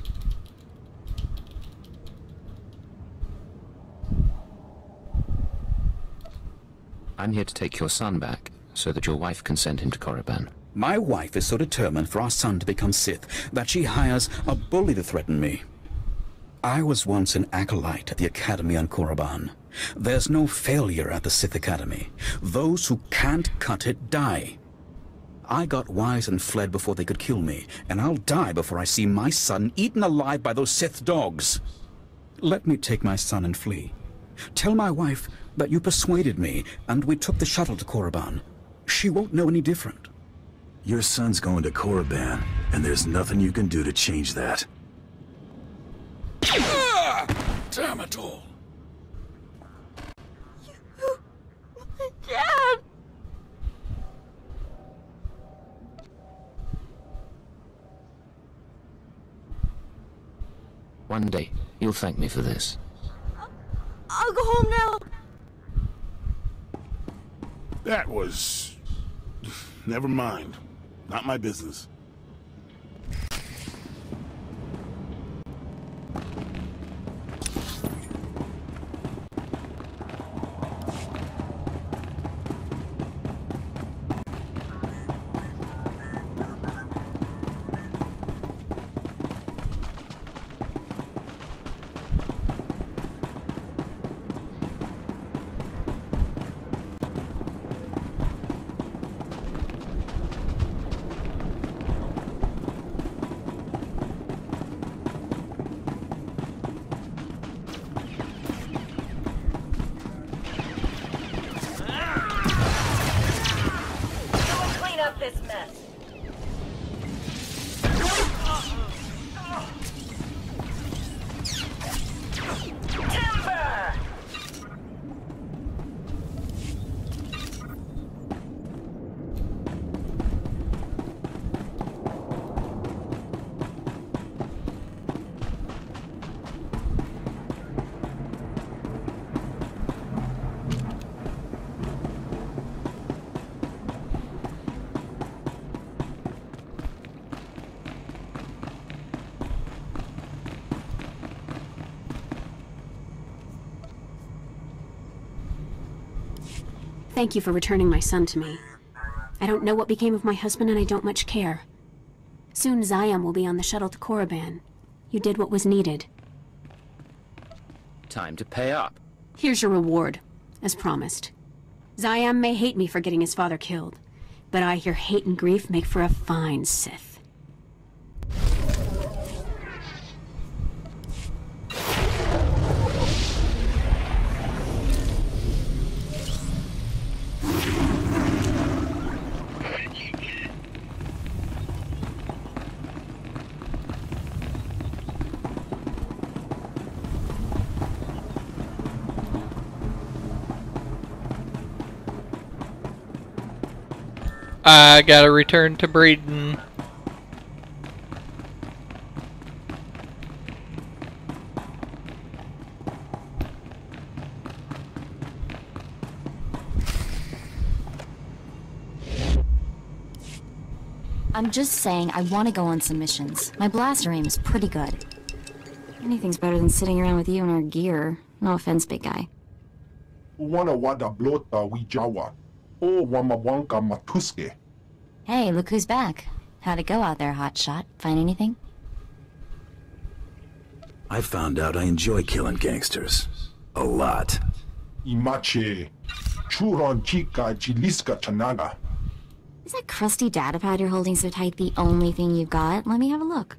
I'm here to take your son back, so that your wife can send him to Korriban. My wife is so determined for our son to become Sith that she hires a bully to threaten me. I was once an acolyte at the Academy on Korriban. There's no failure at the Sith Academy. Those who can't cut it die. I got wise and fled before they could kill me, and I'll die before I see my son eaten alive by those Sith dogs. Let me take my son and flee. Tell my wife that you persuaded me, and we took the shuttle to Korriban. She won't know any different. Your son's going to Korriban, and there's nothing you can do to change that. Damn it all. Dad! One day, you'll thank me for this. I'll go home now. That was... Never mind. Not my business. This mess. Timber! Thank you for returning my son to me. I don't know what became of my husband, and I don't much care. Soon Zayam will be on the shuttle to Korriban. You did what was needed. Time to pay up. Here's your reward, as promised. Zayam may hate me for getting his father killed, but I hear hate and grief make for a fine Sith. I gotta return to Braden. I'm just saying I want to go on some missions. My blaster aim is pretty good. Anything's better than sitting around with you in our gear. No offense, big guy. Wana wada blota wijawa. O wamawanka matuske. Hey, look who's back. How'd it go out there, hotshot? Find anything? I found out I enjoy killing gangsters. A lot. Imache. Churon chica jiliska chanaga. Is that crusty datapad you're holding so tight the only thing you've got? Let me have a look.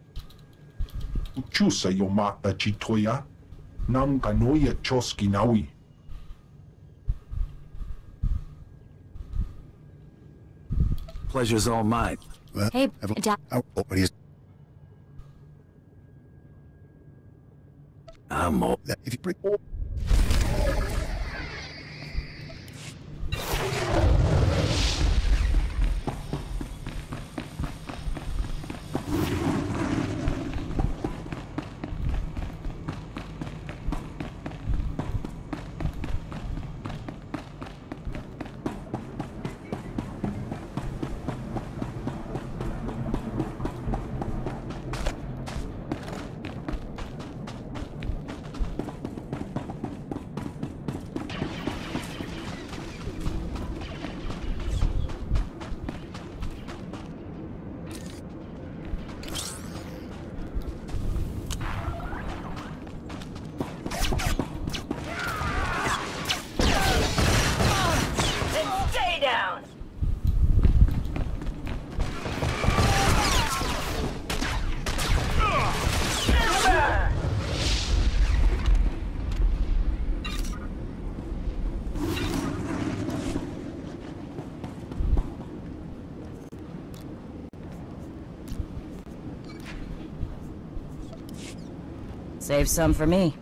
Chusa yomata chitoya. Nam kanoya choski nawi. Pleasure's all mine. Hey, amor. If you bring... Save some for me.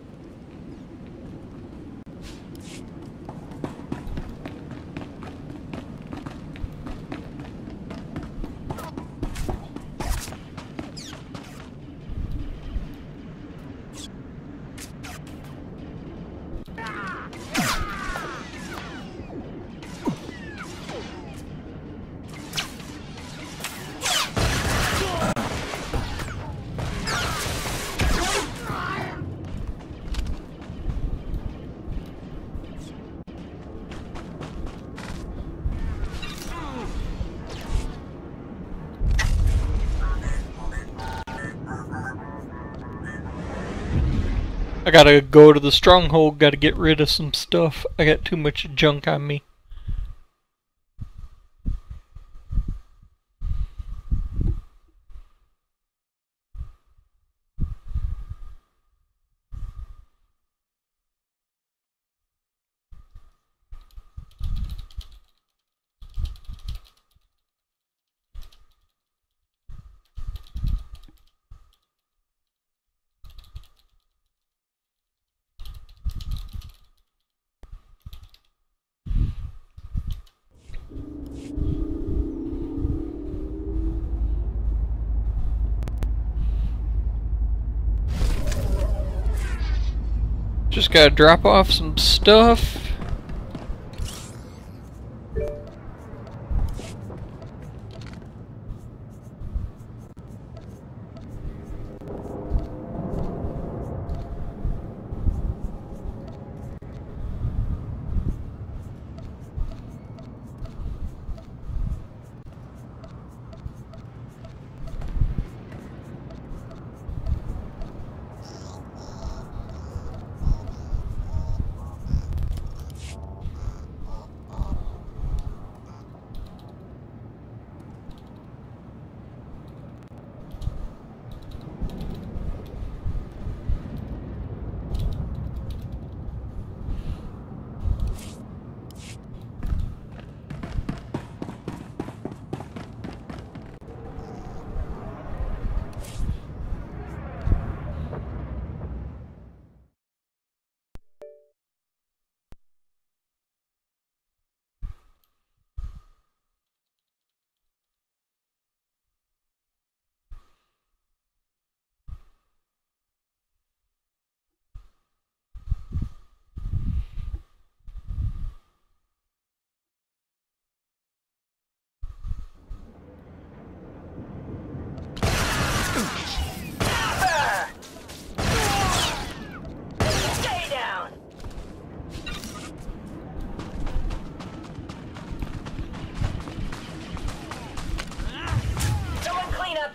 I gotta go to the stronghold, gotta get rid of some stuff. I got too much junk on me. Just gotta drop off some stuff.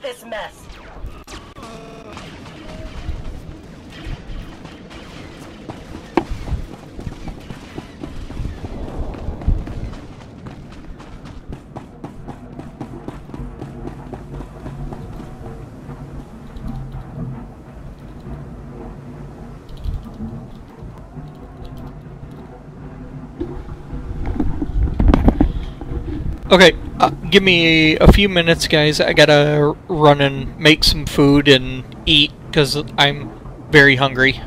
This mess. Okay, give me a few minutes, guys. I gotta run and make some food and eat, because I'm very hungry.